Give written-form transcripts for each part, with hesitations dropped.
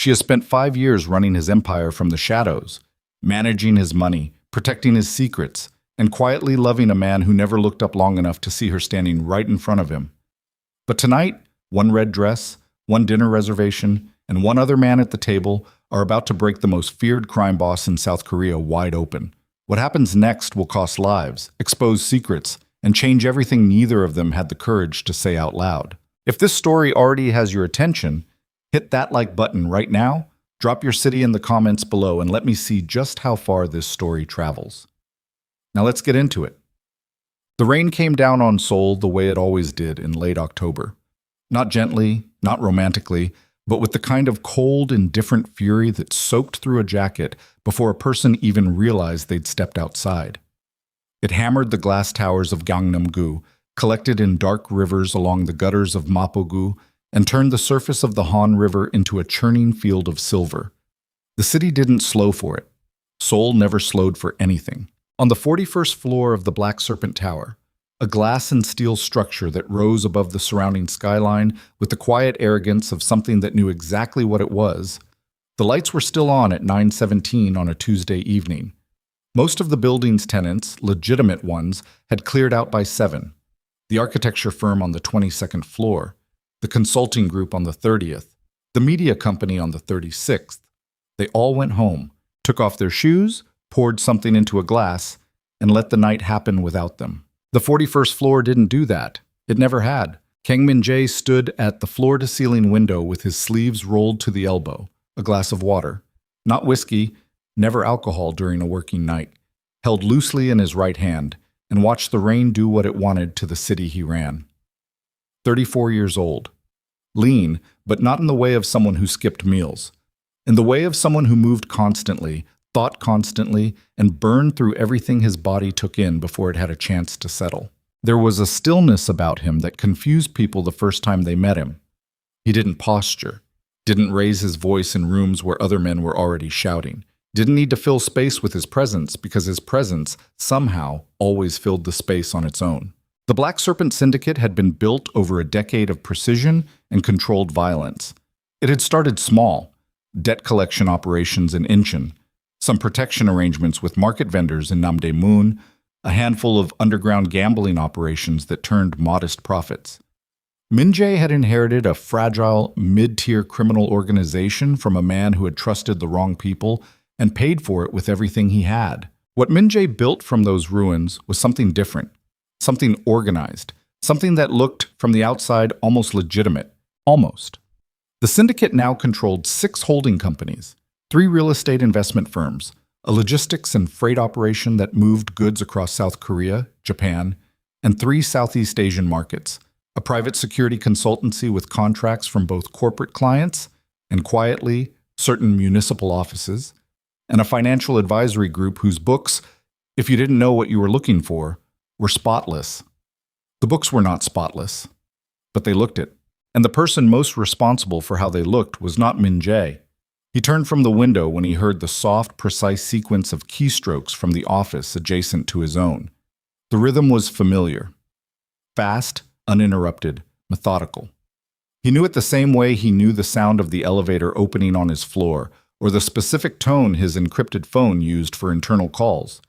She has spent 5 years running his empire from the shadows, managing his money, protecting his secrets, and quietly loving a man who never looked up long enough to see her standing right in front of him. But tonight, one red dress, one dinner reservation, and one other man at the table are about to break the most feared crime boss in South Korea wide open. What happens next will cost lives, expose secrets, and change everything neither of them had the courage to say out loud. If this story already has your attention, hit that like button right now, drop your city in the comments below, and let me see just how far this story travels. Now let's get into it. The rain came down on Seoul the way it always did in late October. Not gently, not romantically, but with the kind of cold, indifferent fury that soaked through a jacket before a person even realized they'd stepped outside. It hammered the glass towers of Gangnam-gu, collected in dark rivers along the gutters of Mapo-gu, and turned the surface of the Han River into a churning field of silver. The city didn't slow for it. Seoul never slowed for anything. On the 41st floor of the Black Serpent Tower, a glass and steel structure that rose above the surrounding skyline with the quiet arrogance of something that knew exactly what it was, the lights were still on at 9:17 on a Tuesday evening. Most of the building's tenants, legitimate ones, had cleared out by 7. The architecture firm on the 22nd floor, the consulting group on the 30th, the media company on the 36th. They all went home, took off their shoes, poured something into a glass, and let the night happen without them. The 41st floor didn't do that. It never had. Kang Min-jae stood at the floor-to-ceiling window with his sleeves rolled to the elbow, a glass of water, not whiskey, never alcohol during a working night, held loosely in his right hand, and watched the rain do what it wanted to the city he ran. 34 years old. Lean, but not in the way of someone who skipped meals. In the way of someone who moved constantly, thought constantly, and burned through everything his body took in before it had a chance to settle. There was a stillness about him that confused people the first time they met him. He didn't posture, didn't raise his voice in rooms where other men were already shouting, didn't need to fill space with his presence because his presence, somehow, always filled the space on its own. The Black Serpent Syndicate had been built over a decade of precision and controlled violence. It had started small, debt collection operations in Incheon, some protection arrangements with market vendors in Namdaemun, a handful of underground gambling operations that turned modest profits. Min-jae had inherited a fragile, mid-tier criminal organization from a man who had trusted the wrong people and paid for it with everything he had. What Min-jae built from those ruins was something different, something organized, something that looked, from the outside, almost legitimate. Almost. The syndicate now controlled 6 holding companies, 3 real estate investment firms, a logistics and freight operation that moved goods across South Korea, Japan, and 3 Southeast Asian markets, a private security consultancy with contracts from both corporate clients and, quietly, certain municipal offices, and a financial advisory group whose books, if you didn't know what you were looking for, were spotless. The books were not spotless, but they looked it. And the person most responsible for how they looked was not Min-jae. He turned from the window when he heard the soft, precise sequence of keystrokes from the office adjacent to his own. The rhythm was familiar. Fast, uninterrupted, methodical. He knew it the same way he knew the sound of the elevator opening on his floor, or the specific tone his encrypted phone used for internal calls.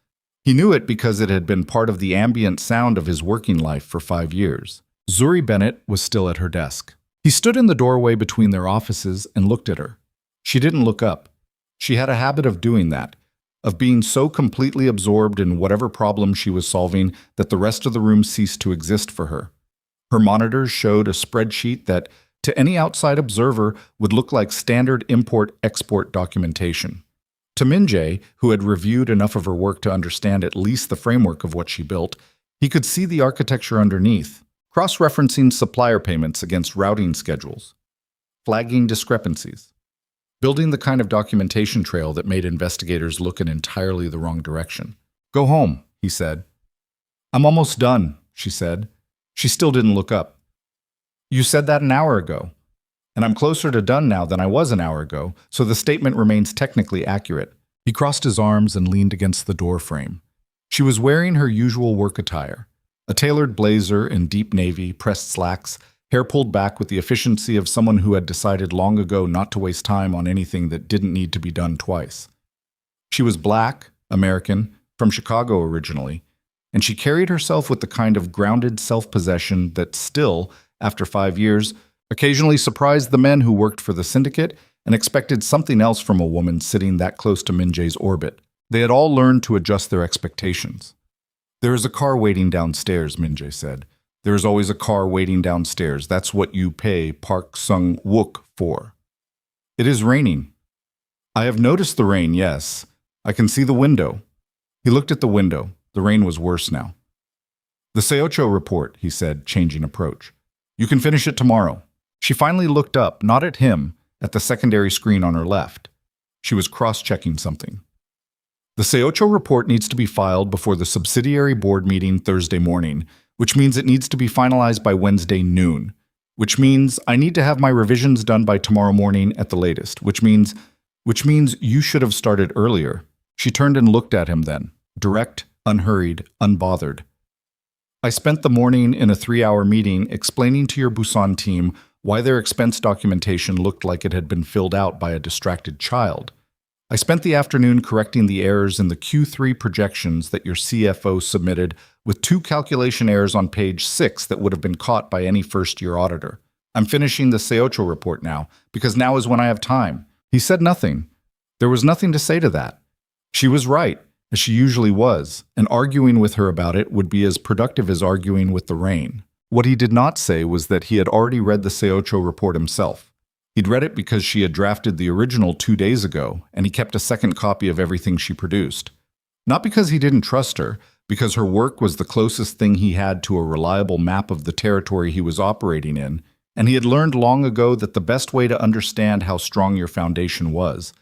He knew it because it had been part of the ambient sound of his working life for 5 years. Zuri Bennett was still at her desk. He stood in the doorway between their offices and looked at her. She didn't look up. She had a habit of doing that, of being so completely absorbed in whatever problem she was solving that the rest of the room ceased to exist for her. Her monitors showed a spreadsheet that, to any outside observer, would look like standard import-export documentation. To Min-jae, who had reviewed enough of her work to understand at least the framework of what she built, he could see the architecture underneath, cross-referencing supplier payments against routing schedules, flagging discrepancies, building the kind of documentation trail that made investigators look in entirely the wrong direction. "Go home," he said. "I'm almost done," she said. She still didn't look up. "You said that an hour ago. And I'm closer to done now than I was an hour ago, so the statement remains technically accurate." He crossed his arms and leaned against the door frame. She was wearing her usual work attire, a tailored blazer in deep navy, pressed slacks, hair pulled back with the efficiency of someone who had decided long ago not to waste time on anything that didn't need to be done twice. She was black, American, from Chicago originally, and she carried herself with the kind of grounded self-possession that still, after 5 years, occasionally surprised the men who worked for the syndicate and expected something else from a woman sitting that close to Min-jae's orbit. They had all learned to adjust their expectations. "There is a car waiting downstairs," Min-jae said. "There is always a car waiting downstairs. That's what you pay Park Sung-wook for." "It is raining." "I have noticed the rain, yes. I can see the window." He looked at the window. The rain was worse now. "The Seocho report," he said, changing approach. "You can finish it tomorrow." She finally looked up, not at him, at the secondary screen on her left. She was cross-checking something. "The Seocho report needs to be filed before the subsidiary board meeting Thursday morning, which means it needs to be finalized by Wednesday noon, which means I need to have my revisions done by tomorrow morning at the latest, which means you should have started earlier." She turned and looked at him then, direct, unhurried, unbothered. "I spent the morning in a 3-hour meeting explaining to your Busan team why their expense documentation looked like it had been filled out by a distracted child. I spent the afternoon correcting the errors in the Q3 projections that your CFO submitted with 2 calculation errors on page 6 that would have been caught by any first-year auditor. I'm finishing the Seocho report now, because now is when I have time." He said nothing. There was nothing to say to that. She was right, as she usually was, and arguing with her about it would be as productive as arguing with the rain. What he did not say was that he had already read the Seocho report himself. He'd read it because she had drafted the original 2 days ago, and he kept a second copy of everything she produced. Not because he didn't trust her, because her work was the closest thing he had to a reliable map of the territory he was operating in, and he had learned long ago that the best way to understand how strong your foundation was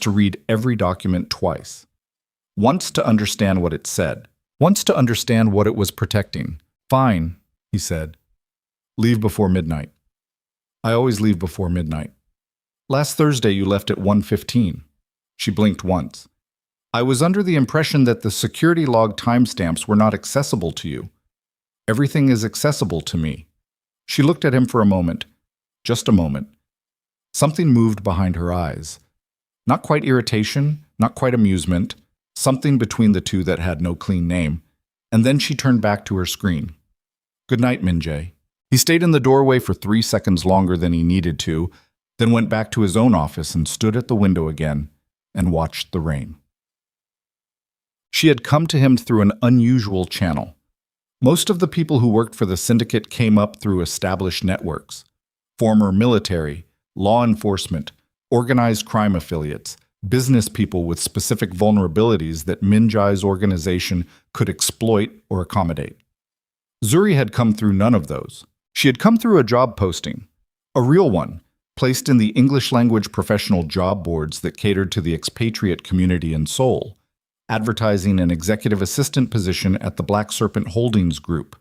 to read every document twice. Once to understand what it said. Once to understand what it was protecting. "Fine," he said. "Leave before midnight." "I always leave before midnight." "Last Thursday you left at 1:15. She blinked once. "I was under the impression that the security log timestamps were not accessible to you." "Everything is accessible to me." She looked at him for a moment. Just a moment. Something moved behind her eyes. Not quite irritation, not quite amusement, something between the two that had no clean name, and then she turned back to her screen. "Good night, Min-jae." He stayed in the doorway for 3 seconds longer than he needed to, then went back to his own office and stood at the window again and watched the rain. She had come to him through an unusual channel. Most of the people who worked for the syndicate came up through established networks. Former military, law enforcement, organized crime affiliates, business people with specific vulnerabilities that Min-jae's organization could exploit or accommodate. Zuri had come through none of those. She had come through a job posting, a real one, placed in the English-language professional job boards that catered to the expatriate community in Seoul, advertising an executive assistant position at the Black Serpent Holdings Group,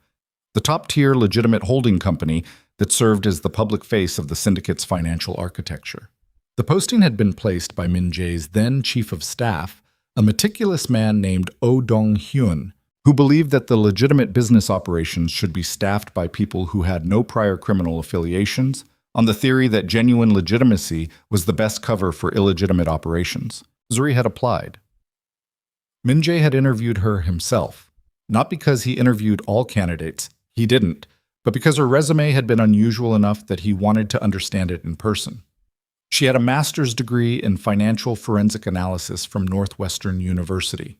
the top-tier legitimate holding company that served as the public face of the syndicate's financial architecture. The posting had been placed by Min-jae's then chief of staff, a meticulous man named Oh Dong-hyun, who believed that the legitimate business operations should be staffed by people who had no prior criminal affiliations, on the theory that genuine legitimacy was the best cover for illegitimate operations. Zuri had applied. Min-jae had interviewed her himself, not because he interviewed all candidates, he didn't, but because her resume had been unusual enough that he wanted to understand it in person. She had a master's degree in financial forensic analysis from Northwestern University.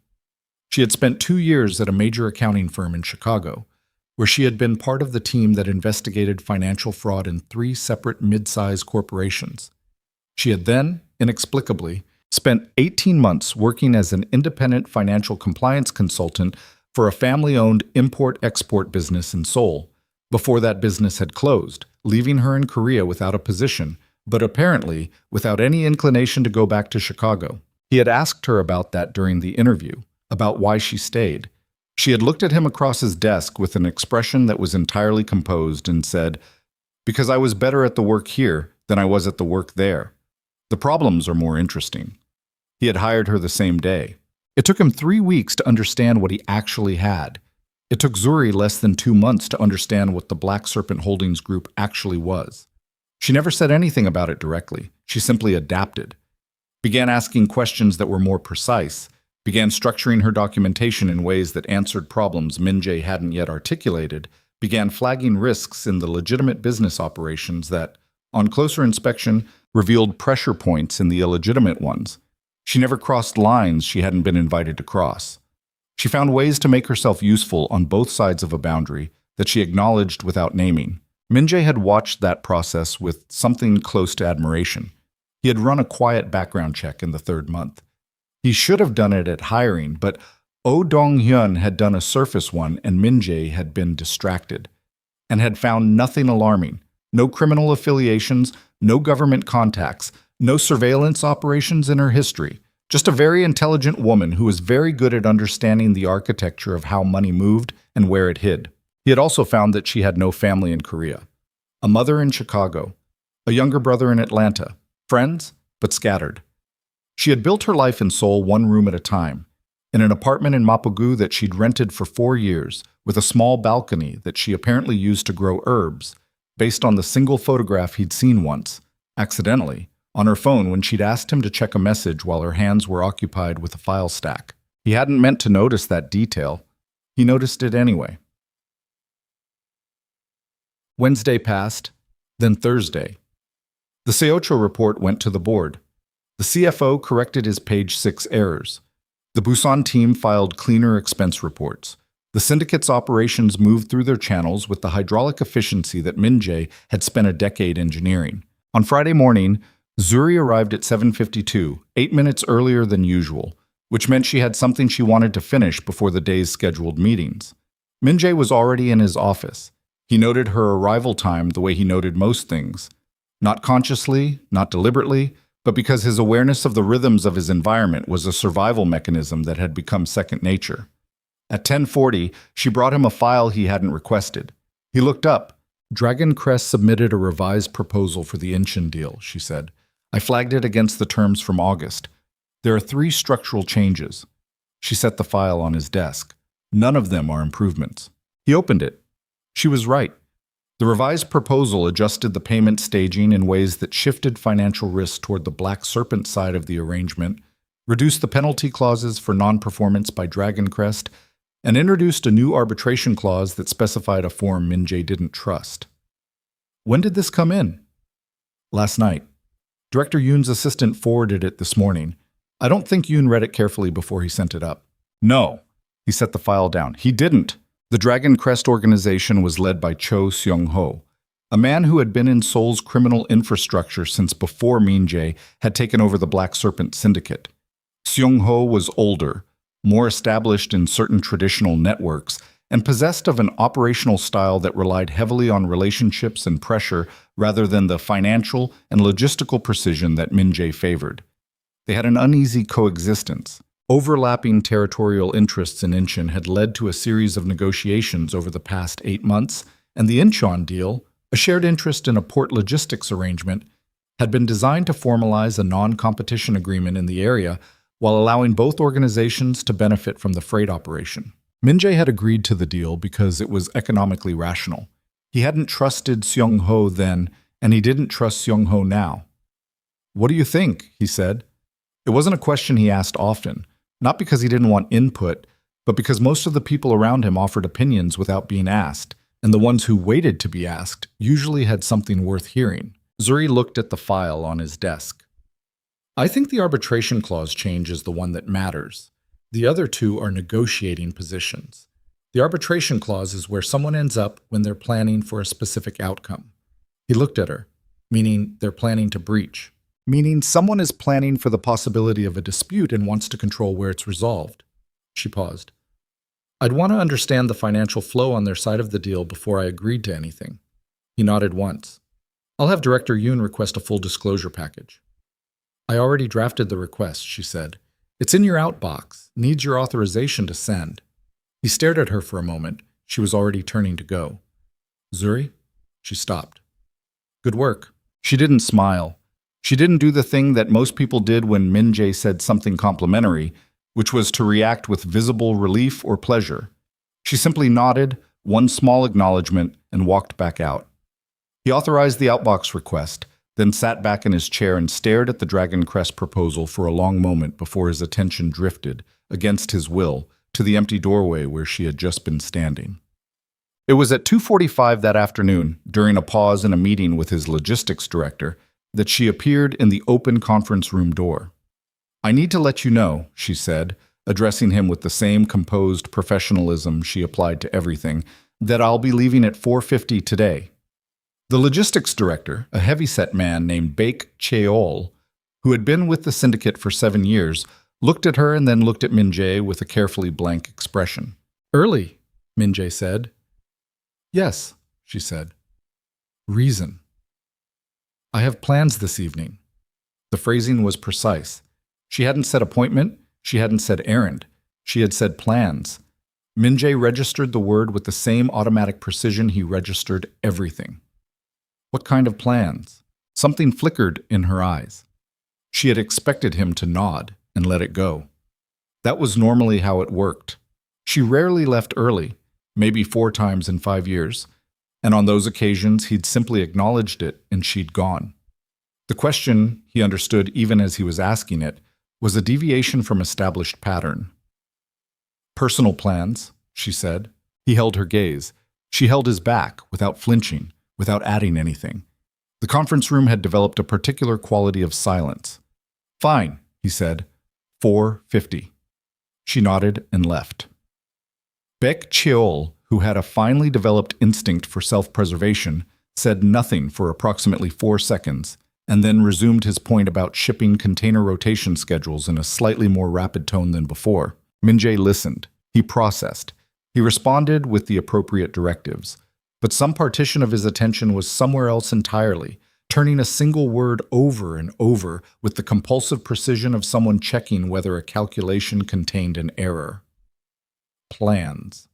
She had spent 2 years at a major accounting firm in Chicago, where she had been part of the team that investigated financial fraud in 3 separate mid-sized corporations. She had then, inexplicably, spent 18 months working as an independent financial compliance consultant for a family-owned import-export business in Seoul, before that business had closed, leaving her in Korea without a position, but apparently without any inclination to go back to Chicago. He had asked her about that during the interview, about why she stayed. She had looked at him across his desk with an expression that was entirely composed and said, "Because I was better at the work here than I was at the work there. The problems are more interesting." He had hired her the same day. It took him 3 weeks to understand what he actually had. It took Zuri less than 2 months to understand what the Black Serpent Holdings Group actually was. She never said anything about it directly. She simply adapted, began asking questions that were more precise, began structuring her documentation in ways that answered problems Min-jae hadn't yet articulated, began flagging risks in the legitimate business operations that, on closer inspection, revealed pressure points in the illegitimate ones. She never crossed lines she hadn't been invited to cross. She found ways to make herself useful on both sides of a boundary that she acknowledged without naming. Min-jae had watched that process with something close to admiration. He had run a quiet background check in the 3rd month. He should have done it at hiring, but Oh Dong-hyun had done a surface one and Min-jae had been distracted and had found nothing alarming. No criminal affiliations, no government contacts, no surveillance operations in her history. Just a very intelligent woman who was very good at understanding the architecture of how money moved and where it hid. He had also found that she had no family in Korea, a mother in Chicago, a younger brother in Atlanta, friends, but scattered. She had built her life in Seoul 1 room at a time, in an apartment in Mapogu that she'd rented for 4 years, with a small balcony that she apparently used to grow herbs, based on the single photograph he'd seen once, accidentally, on her phone when she'd asked him to check a message while her hands were occupied with a file stack. He hadn't meant to notice that detail. He noticed it anyway. Wednesday passed, then Thursday. The Seocho report went to the board. The CFO corrected his page 6 errors. The Busan team filed cleaner expense reports. The syndicate's operations moved through their channels with the hydraulic efficiency that Min-jae had spent a decade engineering. On Friday morning, Zuri arrived at 7:52, 8 minutes earlier than usual, which meant she had something she wanted to finish before the day's scheduled meetings. Min-jae was already in his office. He noted her arrival time the way he noted most things. Not consciously, not deliberately, but because his awareness of the rhythms of his environment was a survival mechanism that had become second nature. At 10:40, she brought him a file he hadn't requested. He looked up. Dragon Crest submitted a revised proposal for the Incheon deal, she said. I flagged it against the terms from August. There are 3 structural changes. She set the file on his desk. None of them are improvements. He opened it. She was right. The revised proposal adjusted the payment staging in ways that shifted financial risk toward the Black Serpent side of the arrangement, reduced the penalty clauses for non-performance by Dragon Crest, and introduced a new arbitration clause that specified a form Min-jae didn't trust. When did this come in? Last night. Director Yoon's assistant forwarded it this morning. I don't think Yoon read it carefully before he sent it up. No. He set the file down. He didn't. The Dragon Crest organization was led by Cho Seong-ho, a man who had been in Seoul's criminal infrastructure since before Min-jae had taken over the Black Serpent Syndicate. Seong-ho was older, more established in certain traditional networks, and possessed of an operational style that relied heavily on relationships and pressure rather than the financial and logistical precision that Min-jae favored. They had an uneasy coexistence. Overlapping territorial interests in Incheon had led to a series of negotiations over the past 8 months, and the Incheon deal, a shared interest in a port logistics arrangement, had been designed to formalize a non-competition agreement in the area while allowing both organizations to benefit from the freight operation. Min-jae had agreed to the deal because it was economically rational. He hadn't trusted Seong-ho then, and he didn't trust Seong-ho now. What do you think? He said. It wasn't a question he asked often, not because he didn't want input, but because most of the people around him offered opinions without being asked, and the ones who waited to be asked usually had something worth hearing. Zuri looked at the file on his desk. I think the arbitration clause change is the one that matters. The other 2 are negotiating positions. The arbitration clause is where someone ends up when they're planning for a specific outcome. He looked at her, meaning they're planning to breach. Meaning someone is planning for the possibility of a dispute and wants to control where it's resolved. She paused. I'd want to understand the financial flow on their side of the deal before I agreed to anything. He nodded once. I'll have Director Yoon request a full disclosure package. I already drafted the request, she said. It's in your outbox. Needs your authorization to send. He stared at her for a moment. She was already turning to go. Zuri? She stopped. Good work. She didn't smile. She didn't do the thing that most people did when Min-jae said something complimentary, which was to react with visible relief or pleasure. She simply nodded, one small acknowledgement, and walked back out. He authorized the outbox request, then sat back in his chair and stared at the Dragon Crest proposal for a long moment before his attention drifted, against his will, to the empty doorway where she had just been standing. It was at 2:45 that afternoon, during a pause in a meeting with his logistics director, that she appeared in the open conference room door. "I need to let you know," she said, addressing him with the same composed professionalism she applied to everything, "that I'll be leaving at 4:50 today." The logistics director, a heavyset man named Baek Cheol, who had been with the syndicate for 7 years, looked at her and then looked at Min-jae with a carefully blank expression. "Early," Min-jae said. "Yes," she said. "Reason." "I have plans this evening." The phrasing was precise. She hadn't said appointment, she hadn't said errand, she had said plans. Min-jae registered the word with the same automatic precision he registered everything. What kind of plans? Something flickered in her eyes. She had expected him to nod and let it go. That was normally how it worked. She rarely left early, maybe 4 times in 5 years, and on those occasions he'd simply acknowledged it and she'd gone. The question, he understood even as he was asking it, was a deviation from established pattern. "Personal plans," she said. He held her gaze. She held his back, without flinching, without adding anything. The conference room had developed a particular quality of silence. "Fine," he said. 4:50. She nodded and left. Baek Cheol, who had a finely developed instinct for self-preservation, said nothing for approximately 4 seconds, and then resumed his point about shipping container rotation schedules in a slightly more rapid tone than before. Min-jae listened. He processed. He responded with the appropriate directives. But some partition of his attention was somewhere else entirely, turning a single word over and over with the compulsive precision of someone checking whether a calculation contained an error. Plans.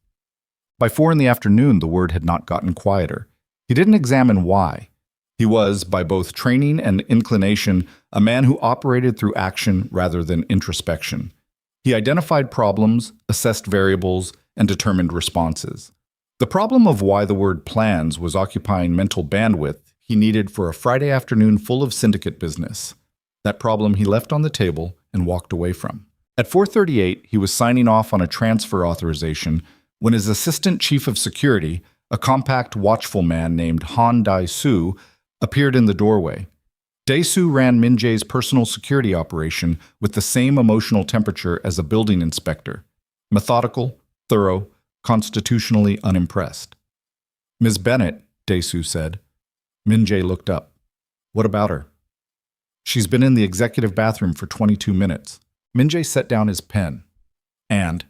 By 4 in the afternoon, the word had not gotten quieter. He didn't examine why. He was, by both training and inclination, a man who operated through action rather than introspection. He identified problems, assessed variables, and determined responses. The problem of why the word plans was occupying mental bandwidth he needed for a Friday afternoon full of syndicate business. That problem he left on the table and walked away from. At 4:38, he was signing off on a transfer authorization when his assistant chief of security, a compact, watchful man named Han Dae-soo, appeared in the doorway. Dae-soo ran Min-jae's personal security operation with the same emotional temperature as a building inspector. Methodical, thorough, constitutionally unimpressed. "Ms. Bennett," Dae-soo said. Min-jae looked up. "What about her?" "She's been in the executive bathroom for 22 minutes. Min-jae set down his pen. "And?"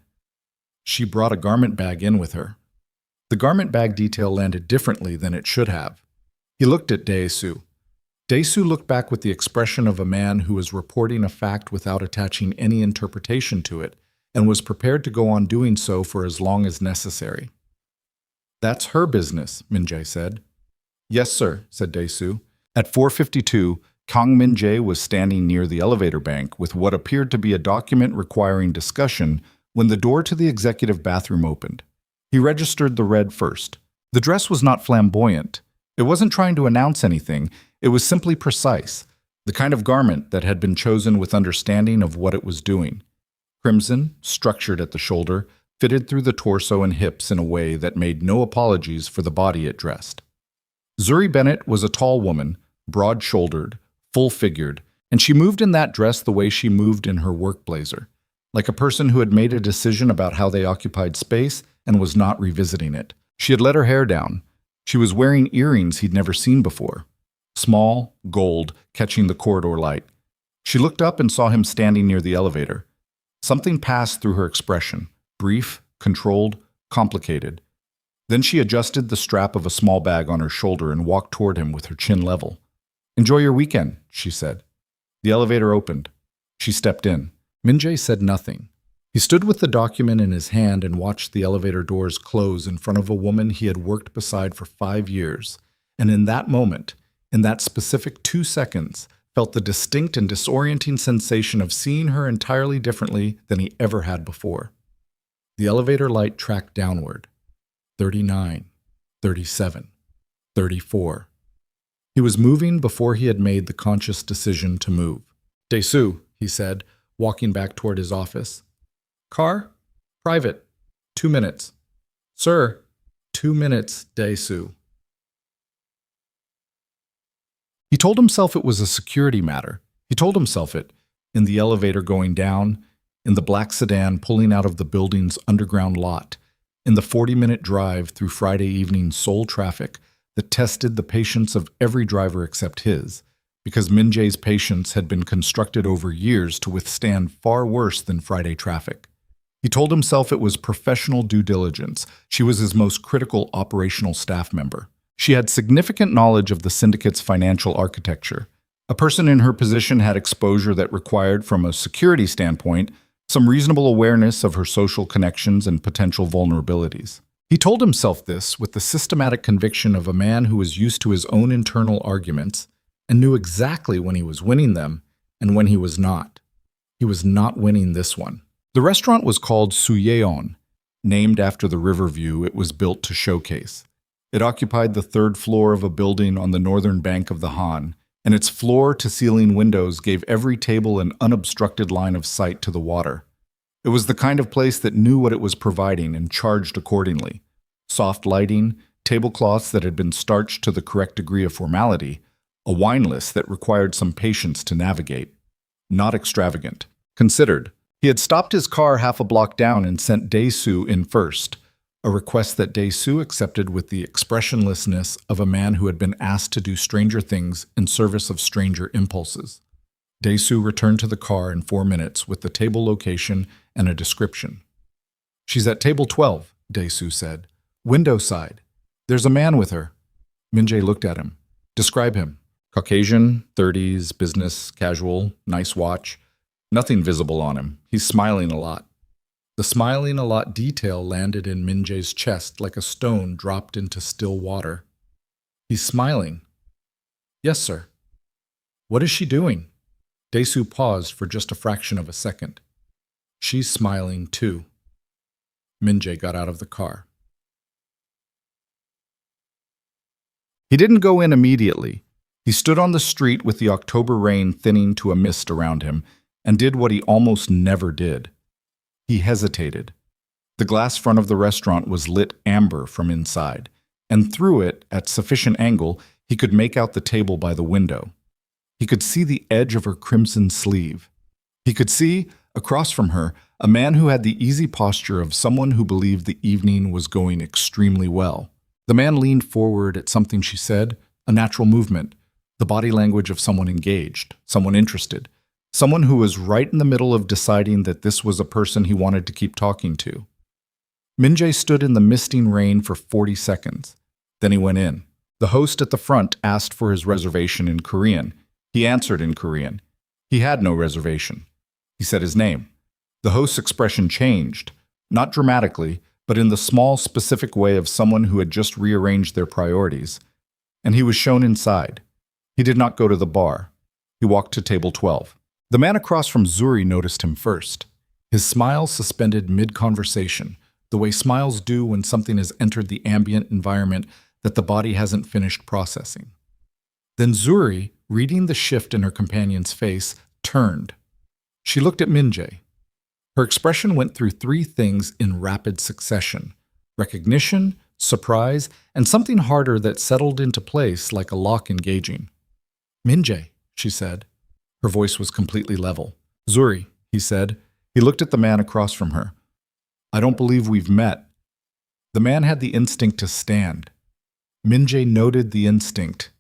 "She brought a garment bag in with her." The garment bag detail landed differently than it should have. He looked at Dae-soo. Dae-soo looked back with the expression of a man who was reporting a fact without attaching any interpretation to it, and was prepared to go on doing so for as long as necessary. "That's her business," Min-jae said. "Yes, sir," said Dae-soo. At 4:52, Kang Min-jae was standing near the elevator bank with what appeared to be a document requiring discussion when the door to the executive bathroom opened. He registered the red first. The dress was not flamboyant. It wasn't trying to announce anything. It was simply precise, the kind of garment that had been chosen with understanding of what it was doing. Crimson, structured at the shoulder, fitted through the torso and hips in a way that made no apologies for the body it dressed. Zuri Bennett was a tall woman, broad-shouldered, full-figured, and she moved in that dress the way she moved in her work blazer, like a person who had made a decision about how they occupied space and was not revisiting it. She had let her hair down. She was wearing earrings he'd never seen before. Small, gold, catching the corridor light. She looked up and saw him standing near the elevator. Something passed through her expression, brief, controlled, complicated. Then she adjusted the strap of a small bag on her shoulder and walked toward him with her chin level. "Enjoy your weekend," she said. The elevator opened. She stepped in. Min-jae said nothing. He stood with the document in his hand and watched the elevator doors close in front of a woman he had worked beside for 5 years, and in that moment, in that specific 2 seconds, felt the distinct and disorienting sensation of seeing her entirely differently than he ever had before. The elevator light tracked downward. 39, 37, 34. He was moving before he had made the conscious decision to move. "Dae-soo," he said, walking back toward his office. "Car? Private. 2 minutes." "Sir, 2 minutes, Dae-soo." He told himself it was a security matter. He told himself it in the elevator going down, in the black sedan pulling out of the building's underground lot, in the 40-minute drive through Friday evening Seoul traffic that tested the patience of every driver except his, because Min-jae's patience had been constructed over years to withstand far worse than Friday traffic. He told himself it was professional due diligence. She was his most critical operational staff member. She had significant knowledge of the syndicate's financial architecture. A person in her position had exposure that required, from a security standpoint, some reasonable awareness of her social connections and potential vulnerabilities. He told himself this with the systematic conviction of a man who was used to his own internal arguments and knew exactly when he was winning them and when he was not. He was not winning this one. The restaurant was called Suyeon, named after the river view it was built to showcase. It occupied the 3rd floor of a building on the northern bank of the Han, and its floor-to-ceiling windows gave every table an unobstructed line of sight to the water. It was the kind of place that knew what it was providing and charged accordingly. Soft lighting, tablecloths that had been starched to the correct degree of formality, a wine list that required some patience to navigate. Not extravagant. Considered. He had stopped his car half a block down and sent Dae-soo in first, a request that Dae-soo accepted with the expressionlessness of a man who had been asked to do stranger things in service of stranger impulses. Dae-soo returned to the car in 4 minutes with the table location and a description. "She's at table 12, Dae-soo said. "Window side. There's a man with her." Min-jae looked at him. "Describe him." "Caucasian, 30s, business, casual, nice watch. Nothing visible on him. He's smiling a lot." The smiling a lot detail landed in Min-jae's chest like a stone dropped into still water. "He's smiling." "Yes, sir." "What is she doing?" Dae-soo paused for just a fraction of a second. "She's smiling, too." Min-jae got out of the car. He didn't go in immediately. He stood on the street with the October rain thinning to a mist around him and did what he almost never did. He hesitated. The glass front of the restaurant was lit amber from inside, and through it, at sufficient angle, he could make out the table by the window. He could see the edge of her crimson sleeve. He could see, across from her, a man who had the easy posture of someone who believed the evening was going extremely well. The man leaned forward at something she said, a natural movement, the body language of someone engaged, someone interested, someone who was right in the middle of deciding that this was a person he wanted to keep talking to. Min-jae stood in the misting rain for 40 seconds. Then he went in. The host at the front asked for his reservation in Korean. He answered in Korean. He had no reservation. He said his name. The host's expression changed, not dramatically, but in the small, specific way of someone who had just rearranged their priorities. And he was shown inside. He did not go to the bar. He walked to table 12. The man across from Zuri noticed him first. His smile suspended mid-conversation, the way smiles do when something has entered the ambient environment that the body hasn't finished processing. Then Zuri, reading the shift in her companion's face, turned. She looked at Min-jae. Her expression went through 3 things in rapid succession: recognition, surprise, and something harder that settled into place like a lock engaging. "Min-jae," she said. Her voice was completely level. "Zuri," he said. He looked at the man across from her. "I don't believe we've met." The man had the instinct to stand. Min-jae noted the instinct.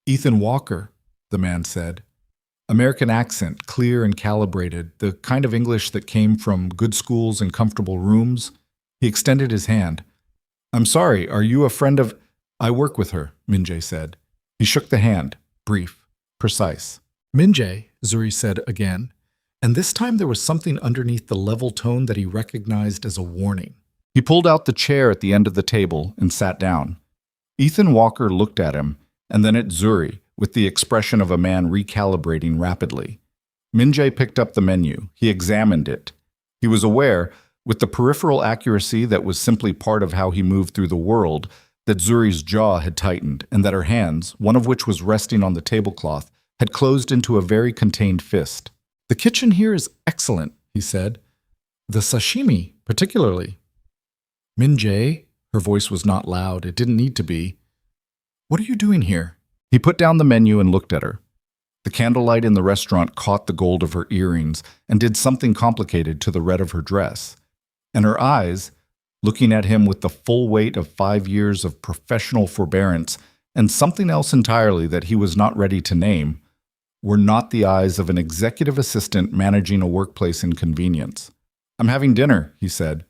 "Ethan Walker," the man said. American accent, clear and calibrated, the kind of English that came from good schools and comfortable rooms. He extended his hand. "I'm sorry, are you a friend of—" "I work with her," Min-jae said. He shook the hand, brief, precise. "Min-jae," Zuri said again, and this time there was something underneath the level tone that he recognized as a warning. He pulled out the chair at the end of the table and sat down. Ethan Walker looked at him, and then at Zuri, with the expression of a man recalibrating rapidly. Min-jae picked up the menu. He examined it. He was aware, with the peripheral accuracy that was simply part of how he moved through the world, that Zuri's jaw had tightened and that her hands, one of which was resting on the tablecloth, had closed into a very contained fist. "The kitchen here is excellent," he said. "The sashimi, particularly." "Min-jae," her voice was not loud, it didn't need to be. "What are you doing here?" He put down the menu and looked at her. The candlelight in the restaurant caught the gold of her earrings and did something complicated to the red of her dress. And her eyes, looking at him with the full weight of 5 years of professional forbearance and something else entirely that he was not ready to name, were not the eyes of an executive assistant managing a workplace inconvenience. "I'm having dinner," he said.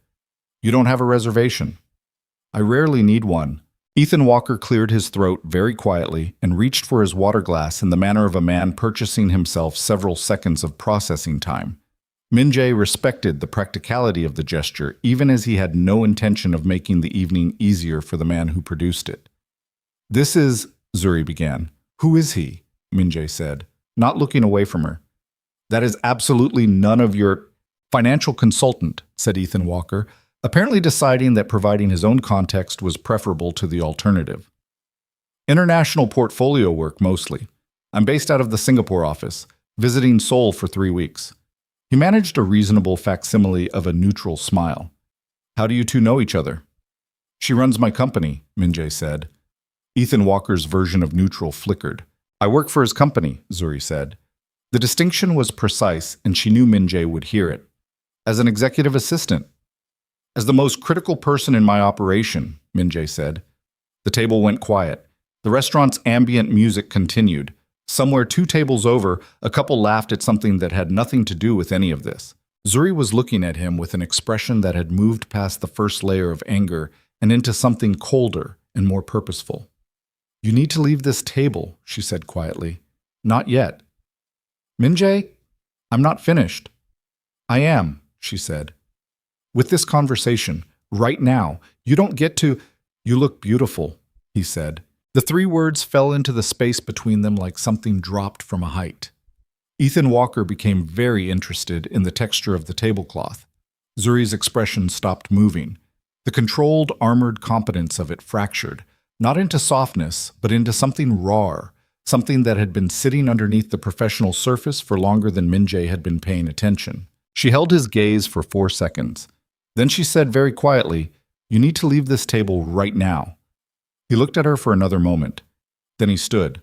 "You don't have a reservation." "I rarely need one." Ethan Walker cleared his throat very quietly and reached for his water glass in the manner of a man purchasing himself several seconds of processing time. Min-jae respected the practicality of the gesture, even as he had no intention of making the evening easier for the man who produced it. "This is," Zuri began. "Who is he?" Min-jae said, not looking away from her. "That is absolutely none of your—" "Financial consultant," said Ethan Walker, apparently deciding that providing his own context was preferable to the alternative. "International portfolio work, mostly. I'm based out of the Singapore office, visiting Seoul for 3 weeks. He managed a reasonable facsimile of a neutral smile. "How do you two know each other?" "She runs my company," Min-jae said. Ethan Walker's version of neutral flickered. "I work for his company," Zuri said. The distinction was precise, and she knew Min-jae would hear it. "As an executive assistant." "As the most critical person in my operation," Min-jae said. The table went quiet. The restaurant's ambient music continued. Somewhere 2 tables over, a couple laughed at something that had nothing to do with any of this. Zuri was looking at him with an expression that had moved past the first layer of anger and into something colder and more purposeful. "You need to leave this table," she said quietly. "Not yet." "Min-jae, I'm not finished." "I am," she said. "With this conversation, right now, you don't get to—" "You look beautiful," he said. The 3 words fell into the space between them like something dropped from a height. Ethan Walker became very interested in the texture of the tablecloth. Zuri's expression stopped moving. The controlled, armored competence of it fractured, not into softness, but into something raw, something that had been sitting underneath the professional surface for longer than Min-jae had been paying attention. She held his gaze for 4 seconds. Then she said very quietly, "You need to leave this table right now." He looked at her for another moment. Then he stood.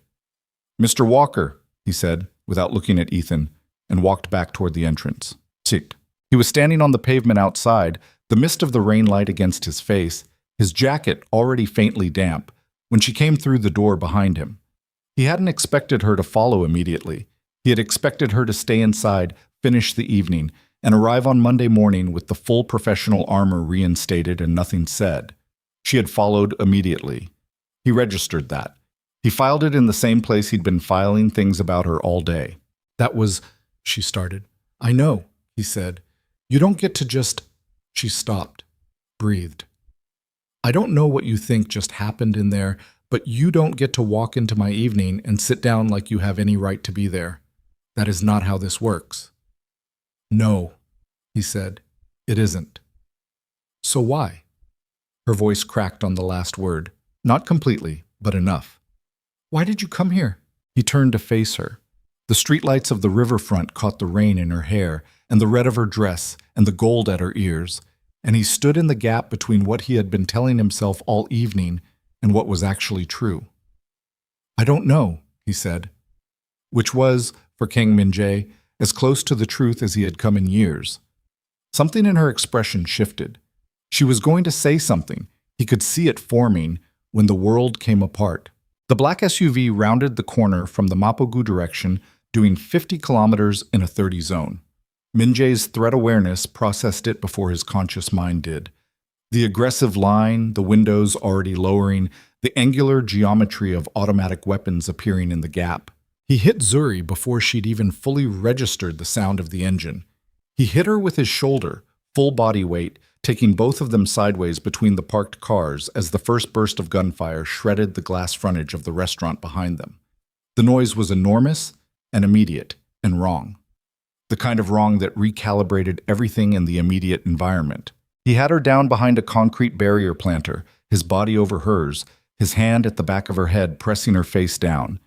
"Mr. Walker," he said, without looking at Ethan, and walked back toward the entrance. Tick. He was standing on the pavement outside, the mist of the rain light against his face, his jacket already faintly damp, when she came through the door behind him. He hadn't expected her to follow immediately. He had expected her to stay inside, finish the evening, and arrive on Monday morning with the full professional armor reinstated and nothing said. She had followed immediately. He registered that. He filed it in the same place he'd been filing things about her all day. "That was—" she started. "I know," he said. "You don't get to just—" She stopped, breathed. "I don't know what you think just happened in there, but you don't get to walk into my evening and sit down like you have any right to be there. That is not how this works." "No," he said. "It isn't." "So why?" Her voice cracked on the last word. Not completely, but enough. "Why did you come here?" He turned to face her. The streetlights of the riverfront caught the rain in her hair and the red of her dress and the gold at her ears, and he stood in the gap between what he had been telling himself all evening and what was actually true. "I don't know," he said, which was, for Kang Min-jae, as close to the truth as he had come in years. Something in her expression shifted. She was going to say something. He could see it forming when the world came apart. The black SUV rounded the corner from the Mapogu direction, doing 50 kilometers in a 30 zone. Min-jae's threat awareness processed it before his conscious mind did. The aggressive line, the windows already lowering, the angular geometry of automatic weapons appearing in the gap. He hit Zuri before she'd even fully registered the sound of the engine. He hit her with his shoulder, full body weight, taking both of them sideways between the parked cars as the first burst of gunfire shredded the glass frontage of the restaurant behind them. The noise was enormous and immediate and wrong. the kind of wrong that recalibrated everything in the immediate environment. He had her down behind a concrete barrier planter, his body over hers, his hand at the back of her head pressing her face down.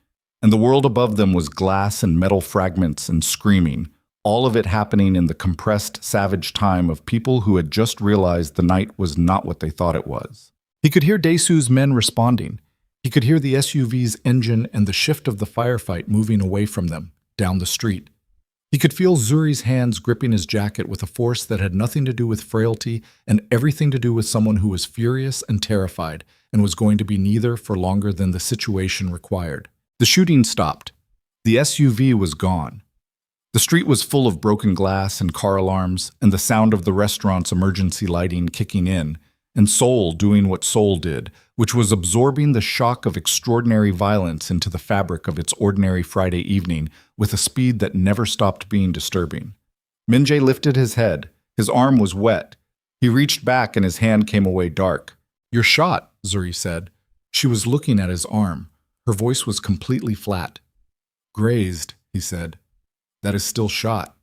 And the world above them was glass and metal fragments and screaming, all of it happening in the compressed, savage time of people who had just realized the night was not what they thought it was. He could hear Daesu's men responding. He could hear the SUV's engine and the shift of the firefight moving away from them, down the street. He could feel Zuri's hands gripping his jacket with a force that had nothing to do with frailty and everything to do with someone who was furious and terrified and was going to be neither for longer than the situation required. The shooting stopped. The SUV was gone. The street was full of broken glass and car alarms and the sound of the restaurant's emergency lighting kicking in, and Seoul doing what Seoul did, which was absorbing the shock of extraordinary violence into the fabric of its ordinary Friday evening with a speed that never stopped being disturbing. Min-jae lifted his head. His arm was wet. He reached back and his hand came away dark. "You're shot," Zuri said. She was looking at his arm. Her voice was completely flat. "Grazed," he said. "That is still shot."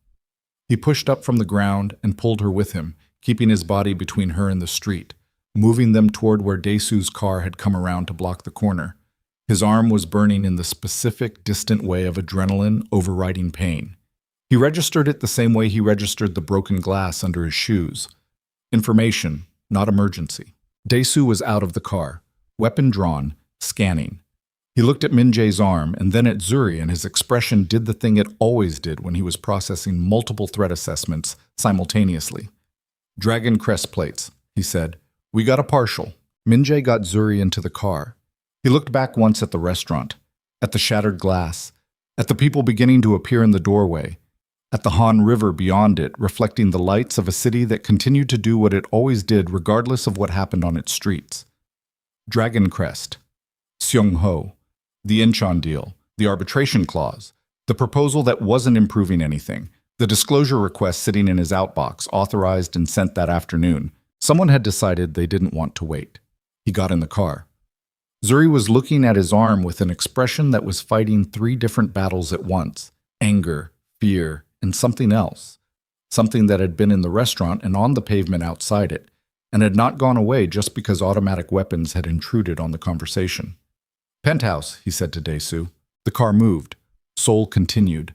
He pushed up from the ground and pulled her with him, keeping his body between her and the street, moving them toward where Daesu's car had come around to block the corner. His arm was burning in the specific, distant way of adrenaline overriding pain. He registered it the same way he registered the broken glass under his shoes. Information, not emergency. Daesu was out of the car, weapon drawn, scanning. He looked at Min-jae's arm and then at Zuri, and his expression did the thing it always did when he was processing multiple threat assessments simultaneously. "Dragon crest plates," he said. "We got a partial." Min-jae got Zuri into the car. He looked back once at the restaurant, at the shattered glass, at the people beginning to appear in the doorway, at the Han River beyond it, reflecting the lights of a city that continued to do what it always did regardless of what happened on its streets. Dragon crest, Seong-ho, the Incheon deal, the arbitration clause, the proposal that wasn't improving anything, the disclosure request sitting in his outbox, authorized and sent that afternoon. Someone had decided they didn't want to wait. He got in the car. Zuri was looking at his arm with an expression that was fighting 3 different battles at once: anger, fear, and something else. Something that had been in the restaurant and on the pavement outside it, and had not gone away just because automatic weapons had intruded on the conversation. "Penthouse," he said to Daesu. The car moved. Seoul continued.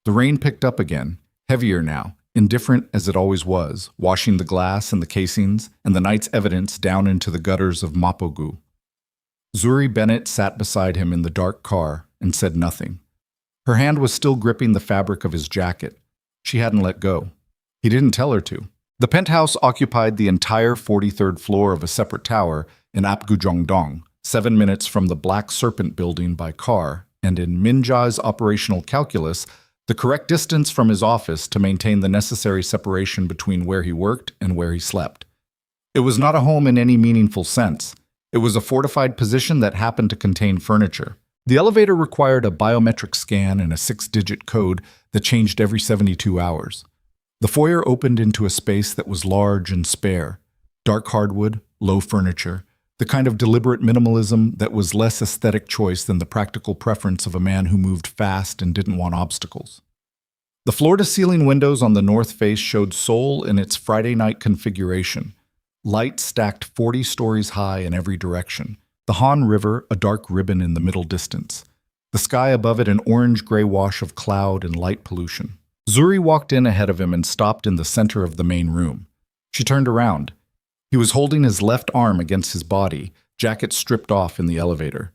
The rain picked up again, heavier now, indifferent as it always was, washing the glass and the casings and the night's evidence down into the gutters of Mapogu. Zuri Bennett sat beside him in the dark car and said nothing. Her hand was still gripping the fabric of his jacket. She hadn't let go. He didn't tell her to. The penthouse occupied the entire 43rd floor of a separate tower in Apgujeongdong, 7 minutes from the Black Serpent building by car, and in Min-jae's operational calculus, the correct distance from his office to maintain the necessary separation between where he worked and where he slept. It was not a home in any meaningful sense. It was a fortified position that happened to contain furniture. The elevator required a biometric scan and a 6-digit code that changed every 72 hours. The foyer opened into a space that was large and spare. Dark hardwood, low furniture, the kind of deliberate minimalism that was less aesthetic choice than the practical preference of a man who moved fast and didn't want obstacles. The floor-to-ceiling windows on the north face showed Seoul in its Friday night configuration. Lights stacked 40 stories high in every direction. The Han River, a dark ribbon in the middle distance. The sky above it an orange-gray wash of cloud and light pollution. Zuri walked in ahead of him and stopped in the center of the main room. She turned around. He was holding his left arm against his body, jacket stripped off in the elevator.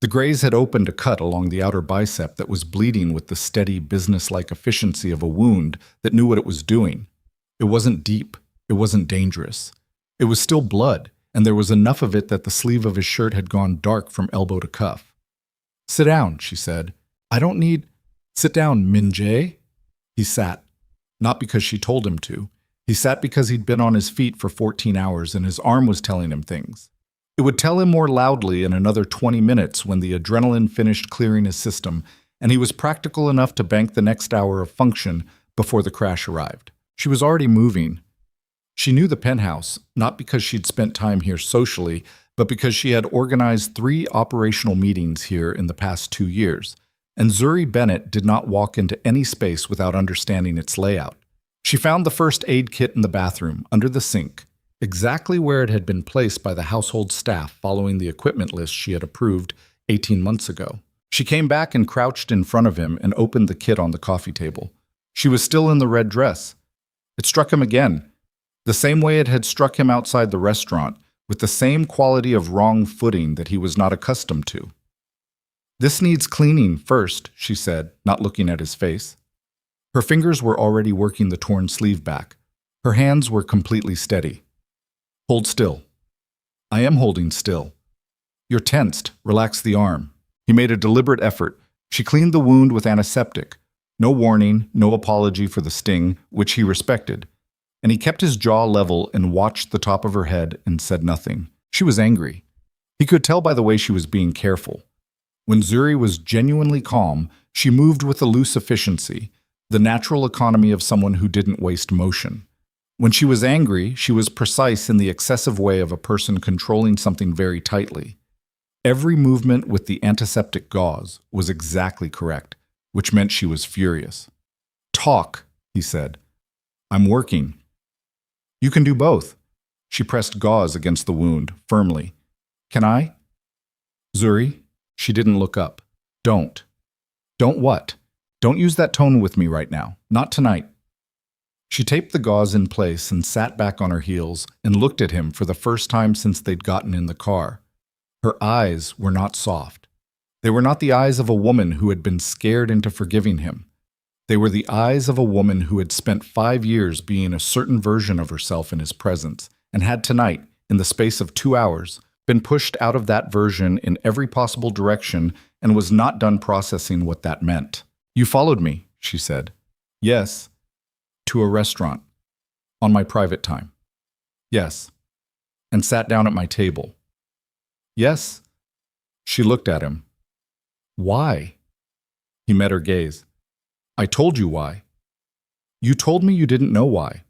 The graze had opened a cut along the outer bicep that was bleeding with the steady, business-like efficiency of a wound that knew what it was doing. It wasn't deep. It wasn't dangerous. It was still blood, and there was enough of it that the sleeve of his shirt had gone dark from elbow to cuff. "Sit down," she said. "I don't need—" "Sit down, Min-jae." He sat. Not because she told him to. He sat because he'd been on his feet for 14 hours and his arm was telling him things. It would tell him more loudly in another 20 minutes when the adrenaline finished clearing his system, and he was practical enough to bank the next hour of function before the crash arrived. She was already moving. She knew the penthouse, not because she'd spent time here socially, but because she had organized 3 operational meetings here in the past 2 years. and Zuri Bennett did not walk into any space without understanding its layout. She found the first aid kit in the bathroom, under the sink, exactly where it had been placed by the household staff following the equipment list she had approved 18 months ago. She came back and crouched in front of him and opened the kit on the coffee table. She was still in the red dress. It struck him again, the same way it had struck him outside the restaurant, with the same quality of wrong footing that he was not accustomed to. "This needs cleaning first," she said, not looking at his face. Her fingers were already working the torn sleeve back. Her hands were completely steady. "Hold still." "I am holding still." "You're tensed. Relax the arm." He made a deliberate effort. She cleaned the wound with antiseptic. No warning, no apology for the sting, which he respected. And he kept his jaw level and watched the top of her head and said nothing. She was angry. He could tell by the way she was being careful. When Zuri was genuinely calm, she moved with a loose efficiency, the natural economy of someone who didn't waste motion. When she was angry, she was precise in the excessive way of a person controlling something very tightly. Every movement with the antiseptic gauze was exactly correct, which meant she was furious. "Talk," he said. "I'm working." "You can do both." She pressed gauze against the wound, firmly. "Can I?" "Zuri?" She didn't look up. "Don't." "Don't what?" "Don't use that tone with me right now. Not tonight." She taped the gauze in place and sat back on her heels and looked at him for the first time since they'd gotten in the car. Her eyes were not soft. They were not the eyes of a woman who had been scared into forgiving him. They were the eyes of a woman who had spent 5 years being a certain version of herself in his presence, and had tonight, in the space of 2 hours, been pushed out of that version in every possible direction and was not done processing what that meant. "You followed me," she said. "Yes." "To a restaurant. On my private time." "Yes." "And sat down at my table." "Yes." She looked at him. "Why?" He met her gaze. "I told you why." "You told me you didn't know why,"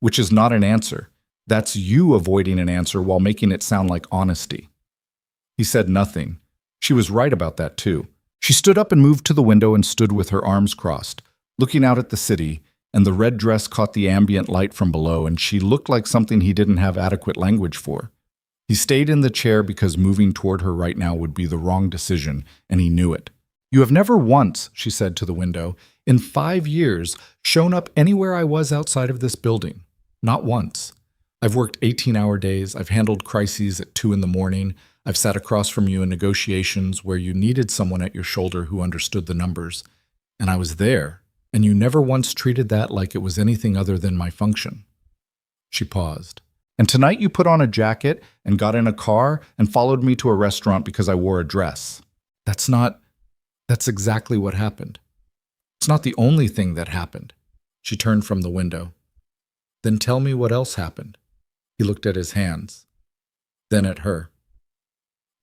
which is not an answer. That's you avoiding an answer while making it sound like honesty. He said nothing. She was right about that too. She stood up and moved to the window and stood with her arms crossed, looking out at the city, and the red dress caught the ambient light from below, and she looked like something he didn't have adequate language for. He stayed in the chair because moving toward her right now would be the wrong decision, and he knew it. "You have never once," she said to the window, "in 5 years, shown up anywhere I was outside of this building. Not once. I've worked 18-hour days, I've handled crises at 2 in the morning, I've sat across from you in negotiations where you needed someone at your shoulder who understood the numbers, and I was there, and you never once treated that like it was anything other than my function." She paused. "And tonight you put on a jacket and got in a car and followed me to a restaurant because I wore a dress. That's exactly what happened. It's not the only thing that happened." She turned from the window. "Then tell me what else happened." He looked at his hands, then at her.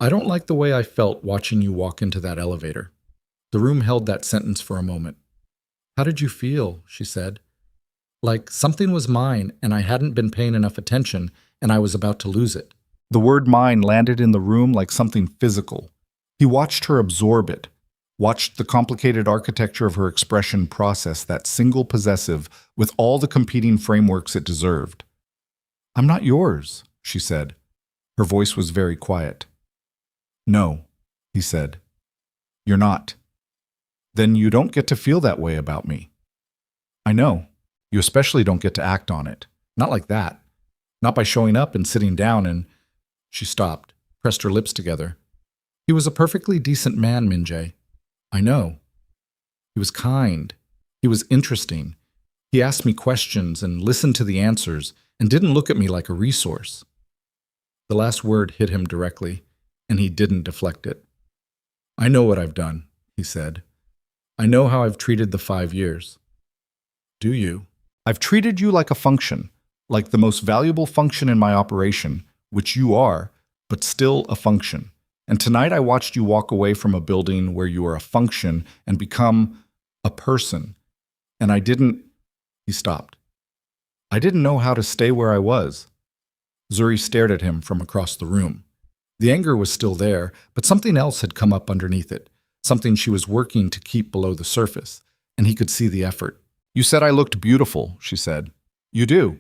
"I don't like the way I felt watching you walk into that elevator." The room held that sentence for a moment. "How did you feel?" she said. "Like something was mine and I hadn't been paying enough attention and I was about to lose it." The word mine landed in the room like something physical. He watched her absorb it, watched the complicated architecture of her expression process that single possessive with all the competing frameworks it deserved. "I'm not yours," she said. Her voice was very quiet. "No," he said. "You're not." "Then you don't get to feel that way about me." "I know. You especially don't get to act on it. Not like that. Not by showing up and sitting down and—" She stopped, pressed her lips together. "He was a perfectly decent man, Minjae. I know. He was kind. He was interesting. He asked me questions and listened to the answers and didn't look at me like a resource." The last word hit him directly, and he didn't deflect it. "I know what I've done," he said. "I know how I've treated the 5 years." "Do you?" "I've treated you like a function, like the most valuable function in my operation, which you are, but still a function. And tonight I watched you walk away from a building where you are a function and become a person. And I didn't—" He stopped. "I didn't know how to stay where I was." Zuri stared at him from across the room. The anger was still there, but something else had come up underneath it. something she was working to keep below the surface, and he could see the effort. "You said I looked beautiful," she said. "You do.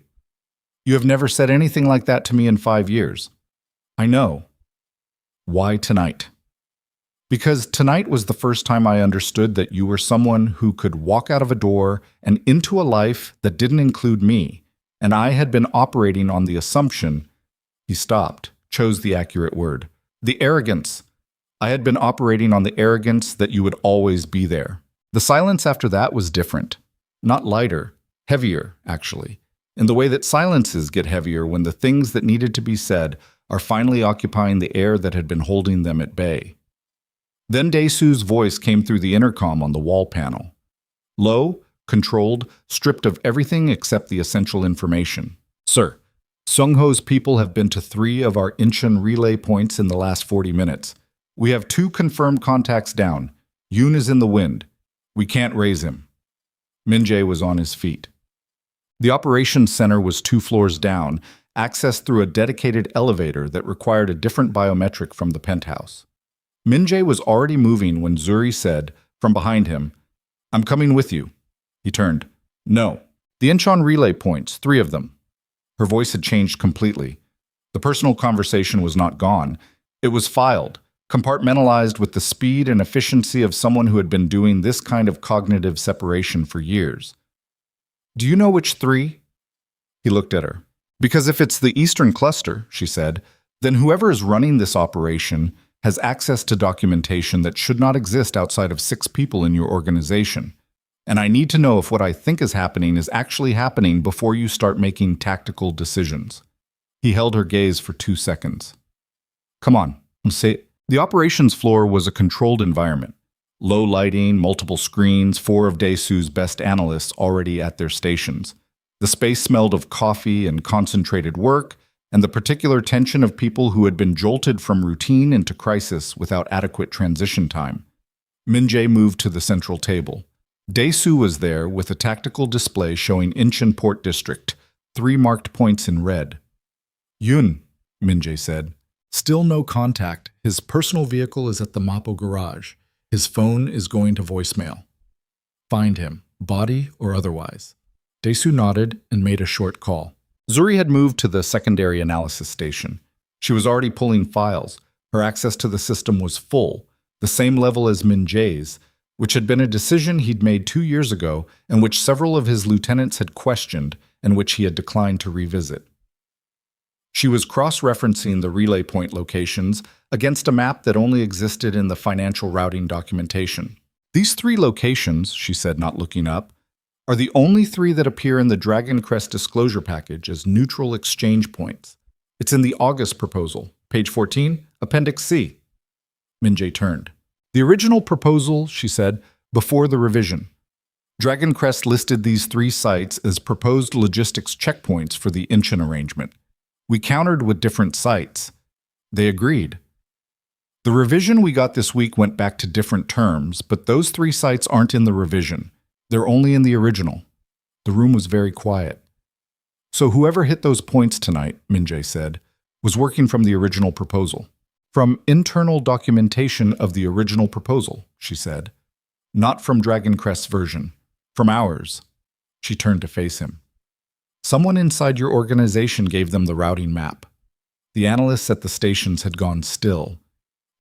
You have never said anything like that to me in 5 years." "I know." "Why tonight?" "Because tonight was the first time I understood that you were someone who could walk out of a door and into a life that didn't include me, and I had been operating on the assumption—" He stopped, chose the accurate word. "The arrogance. I had been operating on the arrogance that you would always be there." The silence after that was different. Not lighter, heavier, actually, in the way that silences get heavier when the things that needed to be said are finally occupying the air that had been holding them at bay. Then Dae-soo's voice came through the intercom on the wall panel. Low, controlled, stripped of everything except the essential information. "Sir, Sung-ho's people have been to 3 of our Incheon relay points in the last 40 minutes. We have 2 confirmed contacts down. Yoon is in the wind. We can't raise him." Min-jae was on his feet. The operations center was 2 floors down, accessed through a dedicated elevator that required a different biometric from the penthouse. Min-jae was already moving when Zuri said, from behind him, "I'm coming with you." He turned. "No. The Incheon relay points, 3 of them." Her voice had changed completely. The personal conversation was not gone. It was filed, compartmentalized with the speed and efficiency of someone who had been doing this kind of cognitive separation for years. "Do you know which 3? He looked at her. "Because if it's the Eastern Cluster," she said, "then whoever is running this operation has access to documentation that should not exist outside of 6 people in your organization. And I need to know if what I think is actually happening before you start making tactical decisions." He held her gaze for 2 seconds. "Come on, say it." The operations floor was a controlled environment. Low lighting, multiple screens, 4 of Dae-soo's best analysts already at their stations. The space smelled of coffee and concentrated work, and the particular tension of people who had been jolted from routine into crisis without adequate transition time. Min-jae moved to the central table. Dae-soo was there with a tactical display showing Incheon Port District, 3 marked points in red. "Yoon," Min-jae said. "Still no contact. His personal vehicle is at the Mapo garage. His phone is going to voicemail. Find him, body or otherwise." Dae-soo nodded and made a short call. Zuri had moved to the secondary analysis station. She was already pulling files. Her access to the system was full, the same level as Min-jae's, which had been a decision he'd made 2 years ago and which several of his lieutenants had questioned and which he had declined to revisit. She was cross-referencing the relay point locations against a map that only existed in the financial routing documentation. "These 3 locations," she said, not looking up, "are the only 3 that appear in the Dragon Crest disclosure package as neutral exchange points. It's in the August proposal, page 14, Appendix C." Min-jae turned. "The original proposal," she said, "before the revision. Dragon Crest listed these 3 sites as proposed logistics checkpoints for the Incheon arrangement. We countered with different sites. They agreed. The revision we got this week went back to different terms, but those 3 sites aren't in the revision. They're only in the original." The room was very quiet. "So whoever hit those points tonight," Min-jae said, "was working from the original proposal." "From internal documentation of the original proposal," she said. "Not from Dragon Crest's version. From ours." She turned to face him. "Someone inside your organization gave them the routing map." The analysts at the stations had gone still.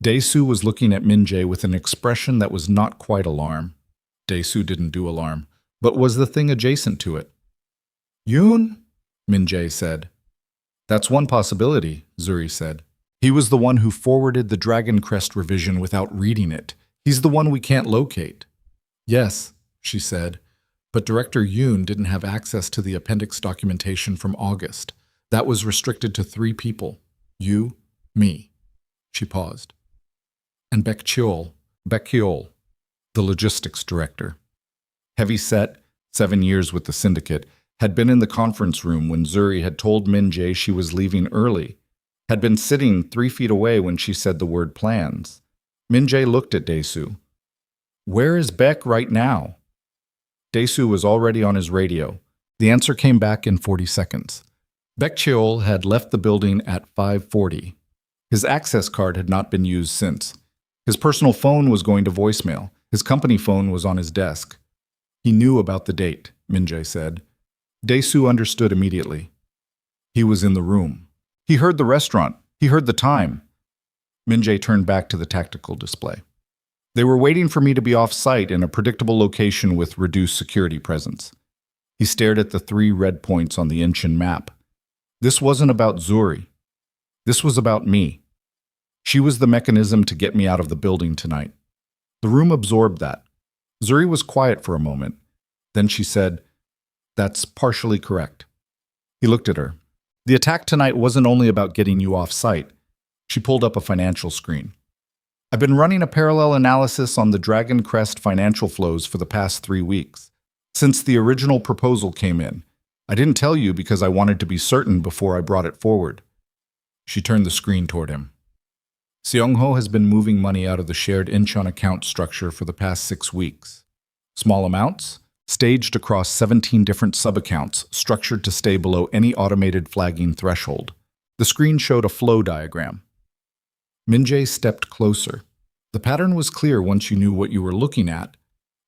Dae-soo was looking at Min-jae with an expression that was not quite alarm. Dae-soo didn't do alarm, but was the thing adjacent to it. "Yoon?" Min-jae said. "That's one possibility," Zuri said. "He was the one who forwarded the Dragon Crest revision without reading it. He's the one we can't locate." "Yes," she said, "but Director Yoon didn't have access to the appendix documentation from August. That was restricted to 3 people. You, me." She paused. "And Baek-cheol, the logistics director. Heavy-set, 7 years with the syndicate, had been in the conference room when Zuri had told Min-jae she was leaving early, had been sitting 3 feet away when she said the word plans. Min-jae looked at Dae-soo. "Where is Baek right now?" Dae-soo was already on his radio. The answer came back in 40 seconds. Baek-cheol had left the building at 5:40. His access card had not been used since. His personal phone was going to voicemail. His company phone was on his desk. He knew about the date, Min-jae said. Dae-soo understood immediately. He was in the room. He heard the restaurant. He heard the time. Min-jae turned back to the tactical display. They were waiting for me to be off-site in a predictable location with reduced security presence. He stared at the 3 red points on the Incheon map. This wasn't about Zuri. This was about me. She was the mechanism to get me out of the building tonight. The room absorbed that. Zuri was quiet for a moment. Then she said, "That's partially correct." He looked at her. "The attack tonight wasn't only about getting you off-site." She pulled up a financial screen. "I've been running a parallel analysis on the Dragon Crest financial flows for the past 3 weeks, since the original proposal came in. I didn't tell you because I wanted to be certain before I brought it forward." She turned the screen toward him. "Seong-ho has been moving money out of the shared Incheon account structure for the past 6 weeks. Small amounts, staged across 17 different sub-accounts, structured to stay below any automated flagging threshold." The screen showed a flow diagram. Min-jae stepped closer. The pattern was clear once you knew what you were looking at.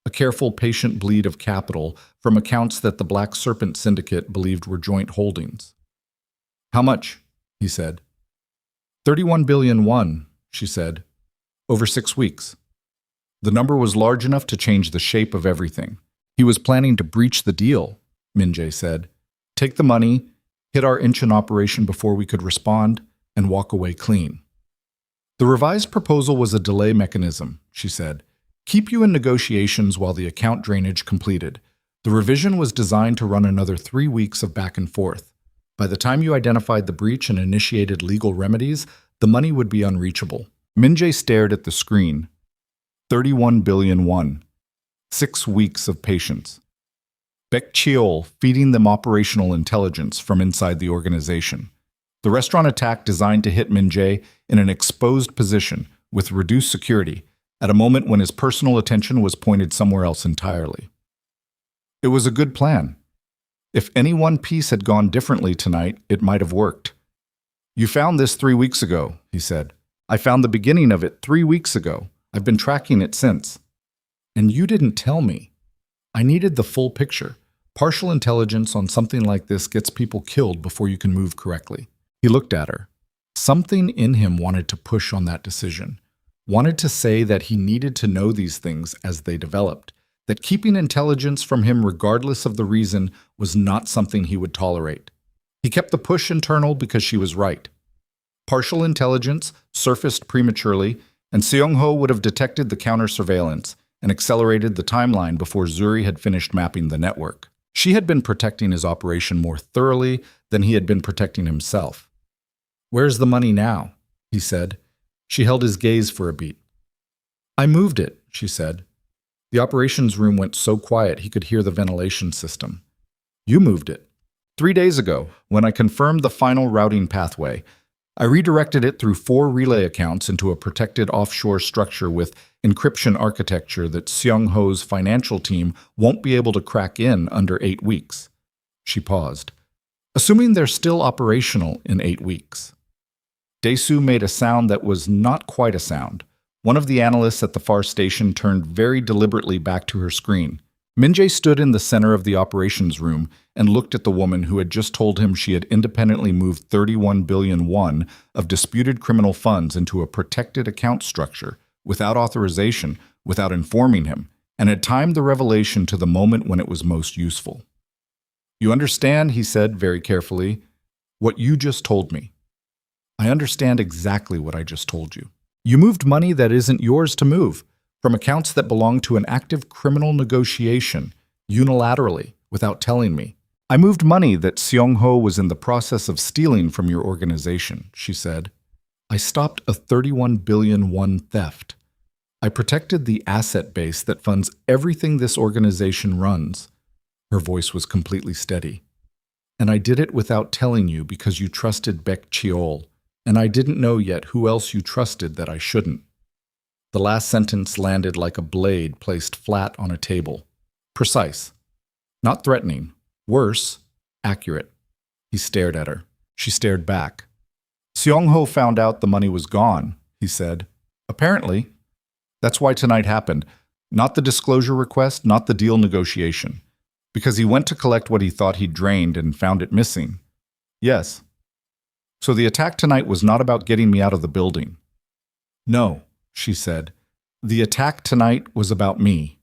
A careful, patient bleed of capital from accounts that the Black Serpent Syndicate believed were joint holdings. "How much?" he said. 31 billion won, she said. "Over 6 weeks." The number was large enough to change the shape of everything. "He was planning to breach the deal," Min-jae said. "Take the money, hit our Incheon operation before we could respond, and walk away clean." "The revised proposal was a delay mechanism," she said. "Keep you in negotiations while the account drainage completed. The revision was designed to run another 3 weeks of back and forth. By the time you identified the breach and initiated legal remedies, the money would be unreachable." Min-jae stared at the screen. 31 billion won. 6 weeks of patience. Baek Cheol feeding them operational intelligence from inside the organization. The restaurant attack designed to hit Min-jae in an exposed position with reduced security at a moment when his personal attention was pointed somewhere else entirely. It was a good plan. If any one piece had gone differently tonight, it might have worked. "You found this 3 weeks ago," he said. "I found the beginning of it 3 weeks ago. I've been tracking it since." "And you didn't tell me." "I needed the full picture. Partial intelligence on something like this gets people killed before you can move correctly." He looked at her. Something in him wanted to push on that decision, wanted to say that he needed to know these things as they developed, that keeping intelligence from him regardless of the reason was not something he would tolerate. He kept the push internal because she was right. Partial intelligence surfaced prematurely, and Seong-ho would have detected the counter-surveillance and accelerated the timeline before Zuri had finished mapping the network. She had been protecting his operation more thoroughly than he had been protecting himself. "Where's the money now?" he said. She held his gaze for a beat. "I moved it," she said. The operations room went so quiet he could hear the ventilation system. "You moved it." 3 days ago, when I confirmed the final routing pathway, I redirected it through 4 relay accounts into a protected offshore structure with encryption architecture that Seong-ho's financial team won't be able to crack in under 8 weeks. She paused. "Assuming they're still operational in 8 weeks. Dae-soo made a sound that was not quite a sound. One of the analysts at the far station turned very deliberately back to her screen. Min-jae stood in the center of the operations room and looked at the woman who had just told him she had independently moved 31 billion won of disputed criminal funds into a protected account structure, without authorization, without informing him, and had timed the revelation to the moment when it was most useful. "You understand," he said very carefully, "what you just told me." "I understand exactly what I just told you. You moved money that isn't yours to move, from accounts that belong to an active criminal negotiation, unilaterally, without telling me. I moved money that Seong-ho was in the process of stealing from your organization," she said. "I stopped a 31 billion won theft. I protected the asset base that funds everything this organization runs." Her voice was completely steady. "And I did it without telling you because you trusted Baek Cheol, and I didn't know yet who else you trusted that I shouldn't." The last sentence landed like a blade placed flat on a table. Precise. Not threatening. Worse, accurate. He stared at her. She stared back. "Seong-ho found out the money was gone," he said. "Apparently. That's why tonight happened. Not the disclosure request, not the deal negotiation. Because he went to collect what he thought he'd drained and found it missing. Yes. So the attack tonight was not about getting me out of the building. No, she said. The attack tonight was about me.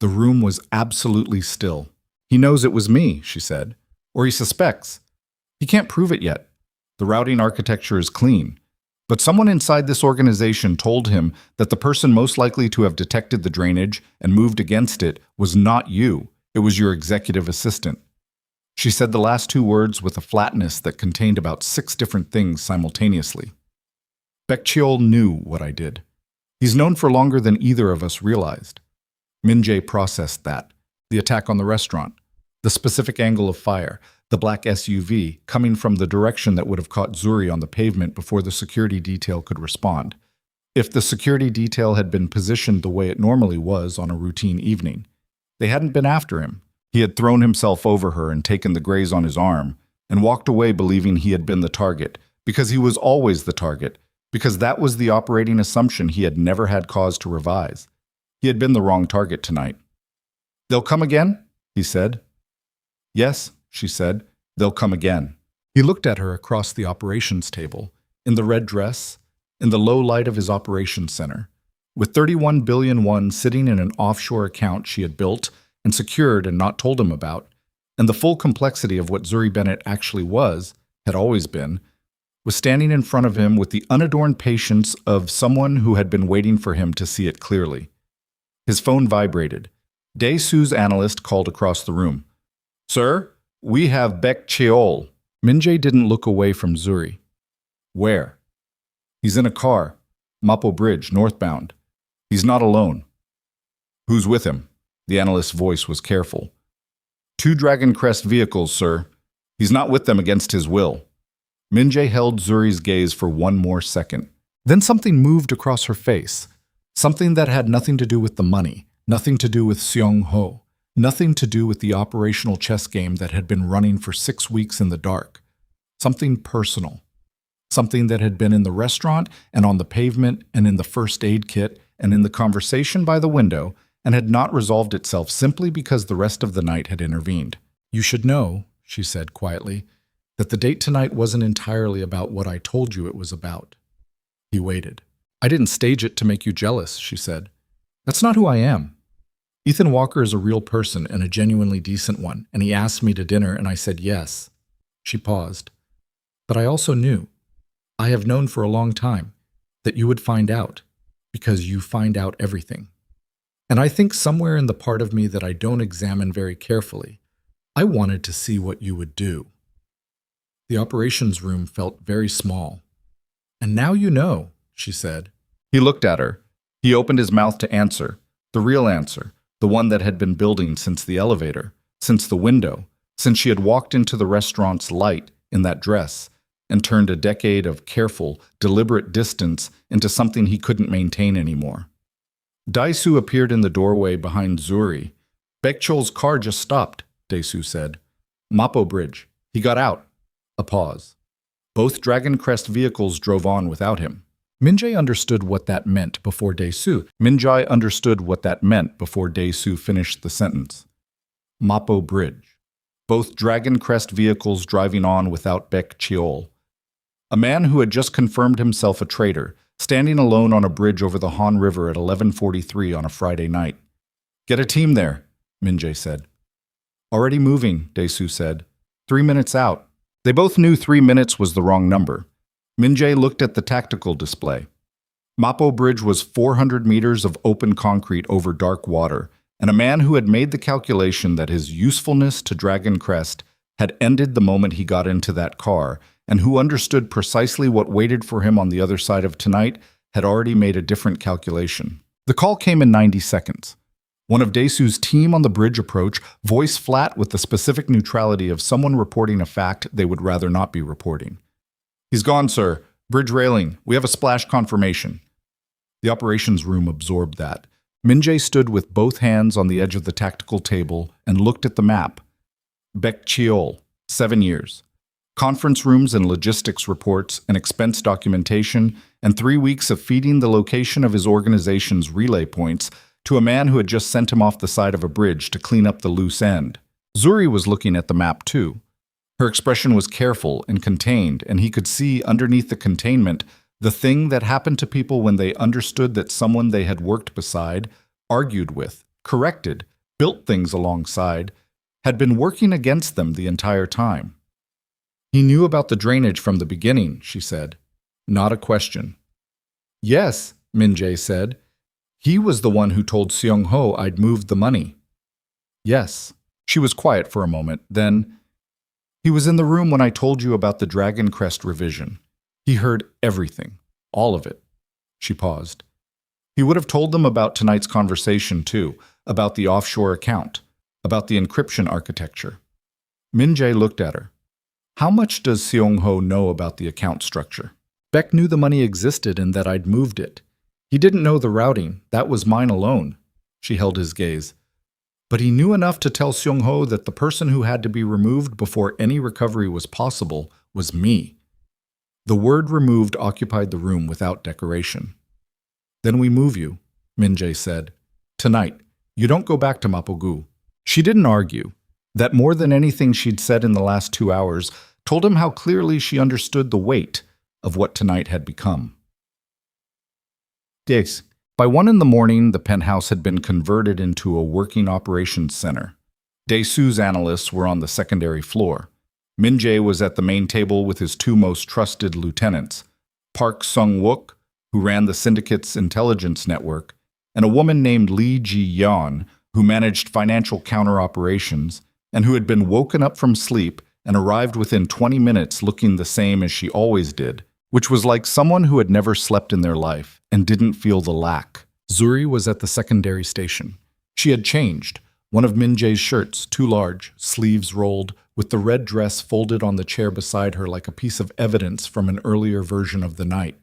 The room was absolutely still. He knows it was me, she said. Or he suspects. He can't prove it yet. The routing architecture is clean. But someone inside this organization told him that the person most likely to have detected the drainage and moved against it was not you. It was your executive assistant. She said the last two words with a flatness that contained about 6 different things simultaneously. Betrayal knew what I did. He's known for longer than either of us realized. Min-jae processed that. The attack on the restaurant. The specific angle of fire. The black SUV coming from the direction that would have caught Zuri on the pavement before the security detail could respond. If the security detail had been positioned the way it normally was on a routine evening. They hadn't been after him. He had thrown himself over her and taken the graze on his arm, and walked away believing he had been the target, because he was always the target, because that was the operating assumption he had never had cause to revise. He had been the wrong target tonight. "They'll come again?" he said. "Yes," she said, "they'll come again." He looked at her across the operations table, in the red dress, in the low light of his operations center, with 31 billion won sitting in an offshore account she had built and secured and not told him about, and the full complexity of what Zuri Bennett actually was, had always been, was standing in front of him with the unadorned patience of someone who had been waiting for him to see it clearly. His phone vibrated. Dae-soo's analyst called across the room. "Sir, we have Baek Cheol." Min-jae didn't look away from Zuri. "Where?" "He's in a car. Mapo Bridge, northbound. He's not alone." "Who's with him?" The analyst's voice was careful. "2 Dragon Crest vehicles, sir. He's not with them against his will." Min-jae held Zuri's gaze for one more second. Then something moved across her face. Something that had nothing to do with the money, nothing to do with Seong-ho, nothing to do with the operational chess game that had been running for 6 weeks in the dark. Something personal. Something that had been in the restaurant and on the pavement and in the first aid kit and in the conversation by the window and had not resolved itself simply because the rest of the night had intervened. "You should know," she said quietly, "that the date tonight wasn't entirely about what I told you it was about." He waited. "I didn't stage it to make you jealous," she said. "That's not who I am. Ethan Walker is a real person and a genuinely decent one, and he asked me to dinner and I said yes." She paused. "But I also knew, I have known for a long time, that you would find out, because you find out everything. And I think somewhere in the part of me that I don't examine very carefully, I wanted to see what you would do." The operations room felt very small. "And now you know," she said. He looked at her. He opened his mouth to answer, the real answer, the one that had been building since the elevator, since the window, since she had walked into the restaurant's light in that dress, and turned a decade of careful, deliberate distance into something he couldn't maintain anymore. Dae-soo appeared in the doorway behind Zuri. "Baek-cheol's car just stopped," Dae-soo said. "Mapo Bridge. He got out." A pause. Both Dragon Crest vehicles drove on without him. Min-jae understood what that meant before Dae-soo. Min-jae understood what that meant before Dae-soo finished the sentence. Mapo Bridge. Both Dragon Crest vehicles driving on without Baek-cheol. A man who had just confirmed himself a traitor, standing alone on a bridge over the Han River at 11:43 on a Friday night. "Get a team there," Min-jae said. "Already moving," Dae-soo said. 3 minutes out." They both knew 3 minutes was the wrong number. Min-jae looked at the tactical display. Mapo Bridge was 400 meters of open concrete over dark water, and a man who had made the calculation that his usefulness to Dragon Crest had ended the moment he got into that car, and who understood precisely what waited for him on the other side of tonight, had already made a different calculation. The call came in 90 seconds. One of Dae-soo's team on the bridge approach, voice flat with the specific neutrality of someone reporting a fact they would rather not be reporting. "He's gone, sir. Bridge railing. We have a splash confirmation." The operations room absorbed that. Min-jae stood with both hands on the edge of the tactical table and looked at the map. Baek-cheol, 7 years. Conference rooms and logistics reports and expense documentation, and 3 weeks of feeding the location of his organization's relay points to a man who had just sent him off the side of a bridge to clean up the loose end. Zuri was looking at the map too. Her expression was careful and contained, and he could see underneath the containment the thing that happened to people when they understood that someone they had worked beside, argued with, corrected, built things alongside, had been working against them the entire time. He knew about the drainage from the beginning, she said. Not a question. Yes, Min-jae said. He was the one who told Seong-ho I'd moved the money. Yes. She was quiet for a moment, then, he was in the room when I told you about the Dragon Crest revision. He heard everything, all of it. She paused. He would have told them about tonight's conversation too, about the offshore account, about the encryption architecture. Min-jae looked at her. How much does Seong-ho know about the account structure? Beck knew the money existed and that I'd moved it. He didn't know the routing. That was mine alone. She held his gaze. But he knew enough to tell Seong-ho that the person who had to be removed before any recovery was possible was me. The word removed occupied the room without decoration. Then we move you, Min-jae said. Tonight. You don't go back to Mapogu. She didn't argue. That more than anything she'd said in the last 2 hours told him how clearly she understood the weight of what tonight had become. Days. By 1 in the morning, the penthouse had been converted into a working operations center. Dae-soo's analysts were on the secondary floor. Min-jae was at the main table with his 2 most trusted lieutenants, Park Sung-wook, who ran the syndicate's intelligence network, and a woman named Lee Ji-yeon, who managed financial counter-operations, and who had been woken up from sleep and arrived within 20 minutes looking the same as she always did, which was like someone who had never slept in their life and didn't feel the lack. Zuri was at the secondary station. She had changed. One of Min-jae's shirts, too large, sleeves rolled, with the red dress folded on the chair beside her like a piece of evidence from an earlier version of the night.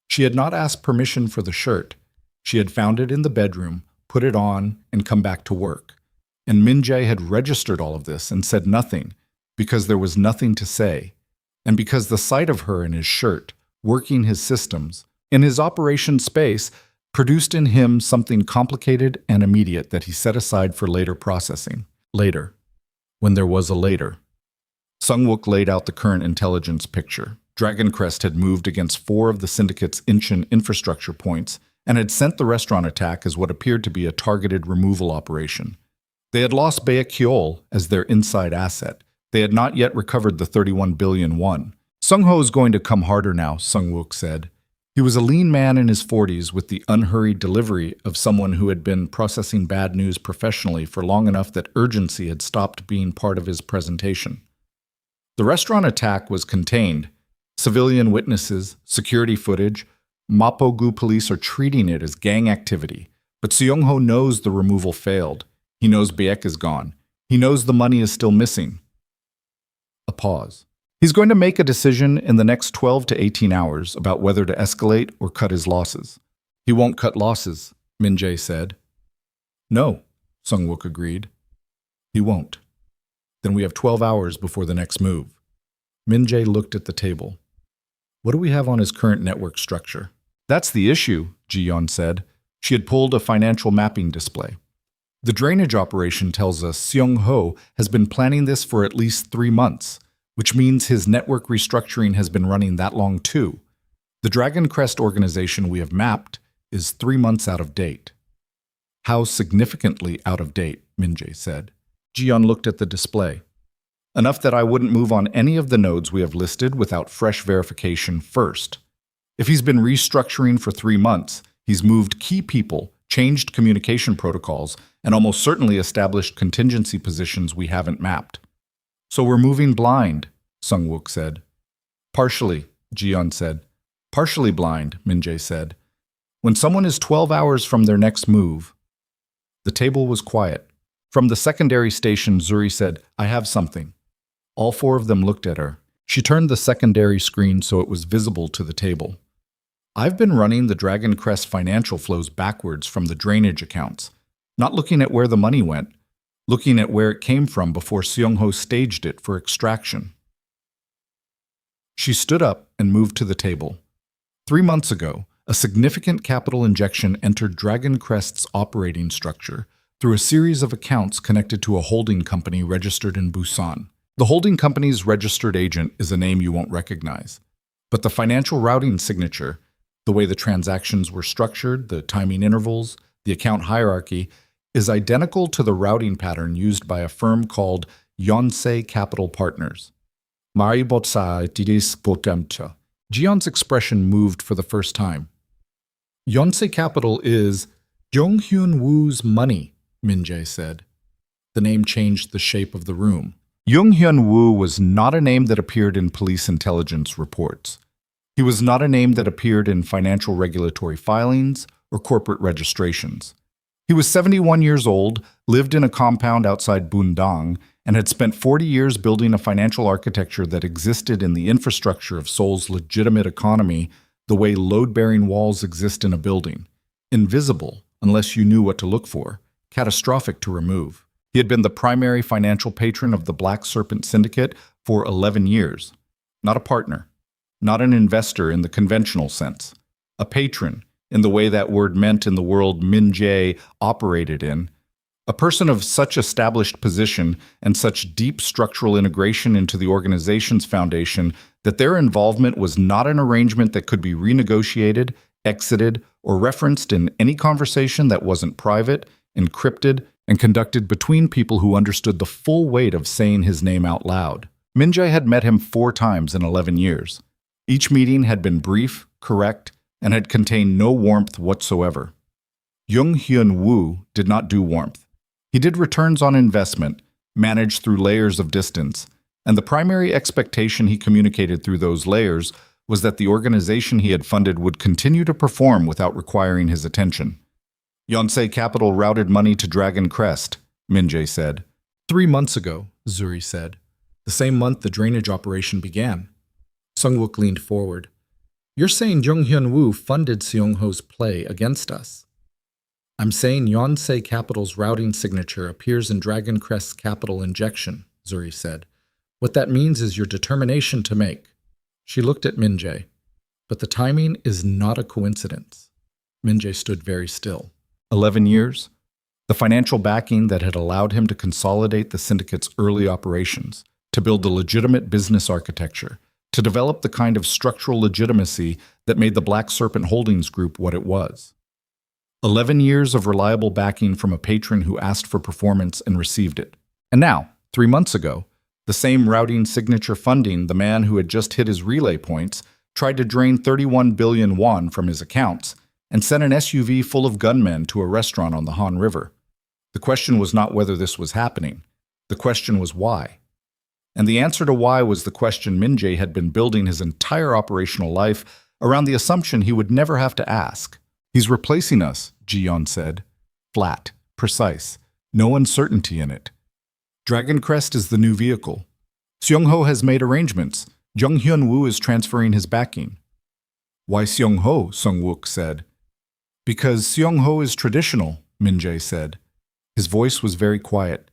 She had not asked permission for the shirt. She had found it in the bedroom, put it on, and come back to work. And Min-jae had registered all of this and said nothing, because there was nothing to say, and because the sight of her in his shirt, working his systems, in his operation space, produced in him something complicated and immediate that he set aside for later processing. Later. When there was a later. Sung-wook laid out the current intelligence picture. Dragon Crest had moved against 4 of the syndicate's Incheon infrastructure points and had sent the restaurant attack as what appeared to be a targeted removal operation. They had lost Baekhyol as their inside asset. They had not yet recovered the 31 billion won. Sung-ho is going to come harder now, Sung-wook said. He was a lean man in his 40s with the unhurried delivery of someone who had been processing bad news professionally for long enough that urgency had stopped being part of his presentation. The restaurant attack was contained. Civilian witnesses, security footage, Mapogu police are treating it as gang activity. But Seong-ho knows the removal failed. He knows Baek is gone. He knows the money is still missing. A pause. He's going to make a decision in the next 12 to 18 hours about whether to escalate or cut his losses. He won't cut losses, Min-jae said. No, Sung-wook agreed. He won't. Then we have 12 hours before the next move. Min-jae looked at the table. What do we have on his current network structure? That's the issue, Ji-yeon said. She had pulled a financial mapping display. The drainage operation tells us Seong-ho has been planning this for at least 3 months, which means his network restructuring has been running that long too. The Dragon Crest organization we have mapped is 3 months out of date. How significantly out of date, Min-jae said. Ji-yeon looked at the display. Enough that I wouldn't move on any of the nodes we have listed without fresh verification first. If he's been restructuring for 3 months, he's moved key people, changed communication protocols, and almost certainly established contingency positions we haven't mapped. So we're moving blind, Sung-wook said. Partially, Ji-yeon said. Partially blind, Min-jae said. When someone is 12 hours from their next move. The table was quiet. From the secondary station, Zuri said, I have something. All 4 of them looked at her. She turned the secondary screen so it was visible to the table. I've been running the Dragon Crest financial flows backwards from the drainage accounts, not looking at where the money went, looking at where it came from before Seong-ho staged it for extraction. She stood up and moved to the table. 3 months ago, a significant capital injection entered Dragon Crest's operating structure through a series of accounts connected to a holding company registered in Busan. The holding company's registered agent is a name you won't recognize. But the financial routing signature, the way the transactions were structured, the timing intervals, the account hierarchy, is identical to the routing pattern used by a firm called Yonsei Capital Partners. Jion's expression moved for the first time. Yonsei Capital is Jung-hyun Woo's money, Min-jae said. The name changed the shape of the room. Jung-hyun Woo was not a name that appeared in police intelligence reports. He was not a name that appeared in financial regulatory filings or corporate registrations. He was 71 years old, lived in a compound outside Bundang, and had spent 40 years building a financial architecture that existed in the infrastructure of Seoul's legitimate economy the way load-bearing walls exist in a building. Invisible, unless you knew what to look for. Catastrophic to remove. He had been the primary financial patron of the Black Serpent Syndicate for 11 years. Not a partner. Not an investor in the conventional sense. A patron, in the way that word meant in the world Min-jae operated in. A person of such established position and such deep structural integration into the organization's foundation that their involvement was not an arrangement that could be renegotiated, exited, or referenced in any conversation that wasn't private, encrypted, and conducted between people who understood the full weight of saying his name out loud. Min-jae had met him 4 times in 11 years. Each meeting had been brief, correct, and had contained no warmth whatsoever. Jung-hyun Woo did not do warmth. He did returns on investment, managed through layers of distance, and the primary expectation he communicated through those layers was that the organization he had funded would continue to perform without requiring his attention. Yonsei Capital routed money to Dragon Crest, Min-jae said. 3 months ago, Zuri said. The same month the drainage operation began. Sung-wook leaned forward. You're saying Jung-hyun Woo funded Seong-ho's play against us? I'm saying Yonsei Capital's routing signature appears in Dragon Crest's capital injection, Zuri said. What that means is your determination to make. She looked at Min-jae. But the timing is not a coincidence. Min-jae stood very still. 11 years? The financial backing that had allowed him to consolidate the syndicate's early operations, to build the legitimate business architecture, to develop the kind of structural legitimacy that made the Black Serpent Holdings Group what it was. 11 years of reliable backing from a patron who asked for performance and received it. And now, 3 months ago, the same routing signature funding the man who had just hit his relay points tried to drain 31 billion won from his accounts and sent an SUV full of gunmen to a restaurant on the Han River. The question was not whether this was happening. The question was why. And the answer to why was the question Min-jae had been building his entire operational life around the assumption he would never have to ask. He's replacing us, Jiyeon said. Flat, precise, no uncertainty in it. Dragon Crest is the new vehicle. Seong-ho has made arrangements. Jung-hyun Woo is transferring his backing. Why Seong-ho? Sung-wook said. Because Seong-ho is traditional, Min-jae said. His voice was very quiet.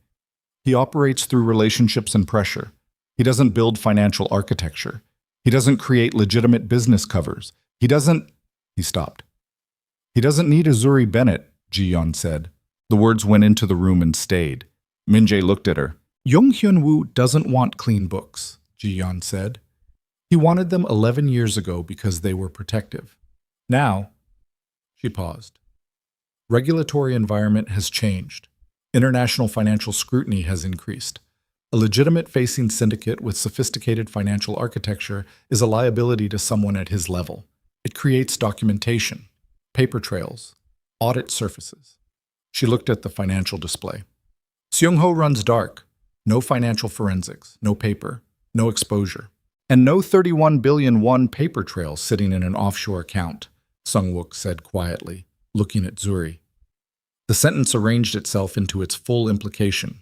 He operates through relationships and pressure. He doesn't build financial architecture. He doesn't create legitimate business covers. He stopped. He doesn't need a Zuri Bennett, Jiyeon said. The words went into the room and stayed. Min-jae looked at her. Jung-hyun Woo doesn't want clean books, Jiyeon said. He wanted them 11 years ago because they were protective. Now, she paused. Regulatory environment has changed. International financial scrutiny has increased. A legitimate-facing syndicate with sophisticated financial architecture is a liability to someone at his level. It creates documentation, paper trails, audit surfaces. She looked at the financial display. Seong-ho runs dark. No financial forensics, no paper, no exposure. And no 31 billion won paper trail sitting in an offshore account, Sung-wook said quietly, looking at Zuri. The sentence arranged itself into its full implication.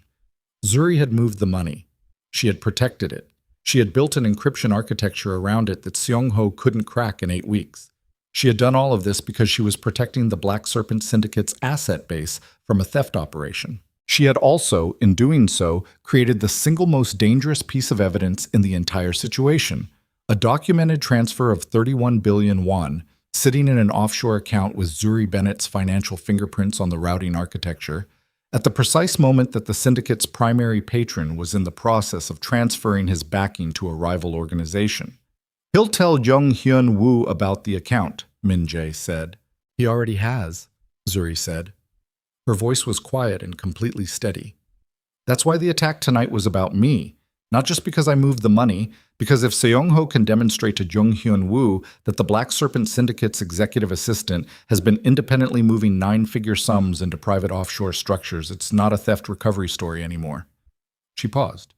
Zuri had moved the money. She had protected it. She had built an encryption architecture around it that Seong-ho couldn't crack in 8 weeks. She had done all of this because she was protecting the Black Serpent Syndicate's asset base from a theft operation. She had also, in doing so, created the single most dangerous piece of evidence in the entire situation, A documented transfer of 31 billion won, sitting in an offshore account with Zuri Bennett's financial fingerprints on the routing architecture, at the precise moment that the syndicate's primary patron was in the process of transferring his backing to a rival organization. He'll tell Jung Hyun Woo about the account, Min Jae said. He already has, Zuri said. Her voice was quiet and completely steady. That's why the attack tonight was about me. Not just because I moved the money, because if Seong-ho can demonstrate to Jung Hyun Woo that the Black Serpent Syndicate's executive assistant has been independently moving 9-figure sums into private offshore structures, it's not a theft recovery story anymore. She paused.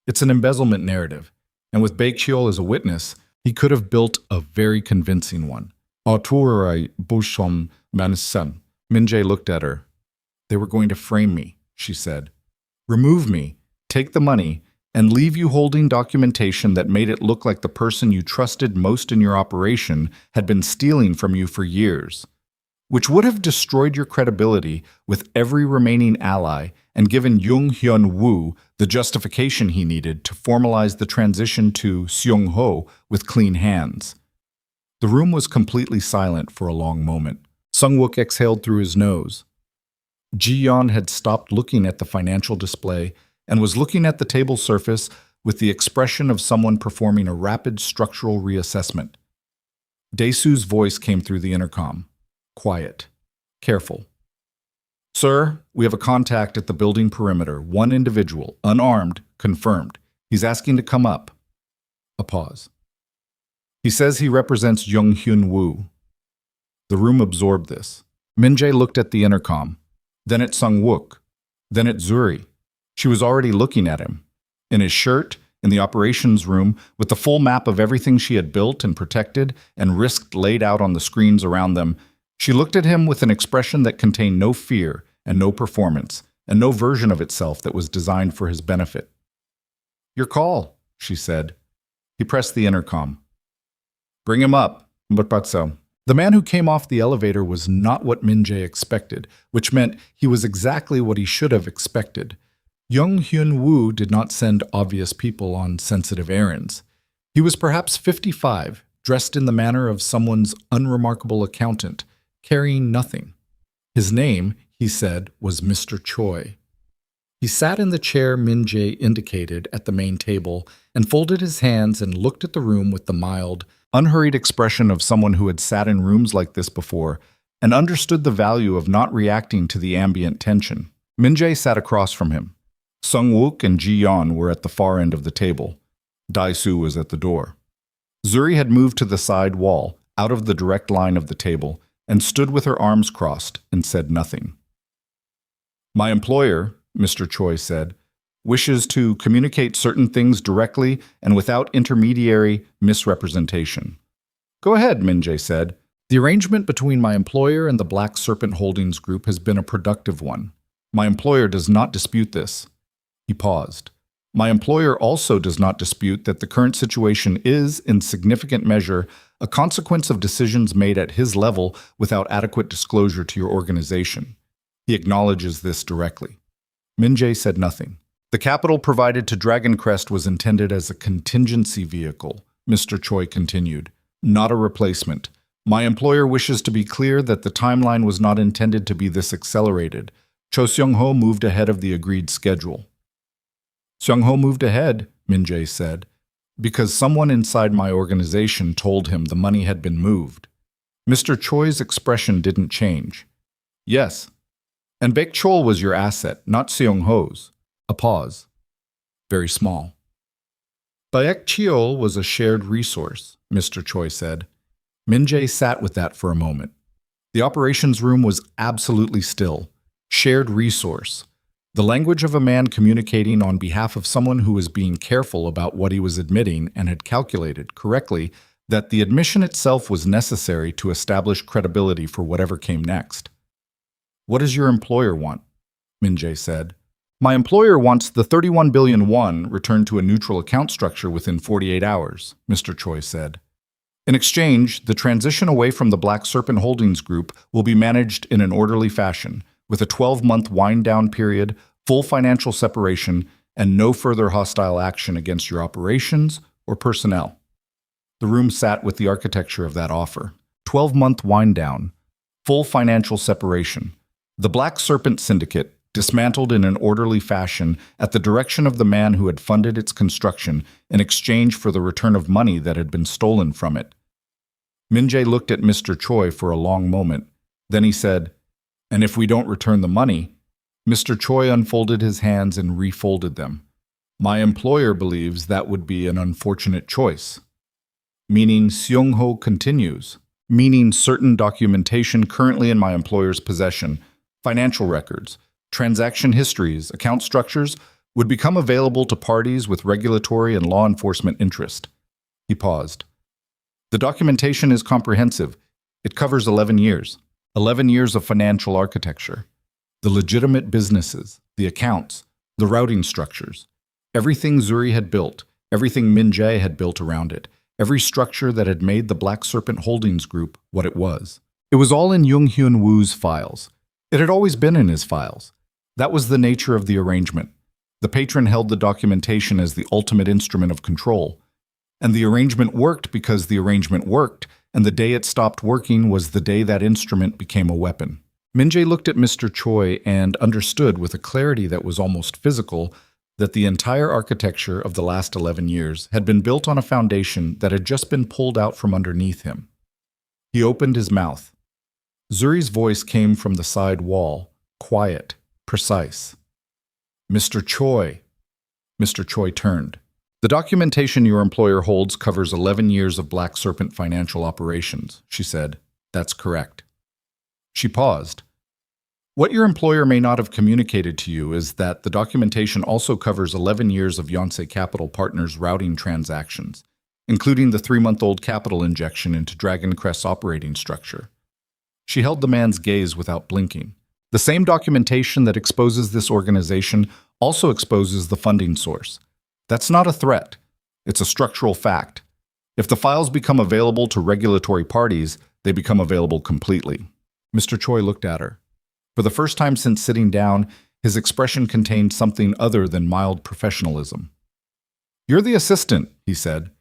It's an embezzlement narrative, and with Baek Cheol as a witness, he could have built a very convincing one. Min Jae looked at her. They were going to frame me, she said. Remove me, take the money, and leave you holding documentation that made it look like the person you trusted most in your operation had been stealing from you for years, which would have destroyed your credibility with every remaining ally and given Jung Hyun Woo the justification he needed to formalize the transition to Seong-ho with clean hands. The room was completely silent for a long moment. Sung-wook exhaled through his nose. Ji-yeon had stopped looking at the financial display and was looking at the table surface with the expression of someone performing a rapid structural reassessment. Dae-soo's voice came through the intercom. Quiet. Careful. Sir, we have a contact at the building perimeter. One individual, unarmed, confirmed. He's asking to come up. A pause. He says he represents Jung Hyun Woo. The room absorbed this. Min Jae looked at the intercom, then at Sung-wook, then at Zuri. She was already looking at him. In his shirt, in the operations room, with the full map of everything she had built and protected and risked laid out on the screens around them, she looked at him with an expression that contained no fear and no performance, and no version of itself that was designed for his benefit. Your call, she said. He pressed the intercom. Bring him up. The man who came off the elevator was not what Min Jae expected, which meant he was exactly what he should have expected. Jung Hyun Woo did not send obvious people on sensitive errands. He was perhaps 55, dressed in the manner of someone's unremarkable accountant, carrying nothing. His name, he said, was Mr. Choi. He sat in the chair Min Jae indicated at the main table and folded his hands and looked at the room with the mild, unhurried expression of someone who had sat in rooms like this before and understood the value of not reacting to the ambient tension. Min Jae sat across from him. Sung-wook and Ji-yeon were at the far end of the table. Dae-soo was at the door. Zuri had moved to the side wall, out of the direct line of the table, and stood with her arms crossed and said nothing. My employer, Mr. Choi said, wishes to communicate certain things directly and without intermediary misrepresentation. Go ahead, Min Jae said. The arrangement between my employer and the Black Serpent Holdings Group has been a productive one. My employer does not dispute this. He paused. My employer also does not dispute that the current situation is, in significant measure, a consequence of decisions made at his level without adequate disclosure to your organization. He acknowledges this directly. Min Jae said nothing. The capital provided to Dragon Crest was intended as a contingency vehicle, Mr. Choi continued, not a replacement. My employer wishes to be clear that the timeline was not intended to be this accelerated. Cho Seong-ho moved ahead of the agreed schedule. Seong-ho moved ahead, Min Jae said, because someone inside my organization told him the money had been moved. Mr. Choi's expression didn't change. Yes. And Baek Cheol was your asset, not Seong-ho's. A pause. Very small. Baek Cheol was a shared resource, Mr. Choi said. Min Jae sat with that for a moment. The operations room was absolutely still. Shared resource. The language of a man communicating on behalf of someone who was being careful about what he was admitting and had calculated correctly that the admission itself was necessary to establish credibility for whatever came next. What does your employer want? Min Jae said. My employer wants the 31 billion won returned to a neutral account structure within 48 hours, Mr. Choi said. In exchange, the transition away from the Black Serpent Holdings Group will be managed in an orderly fashion, with a 12-month wind-down period, full financial separation, and no further hostile action against your operations or personnel. The room sat with the architecture of that offer. 12-month wind down, full financial separation. The Black Serpent Syndicate, dismantled in an orderly fashion at the direction of the man who had funded its construction in exchange for the return of money that had been stolen from it. Min-jae looked at Mr. Choi for a long moment. Then he said, "And if we don't return the money?" Mr. Choi unfolded his hands and refolded them. "My employer believes that would be an unfortunate choice." Meaning Seong-ho continues, meaning certain documentation currently in my employer's possession, financial records, transaction histories, account structures, would become available to parties with regulatory and law enforcement interest. He paused. The documentation is comprehensive. It covers 11 years. 11 years of financial architecture. The legitimate businesses, the accounts, the routing structures. Everything Zuri had built, everything Min-jae had built around it, every structure that had made the Black Serpent Holdings Group what it was. It was all in Jung-hyun Woo's files. It had always been in his files. That was the nature of the arrangement. The patron held the documentation as the ultimate instrument of control. And the arrangement worked because the arrangement worked, and the day it stopped working was the day that instrument became a weapon. Min-jae looked at Mr. Choi and understood with a clarity that was almost physical that the entire architecture of the last 11 years had been built on a foundation that had just been pulled out from underneath him. He opened his mouth. Zuri's voice came from the side wall, quiet, precise. "Mr. Choi." Mr. Choi turned. "The documentation your employer holds covers 11 years of Black Serpent financial operations," she said. "That's correct." She paused. "What your employer may not have communicated to you is that the documentation also covers 11 years of Yonsei Capital Partners routing transactions, including the 3-month-old capital injection into Dragon Crest's operating structure." She held the man's gaze without blinking. "The same documentation that exposes this organization also exposes the funding source. That's not a threat. It's a structural fact. If the files become available to regulatory parties, they become available completely." Mr. Choi looked at her. For the first time since sitting down, his expression contained something other than mild professionalism. "You're the assistant," he said.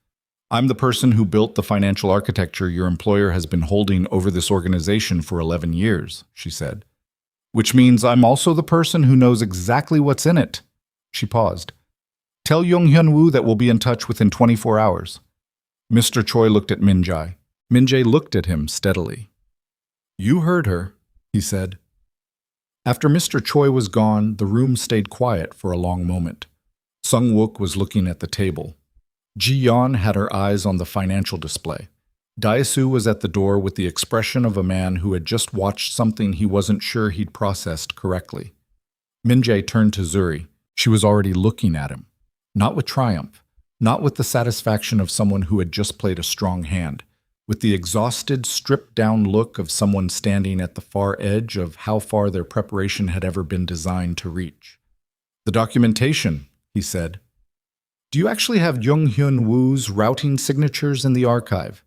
"I'm the person who built the financial architecture your employer has been holding over this organization for 11 years, she said. "Which means I'm also the person who knows exactly what's in it." She paused. "Tell Jung-hyun Woo that we'll be in touch within 24 hours. Mr. Choi looked at Min-jae. Min-jae looked at him steadily. "You heard her," he said. After Mr. Choi was gone, the room stayed quiet for a long moment. Sung-wook was looking at the table. Ji-yeon had her eyes on the financial display. Dae-soo was at the door with the expression of a man who had just watched something he wasn't sure he'd processed correctly. Min-jae turned to Zuri. She was already looking at him. Not with triumph, not with the satisfaction of someone who had just played a strong hand, with the exhausted, stripped-down look of someone standing at the far edge of how far their preparation had ever been designed to reach. "The documentation," he said. "Do you actually have Jung-hyun Woo's routing signatures in the archive?"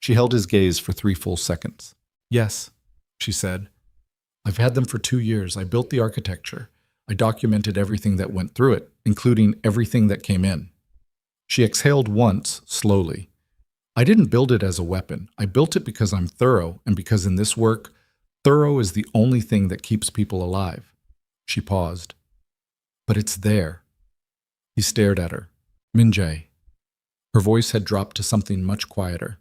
She held his gaze for 3 full seconds. "Yes," she said. "I've had them for 2 years. I built the architecture. I documented everything that went through it, including everything that came in." She exhaled once, slowly. "I didn't build it as a weapon. I built it because I'm thorough, and because in this work, thorough is the only thing that keeps people alive." She paused. "But it's there." He stared at her. "Min-jae." Her voice had dropped to something much quieter.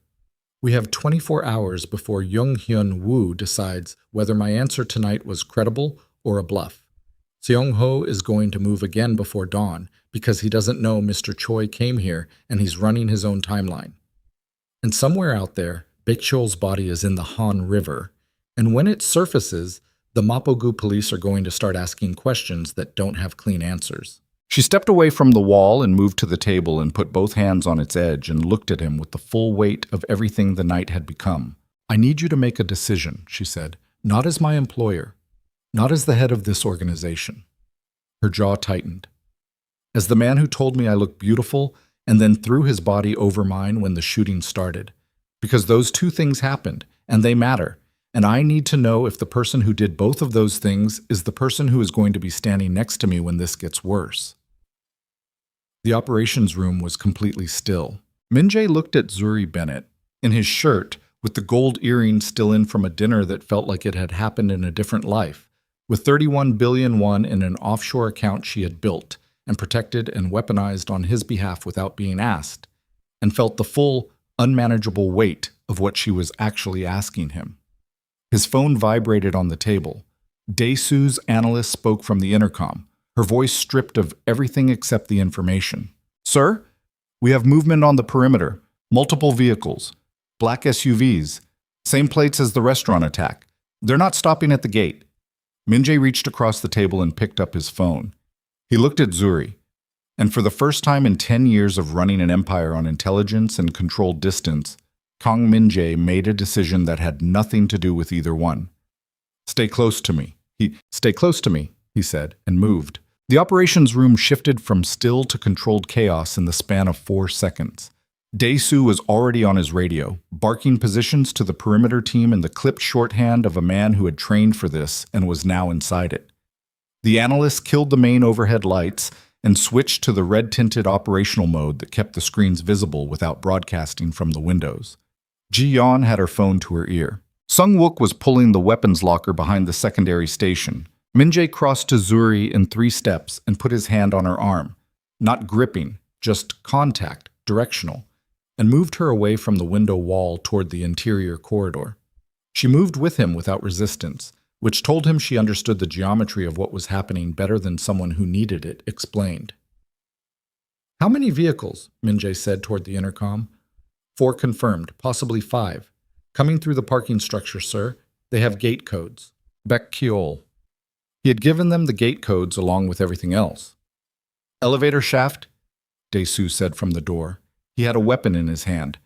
"We have 24 hours before Jung-hyun Woo decides whether my answer tonight was credible or a bluff. Seong-ho is going to move again before dawn because he doesn't know Mr. Choi came here and he's running his own timeline. And somewhere out there, Baekchol's body is in the Han River, and when it surfaces, the Mapogu police are going to start asking questions that don't have clean answers." She stepped away from the wall and moved to the table and put both hands on its edge and looked at him with the full weight of everything the night had become. "I need you to make a decision," she said, "not as my employer, not as the head of this organization." Her jaw tightened. "As the man who told me I looked beautiful and then threw his body over mine when the shooting started. Because those 2 things happened, and they matter, and I need to know if the person who did both of those things is the person who is going to be standing next to me when this gets worse." The operations room was completely still. Minjae looked at Zuri Bennett, in his shirt, with the gold earrings still in from a dinner that felt like it had happened in a different life, with 31 billion won in an offshore account she had built and protected and weaponized on his behalf without being asked, and felt the full, unmanageable weight of what she was actually asking him. His phone vibrated on the table. Daesu's analyst spoke from the intercom, her voice stripped of everything except the information. "Sir, we have movement on the perimeter, multiple vehicles, black SUVs, same plates as the restaurant attack. They're not stopping at the gate." Minjae reached across the table and picked up his phone. He looked at Zuri, and for the first time in 10 years of running an empire on intelligence and controlled distance, Kang Minjae made a decision that had nothing to do with either one. Stay close to me, he said, and moved. The operations room shifted from still to controlled chaos in the span of 4 seconds. Daesu was already on his radio, barking positions to the perimeter team in the clipped shorthand of a man who had trained for this and was now inside it. The analyst killed the main overhead lights and switched to the red-tinted operational mode that kept the screens visible without broadcasting from the windows. Ji-yeon had her phone to her ear. Sung-wook was pulling the weapons locker behind the secondary station. Minjae crossed to Zuri in 3 steps and put his hand on her arm, not gripping, just contact, directional, and moved her away from the window wall toward the interior corridor. She moved with him without resistance, which told him she understood the geometry of what was happening better than someone who needed it explained. "How many vehicles?" Minjae said toward the intercom. 4 confirmed, possibly 5. Coming through the parking structure, sir. They have gate codes. Baek Kyeol. He had given them the gate codes along with everything else. "Elevator shaft?" Daesu said from the door. He had a weapon in his hand.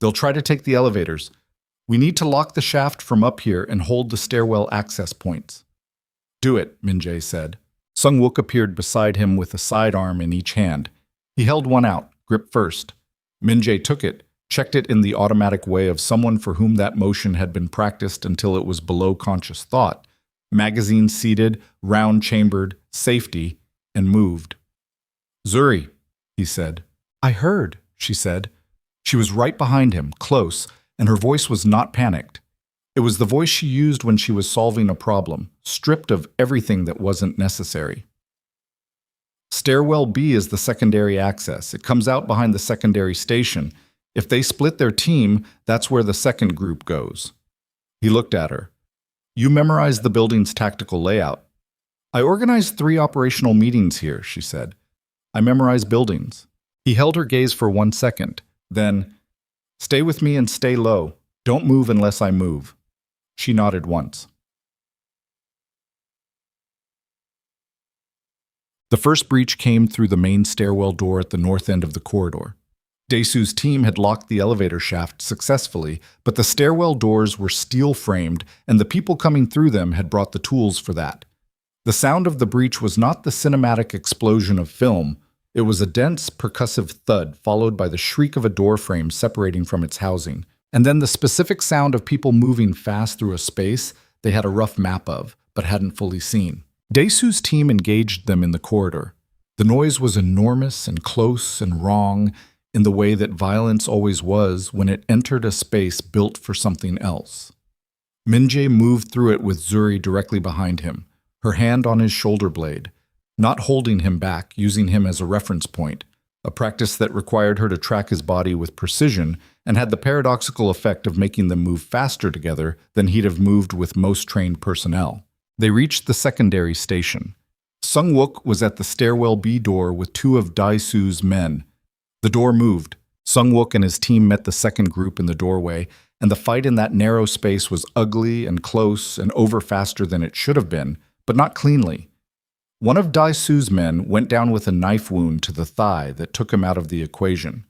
"They'll try to take the elevators. We need to lock the shaft from up here and hold the stairwell access points." "Do it," Minjae said. Sung-wook appeared beside him with a sidearm in each hand. He held one out, grip first. Minjae took it, checked it in the automatic way of someone for whom that motion had been practiced until it was below conscious thought. Magazine seated, round-chambered, safety, and moved. "Zuri," he said. "I heard," she said. She was right behind him, close, and her voice was not panicked. It was the voice she used when she was solving a problem, stripped of everything that wasn't necessary. "Stairwell B is the secondary access. It comes out behind the secondary station. If they split their team, that's where the second group goes." He looked at her. "You memorized the building's tactical layout." "I organized 3 operational meetings here," she said. "I memorize buildings." He held her gaze for 1 second. Then, "Stay with me and stay low. Don't move unless I move." She nodded once. The first breach came through the main stairwell door at the north end of the corridor. Daesu's team had locked the elevator shaft successfully, but the stairwell doors were steel-framed, and the people coming through them had brought the tools for that. The sound of the breach was not the cinematic explosion of film. It was a dense, percussive thud followed by the shriek of a door frame separating from its housing, and then the specific sound of people moving fast through a space they had a rough map of, but hadn't fully seen. Daesu's team engaged them in the corridor. The noise was enormous and close and wrong, in the way that violence always was when it entered a space built for something else. Minjae moved through it with Zuri directly behind him, her hand on his shoulder blade, not holding him back, using him as a reference point, a practice that required her to track his body with precision and had the paradoxical effect of making them move faster together than he'd have moved with most trained personnel. They reached the secondary station. Sung-wook was at the stairwell B door with 2 of Daesu's men. The door moved. Sung-wook and his team met the second group in the doorway, and the fight in that narrow space was ugly and close and over faster than it should have been, but not cleanly. One of Daesu's men went down with a knife wound to the thigh that took him out of the equation.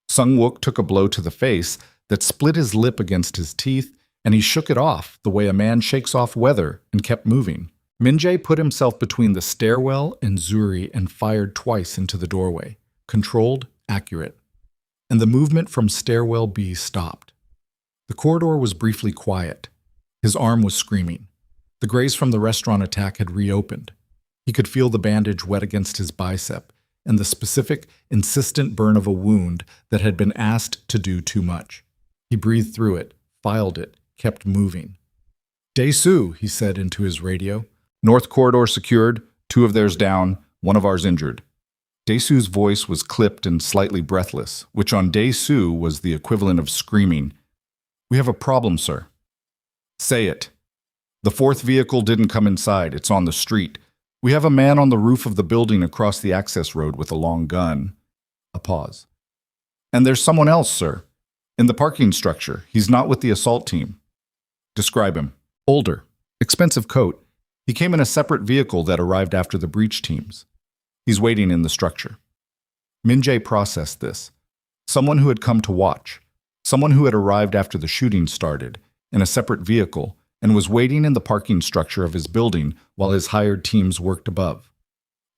Sung-wook took a blow to the face that split his lip against his teeth, and he shook it off the way a man shakes off weather and kept moving. Minjae put himself between the stairwell and Zuri and fired twice into the doorway, controlled, accurate. And the movement from stairwell B stopped. The corridor was briefly quiet. His arm was screaming. The graze from the restaurant attack had reopened. He could feel the bandage wet against his bicep. and the specific, insistent burn of a wound that had been asked to do too much. He breathed through it, filed it, kept moving. "Dae-soo," he said into his radio. "North corridor secured, 2 of theirs down, 1 of ours injured." Dae-soo's voice was clipped and slightly breathless, which on Dae-soo was the equivalent of screaming. "We have a problem, sir." "Say it." "The 4th vehicle didn't come inside. It's on the street. We have a man on the roof of the building across the access road with a long gun." A pause. "And there's someone else, sir. In the parking structure. He's not with the assault team." "Describe him." "Older. Expensive coat. He came in a separate vehicle that arrived after the breach teams. He's waiting in the structure." Min-jae processed this. Someone who had come to watch. Someone who had arrived after the shooting started, in a separate vehicle, and was waiting in the parking structure of his building while his hired teams worked above.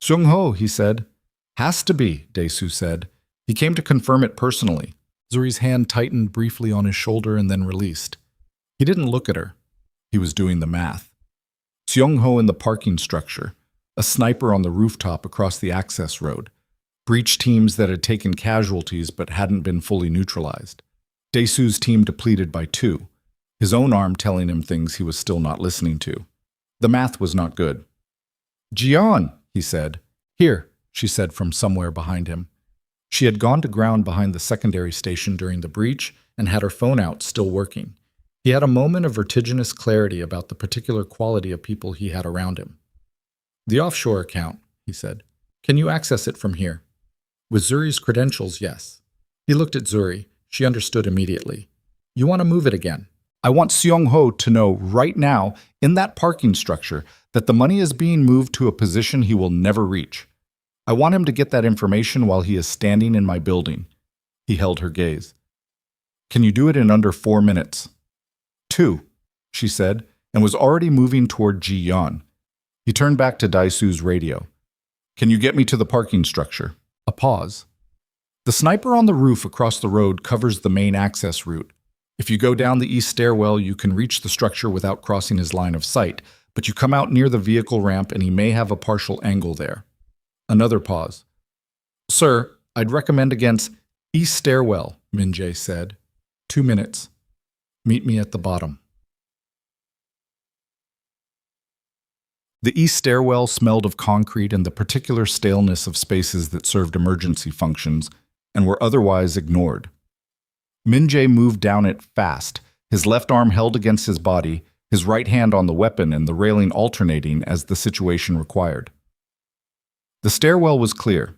"Seung-ho," he said. "Has to be," Dae-soo said. "He came to confirm it personally." Zuri's hand tightened briefly on his shoulder and then released. He didn't look at her. He was doing the math. Seung-ho in the parking structure, a sniper on the rooftop across the access road, breach teams that had taken casualties but hadn't been fully neutralized. Dae-soo's team depleted by 2, his own arm telling him things he was still not listening to. The math was not good. "Jiyeon," he said. "Here," she said from somewhere behind him. She had gone to ground behind the secondary station during the breach and had her phone out, still working. He had a moment of vertiginous clarity about the particular quality of people he had around him. "The offshore account," he said. "Can you access it from here?" "With Zuri's credentials, yes." He looked at Zuri. She understood immediately. "You want to move it again. I want Seung-ho to know right now, in that parking structure, that the money is being moved to a position he will never reach. I want him to get that information while he is standing in my building." He held her gaze. "Can you do it in under 4 minutes?" 2, she said, and was already moving toward Jiyeon. He turned back to Dae-soo's radio. "Can you get me to the parking structure?" A pause. "The sniper on the roof across the road covers the main access route. If you go down the east stairwell, you can reach the structure without crossing his line of sight, but you come out near the vehicle ramp and he may have a partial angle there." Another pause. "Sir, I'd recommend against east stairwell," Min-jae said. 2 minutes. "Meet me at the bottom." The east stairwell smelled of concrete and the particular staleness of spaces that served emergency functions and were otherwise ignored. Min-jae moved down it fast, his left arm held against his body, his right hand on the weapon and the railing alternating as the situation required. The stairwell was clear.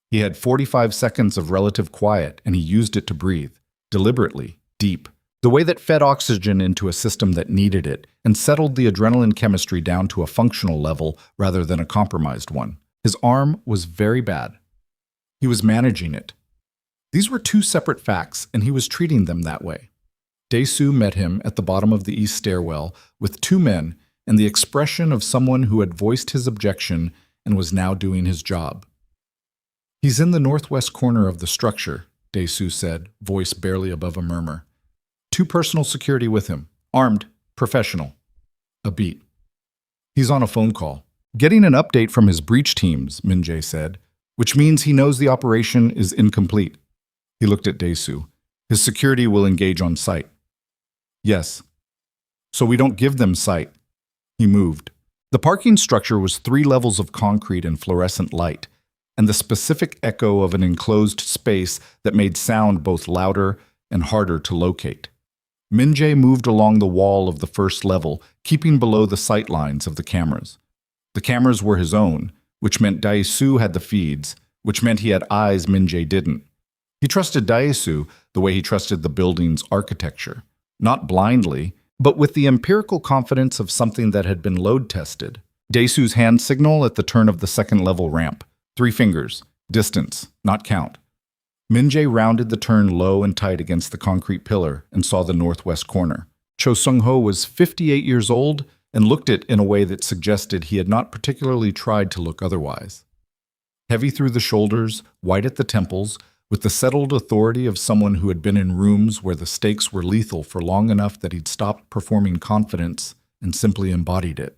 He had 45 seconds of relative quiet, and he used it to breathe, deliberately, deep, the way that fed oxygen into a system that needed it, and settled the adrenaline chemistry down to a functional level rather than a compromised one. His arm was very bad. He was managing it. These were 2 separate facts, and he was treating them that way. Dae-soo met him at the bottom of the east stairwell with 2 men and the expression of someone who had voiced his objection and was now doing his job. "He's in the northwest corner of the structure," Dae-soo said, voice barely above a murmur. 2 personal security with him, armed, professional." A beat. "He's on a phone call. Getting an update from his breach teams," Min-jae said, "which means he knows the operation is incomplete." He looked at Dae-soo. "His security will engage on site." "Yes." "So we don't give them sight." He moved. The parking structure was 3 levels of concrete and fluorescent light, and the specific echo of an enclosed space that made sound both louder and harder to locate. Min-jae moved along the wall of the first level, keeping below the sight lines of the cameras. The cameras were his own, which meant Dae-soo had the feeds, which meant he had eyes Min-jae didn't. He trusted Dae-soo the way he trusted the building's architecture, not blindly, but with the empirical confidence of something that had been load-tested. Dae-soo's hand signal at the turn of the second-level ramp. 3 fingers. Distance, not count. Min-jae rounded the turn low and tight against the concrete pillar and saw the northwest corner. Cho Seung-ho was 58 years old and looked it in a way that suggested he had not particularly tried to look otherwise. Heavy through the shoulders, white at the temples, with the settled authority of someone who had been in rooms where the stakes were lethal for long enough that he'd stopped performing confidence and simply embodied it.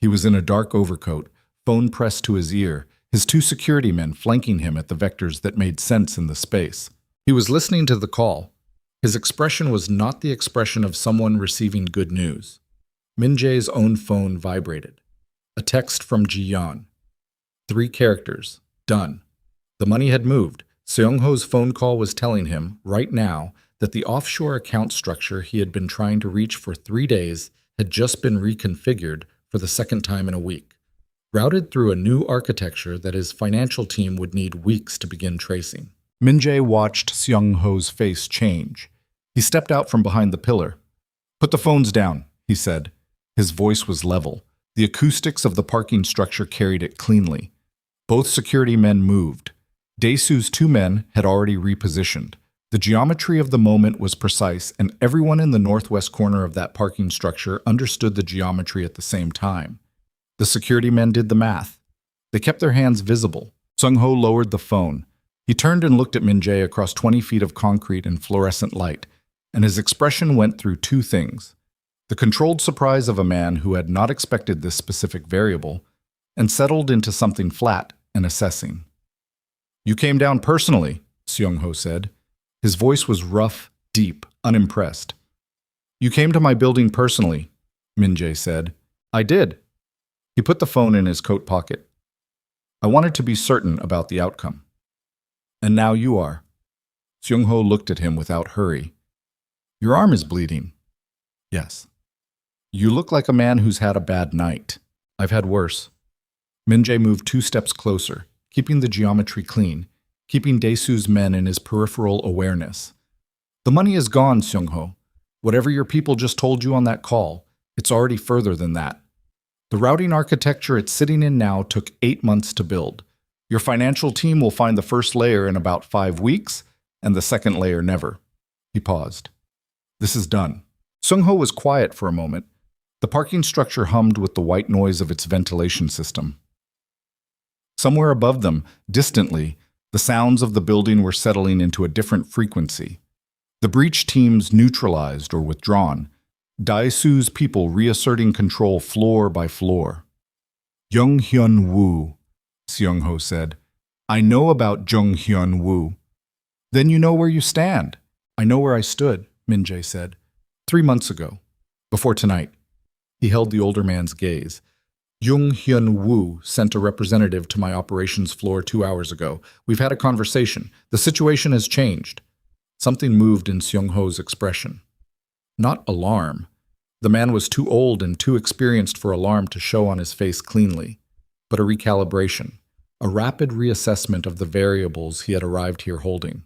He was in a dark overcoat, phone pressed to his ear, his two security men flanking him at the vectors that made sense in the space. He was listening to the call. His expression was not the expression of someone receiving good news. Min Jae's own phone vibrated. A text from Ji-yeon. 3 characters. Done. The money had moved. Seong-ho's phone call was telling him, right now, that the offshore account structure he had been trying to reach for 3 days had just been reconfigured for the second time in a week, routed through a new architecture that his financial team would need weeks to begin tracing. Min Jae watched Seong-ho's face change. He stepped out from behind the pillar. "Put the phones down," he said. His voice was level. The acoustics of the parking structure carried it cleanly. Both security men moved. Dae-soo's 2 men had already repositioned. The geometry of the moment was precise, and everyone in the northwest corner of that parking structure understood the geometry at the same time. The security men did the math. They kept their hands visible. Seong-ho lowered the phone. He turned and looked at Min Jae across 20 feet of concrete and fluorescent light, and his expression went through 2 things: the controlled surprise of a man who had not expected this specific variable, and settled into something flat and assessing. "You came down personally," Seong-ho said. His voice was rough, deep, unimpressed. "You came to my building personally," Min Jae said. "I did." He put the phone in his coat pocket. "I wanted to be certain about the outcome." "And now you are." Seong-ho looked at him without hurry. "Your arm is bleeding." "Yes." "You look like a man who's had a bad night." "I've had worse." Min Jae moved 2 steps closer, keeping the geometry clean, keeping Dae-soo's men in his peripheral awareness. "The money is gone, Seong-ho. Whatever your people just told you on that call, it's already further than that. The routing architecture it's sitting in now took 8 months to build. Your financial team will find the first layer in about 5 weeks, and the second layer never." He paused. "This is done." Seong-ho was quiet for a moment. The parking structure hummed with the white noise of its ventilation system. Somewhere above them, distantly, the sounds of the building were settling into a different frequency. The breach teams neutralized or withdrawn, Dae-soo's people reasserting control floor by floor. "Jung-hyun-woo," Seong-ho said. "I know about Jung-hyun-woo." "Then you know where you stand." "I know where I stood," Min Jae said. 3 months ago. Before tonight." He held the older man's gaze. "Jung-hyun-woo sent a representative to my operations floor 2 hours ago. We've had a conversation. The situation has changed." Something moved in Seong-ho's expression. Not alarm. The man was too old and too experienced for alarm to show on his face cleanly, but a recalibration, a rapid reassessment of the variables he had arrived here holding.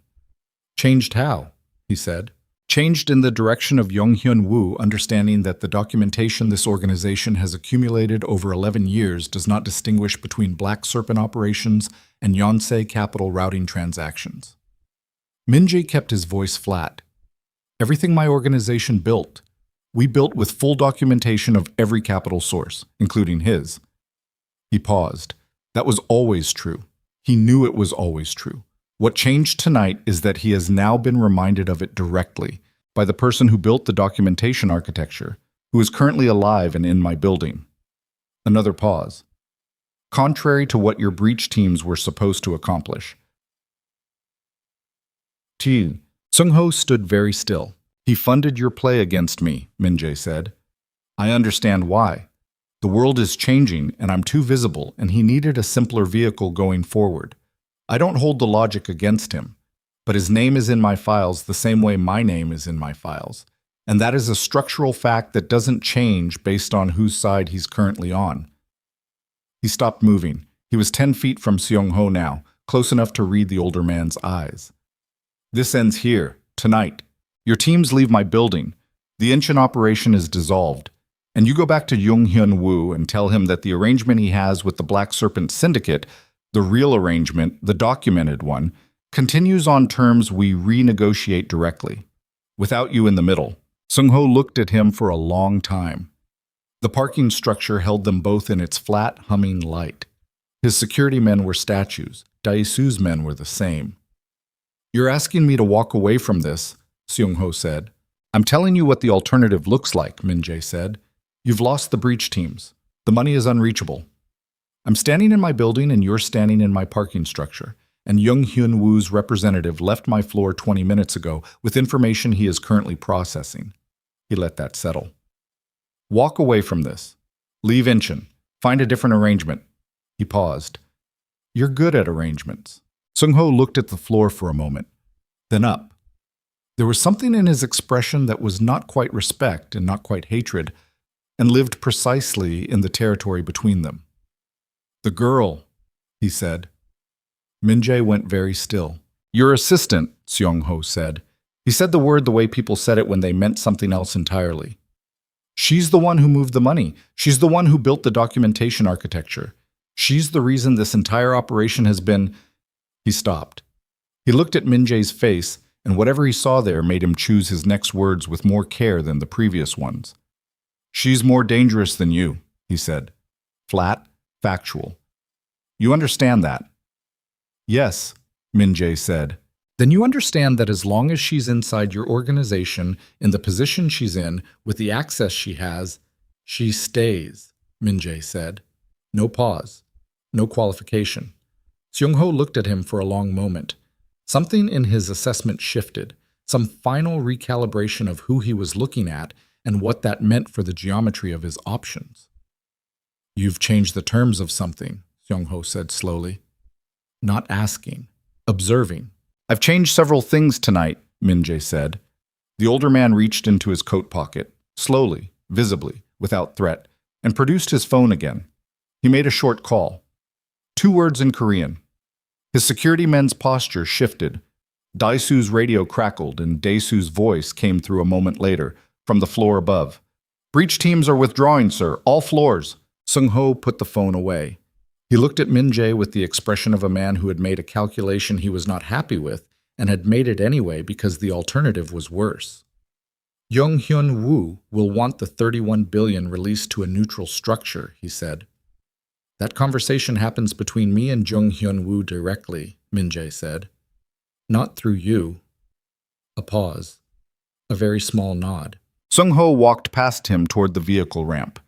"Changed how?" he said. "Changed in the direction of Jung-hyun-woo understanding that the documentation this organization has accumulated over 11 years does not distinguish between Black Serpent operations and Yonsei capital routing transactions." Min Jae kept his voice flat. "Everything my organization built, we built with full documentation of every capital source, including his." He paused. That was always true. He knew it was always true. What changed tonight is that he has now been reminded of it directly by the person who built the documentation architecture, who is currently alive and in my building. Another pause. "Contrary to what your breach teams were supposed to accomplish." Seong-ho stood very still. "He funded your play against me," Min Jae said. "I understand why. The world is changing, and I'm too visible, and he needed a simpler vehicle going forward. I don't hold the logic against him, but his name is in my files the same way my name is in my files, and that is a structural fact that doesn't change based on whose side he's currently on." He stopped moving. He was 10 feet from Seong-ho now, close enough to read the older man's eyes. "This ends here, tonight. Your teams leave my building. The Incheon operation is dissolved, and you go back to Jung-hyun-woo and tell him that the arrangement he has with the Black Serpent Syndicate, the real arrangement, the documented one, continues on terms we renegotiate directly, without you in the middle." Seong-ho looked at him for a long time. The parking structure held them both in its flat, humming light. His security men were statues. Dae-soo's men were the same. "You're asking me to walk away from this," Seong-ho said. "I'm telling you what the alternative looks like," Min Jae said. "You've lost the breach teams. The money is unreachable." I'm standing in my building and you're standing in my parking structure. And Young Hyun Woo's representative left my floor 20 minutes ago with information he is currently processing. He let that settle. Walk away from this. Leave Incheon. Find a different arrangement. He paused. You're good at arrangements. Sung-ho looked at the floor for a moment, then up. There was something in his expression that was not quite respect and not quite hatred, and lived precisely in the territory between them. The girl, he said. Min-jae went very still. Your assistant, Seong-ho said. He said the word the way people said it when they meant something else entirely. She's the one who moved the money. She's the one who built the documentation architecture. She's the reason this entire operation has been... He stopped. He looked at Min-jae's face, and whatever he saw there made him choose his next words with more care than the previous ones. She's more dangerous than you, he said. Flat, factual. You understand that? Yes, Min-jae said. Then you understand that as long as she's inside your organization, in the position she's in, with the access she has, she stays, Min-jae said. No pause. No qualification. Seong-ho looked at him for a long moment. Something in his assessment shifted, some final recalibration of who he was looking at and what that meant for the geometry of his options. You've changed the terms of something, Seong-ho said slowly. Not asking. Observing. I've changed several things tonight, Min-jae said. The older man reached into his coat pocket, slowly, visibly, without threat, and produced his phone again. He made a short call. 2 words in Korean. His security men's posture shifted. Dae-soo's radio crackled, and Dae-soo's voice came through a moment later, from the floor above. Breach teams are withdrawing, sir. All floors. Sung-ho put the phone away. He looked at Min-jae with the expression of a man who had made a calculation he was not happy with and had made it anyway because the alternative was worse. Young Hyun Woo will want the 31 billion released to a neutral structure, he said. That conversation happens between me and Jung Hyun Woo directly, Min-jae said. Not through you. A pause. A very small nod. Sung-ho walked past him toward the vehicle ramp.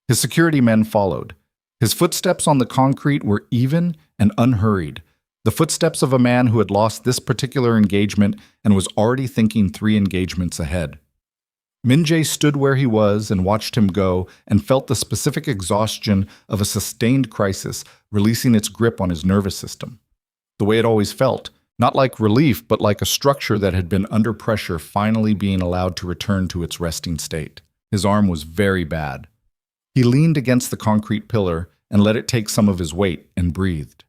His security men followed. His footsteps on the concrete were even and unhurried, the footsteps of a man who had lost this particular engagement and was already thinking 3 engagements ahead. Min-jae stood where he was and watched him go and felt the specific exhaustion of a sustained crisis releasing its grip on his nervous system. The way it always felt, not like relief but like a structure that had been under pressure finally being allowed to return to its resting state. His arm was very bad. He leaned against the concrete pillar and let it take some of his weight and breathed.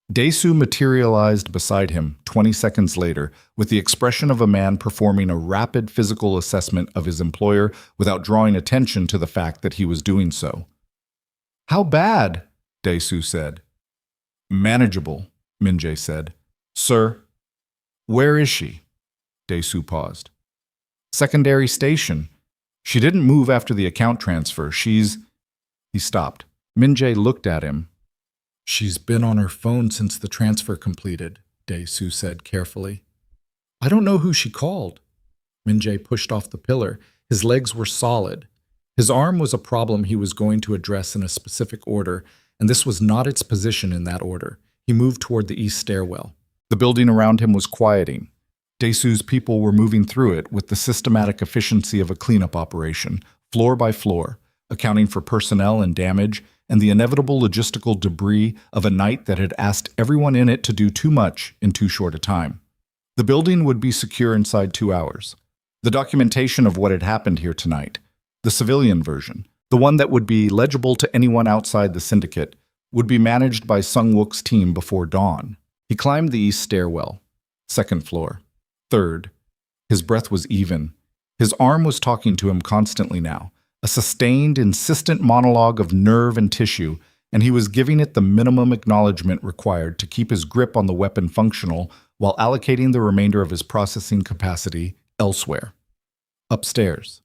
Dae-soo materialized beside him 20 seconds later with the expression of a man performing a rapid physical assessment of his employer without drawing attention to the fact that he was doing so. How bad? Dae-soo said. Manageable, Min-jae said. Sir, where is she? Dae-soo paused. Secondary station. She didn't move after the account transfer. He stopped. Min-jae looked at him. She's been on her phone since the transfer completed, Dae-soo said carefully. I don't know who she called. Min-jae pushed off the pillar. His legs were solid. His arm was a problem he was going to address in a specific order, and this was not its position in that order. He moved toward the east stairwell. The building around him was quieting. Dae-soo's people were moving through it with the systematic efficiency of a cleanup operation, floor by floor, accounting for personnel and damage, and the inevitable logistical debris of a night that had asked everyone in it to do too much in too short a time. The building would be secure inside 2 hours. The documentation of what had happened here tonight, the civilian version, the one that would be legible to anyone outside the syndicate, would be managed by Sung-wook's team before dawn. He climbed the east stairwell, 2nd floor, 3rd. His breath was even. His arm was talking to him constantly now, a sustained, insistent monologue of nerve and tissue, and he was giving it the minimum acknowledgement required to keep his grip on the weapon functional while allocating the remainder of his processing capacity elsewhere. Upstairs.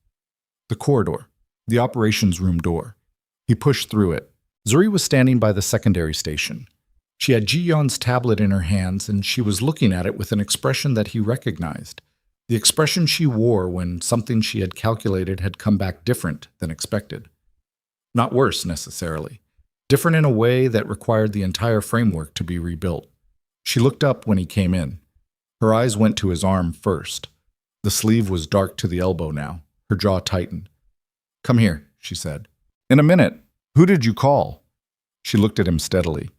The corridor. The operations room door. He pushed through it. Zuri was standing by the secondary station. She had Ji-yeon's tablet in her hands, and she was looking at it with an expression that he recognized. The expression she wore when something she had calculated had come back different than expected. Not worse, necessarily. different in a way that required the entire framework to be rebuilt. She looked up when he came in. Her eyes went to his arm first. The sleeve was dark to the elbow now. Her jaw tightened. "Come here," she said. "In a minute. Who did you call?" She looked at him steadily.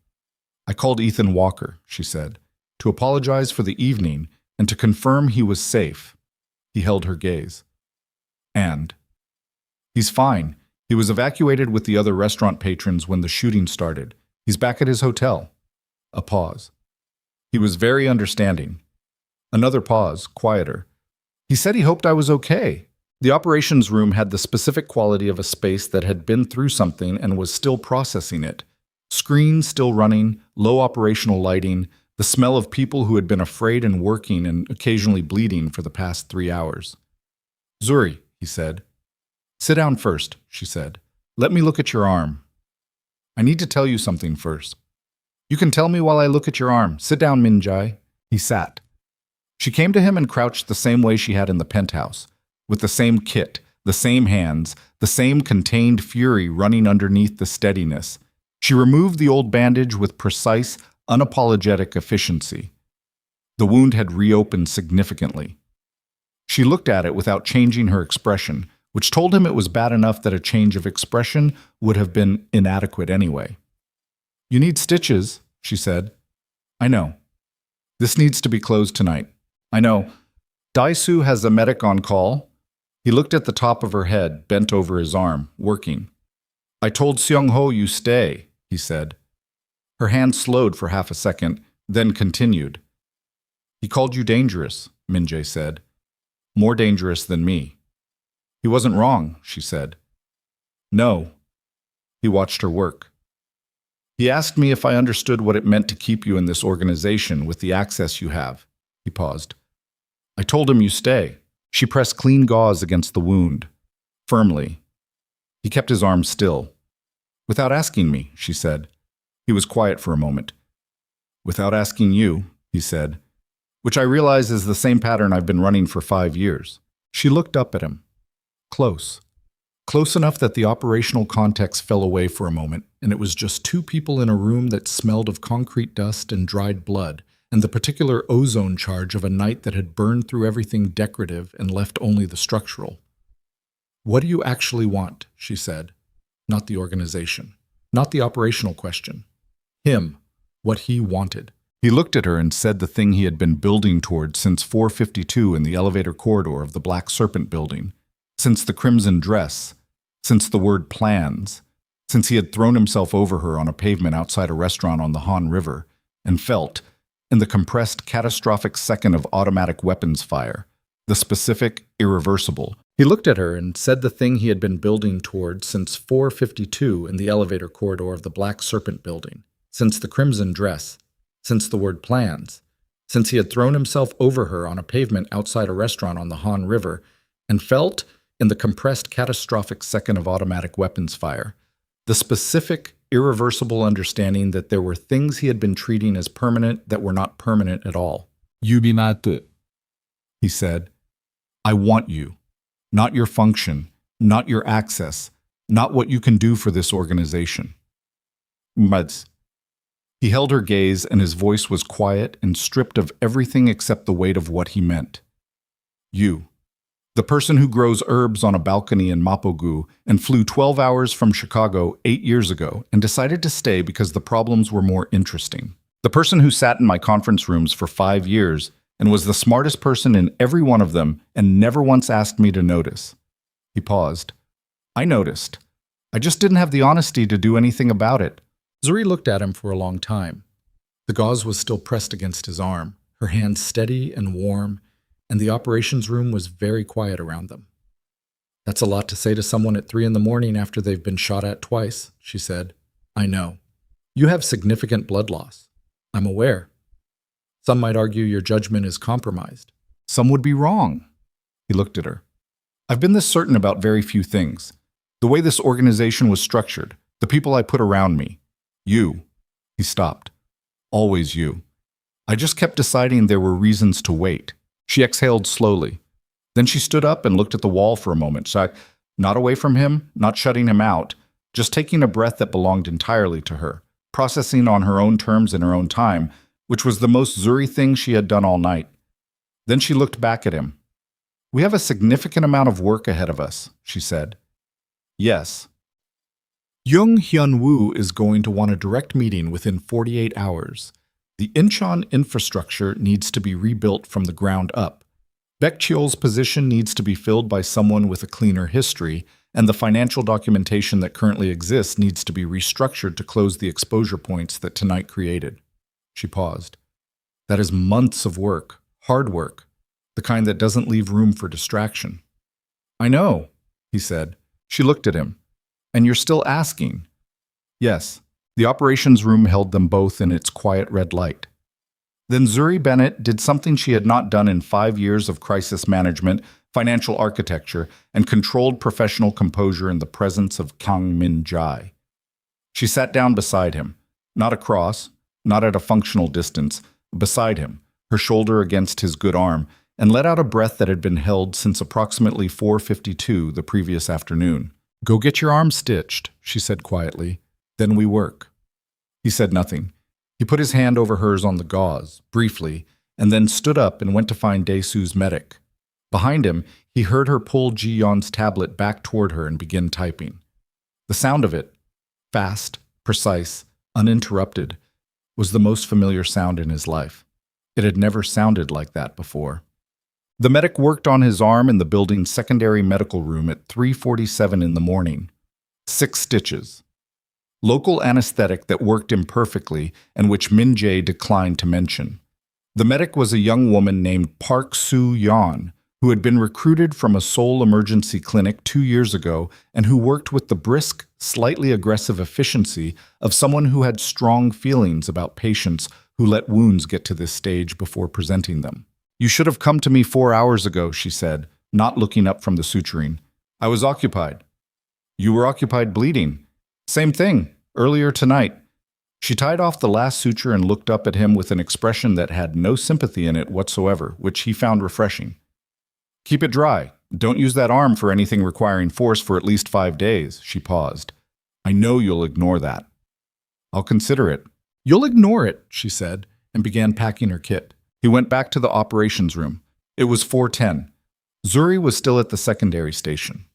"I called Ethan Walker," she said, "to apologize for the evening and to confirm he was safe." He held her gaze. "And?" "He's fine. He was evacuated with the other restaurant patrons when the shooting started. He's back at his hotel." A pause. "He was very understanding." Another pause, quieter. "He said he hoped I was okay." The operations room had the specific quality of a space that had been through something and was still processing it. Screens still running, low operational lighting, the smell of people who had been afraid and working and occasionally bleeding for the past 3 hours. "Zuri," he said. "Sit down first," she said. "Let me look at your arm." "I need to tell you something first." "You can tell me while I look at your arm. Sit down, Minjai." He sat. She came to him and crouched the same way she had in the penthouse, with the same kit, the same hands, the same contained fury running underneath the steadiness. She removed the old bandage with precise, unapologetic efficiency. The wound had reopened significantly. She looked at it without changing her expression, which told him it was bad enough that a change of expression would have been inadequate anyway. "You need stitches," she said. "I know. This needs to be closed tonight. I know. Daisu has a medic on call." He looked at the top of her head, bent over his arm, working. "I told Seung-ho you stay," he said. Her hand slowed for half a second, then continued. "He called you dangerous," Minjae said. "More dangerous than me." "He wasn't wrong," she said. "No." He watched her work. "He asked me if I understood what it meant to keep you in this organization with the access you have." He paused. "I told him you stay." She pressed clean gauze against the wound, firmly. He kept his arm still. "Without asking me," she said. He was quiet for a moment. "Without asking you," he said, "which I realize is the same pattern I've been running for 5 years." She looked up at him. Close. Close enough that the operational context fell away for a moment, and it was just 2 people in a room that smelled of concrete dust and dried blood, and the particular ozone charge of a night that had burned through everything decorative and left only the structural. "What do you actually want?" she said. Not the organization. Not the operational question. Him. What he wanted. He looked at her and said the thing he had been building toward since 452 in the elevator corridor of the Black Serpent building, since the crimson dress, since the word plans, since he had thrown himself over her on a pavement outside a restaurant on the Han River, and felt, in the compressed, catastrophic second of automatic weapons fire, the specific, irreversible. He looked at her and said the thing he had been building toward since 452 in the elevator corridor of the Black Serpent building, since the crimson dress, since the word plans, since he had thrown himself over her on a pavement outside a restaurant on the Han River, and felt, in the compressed, catastrophic second of automatic weapons fire, the specific, irreversible understanding that there were things he had been treating as permanent that were not permanent at all. "Yubimatu," he said. "I want you. Not your function, not your access, not what you can do for this organization." Muds. He held her gaze, and his voice was quiet and stripped of everything except the weight of what he meant. "You. The person who grows herbs on a balcony in Mapogu and flew 12 hours from Chicago 8 years ago and decided to stay because the problems were more interesting. The person who sat in my conference rooms for 5 years and was the smartest person in every one of them and never once asked me to notice." He paused. "I noticed. I just didn't have the honesty to do anything about it." Zuri looked at him for a long time. The gauze was still pressed against his arm, her hand steady and warm, and the operations room was very quiet around them. "That's a lot to say to someone at 3 a.m. after they've been shot at twice," she said. "I know. You have significant blood loss. I'm aware. Some might argue your judgment is compromised. Some would be wrong." He looked at her. "I've been this certain about very few things. The way this organization was structured, the people I put around me. You." He stopped. "Always you. I just kept deciding there were reasons to wait." She exhaled slowly. Then she stood up and looked at the wall for a moment, not away from him, not shutting him out, just taking a breath that belonged entirely to her, processing on her own terms in her own time, which was the most Zuri thing she had done all night. Then she looked back at him. "We have a significant amount of work ahead of us," she said. "Yes." Jung Hyun-woo is going to want a direct meeting within 48 hours. The Incheon infrastructure needs to be rebuilt from the ground up. Baekcheol's position needs to be filled by someone with a cleaner history, and the financial documentation that currently exists needs to be restructured to close the exposure points that tonight created. She paused. That is months of work, hard work, the kind that doesn't leave room for distraction. "I know," he said. She looked at him. "And you're still asking?" Yes. The operations room held them both in its quiet red light. Then Zuri Bennett did something she had not done in 5 years of crisis management, financial architecture, and controlled professional composure in the presence of Kang Min-jae. She sat down beside him, not across, not at a functional distance, beside him, her shoulder against his good arm, and let out a breath that had been held since approximately 4:52 the previous afternoon. "Go get your arm stitched," she said quietly. "Then we work." He said nothing. He put his hand over hers on the gauze, briefly, and then stood up and went to find Dae-soo's medic. Behind him, he heard her pull Ji-yeon's tablet back toward her and begin typing. The sound of it, fast, precise, uninterrupted, was the most familiar sound in his life. It had never sounded like that before. The medic worked on his arm in the building's secondary medical room at 3:47 in the morning. 6 stitches. Local anesthetic that worked imperfectly and which Min-jae declined to mention. The medic was a young woman named Park Soo-yeon, who had been recruited from a Seoul emergency clinic 2 years ago and who worked with the brisk, slightly aggressive efficiency of someone who had strong feelings about patients who let wounds get to this stage before presenting them. "You should have come to me 4 hours ago," she said, not looking up from the suturing. "I was occupied." "You were occupied bleeding." "Same thing, earlier tonight." She tied off the last suture and looked up at him with an expression that had no sympathy in it whatsoever, which he found refreshing. "Keep it dry. Don't use that arm for anything requiring force for at least 5 days." She paused. "I know you'll ignore that." "I'll consider it." "You'll ignore it," she said, and began packing her kit. He went back to the operations room. It was 4:10. Zuri was still at the secondary station.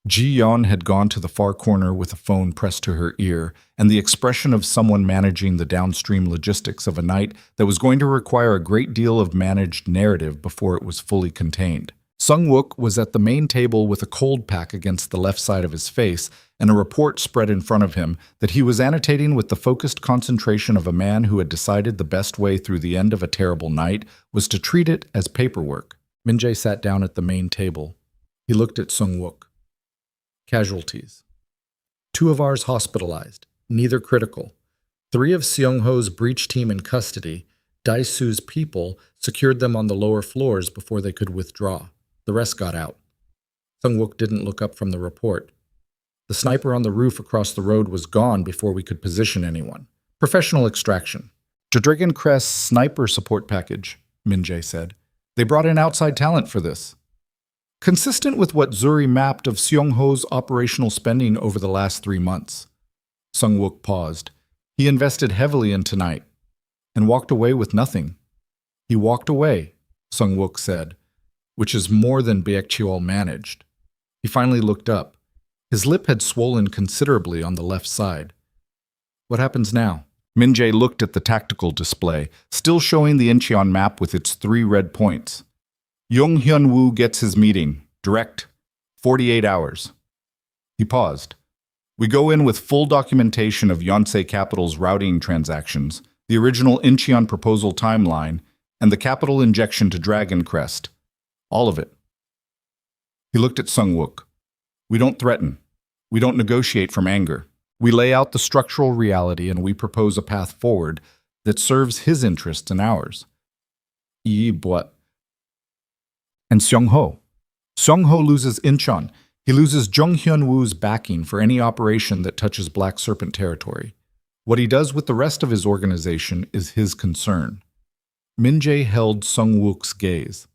Ji-yeon had gone to the far corner with a phone pressed to her ear, and the expression of someone managing the downstream logistics of a night that was going to require a great deal of managed narrative before it was fully contained. Sung-wook was at the main table with a cold pack against the left side of his face and a report spread in front of him that he was annotating with the focused concentration of a man who had decided the best way through the end of a terrible night was to treat it as paperwork. Min-jae sat down at the main table. He looked at Sung-wook. Casualties. 2 of ours hospitalized, neither critical. 3 of Seong-ho's breach team in custody. Dae-soo's people secured them on the lower floors before they could withdraw. The rest got out. Sung-wook didn't look up from the report. The sniper on the roof across the road was gone before we could position anyone. Professional extraction. Dragon Crest's sniper support package, Min-jae said. They brought in outside talent for this. Consistent with what Zuri mapped of Seong-ho's operational spending over the last 3 months. Sung-wook paused. He invested heavily in tonight and walked away with nothing. He walked away, Sung-wook said, which is more than Baekcheol managed. He finally looked up. His lip had swollen considerably on the left side. What happens now? Min-jae looked at the tactical display, still showing the Incheon map with its 3 red points. Jung Hyun-woo gets his meeting. Direct. 48 hours. He paused. We go in with full documentation of Yonsei Capital's routing transactions, the original Incheon proposal timeline, and the capital injection to Dragon Crest. All of it. He looked at Sung-wook. We don't threaten. We don't negotiate from anger. We lay out the structural reality and we propose a path forward that serves his interests and ours. But. And Seong-ho. Seong-ho loses Incheon. He loses Jung Hyun-woo's backing for any operation that touches Black Serpent territory. What he does with the rest of his organization is his concern. Min-jae held Sung-wook's gaze.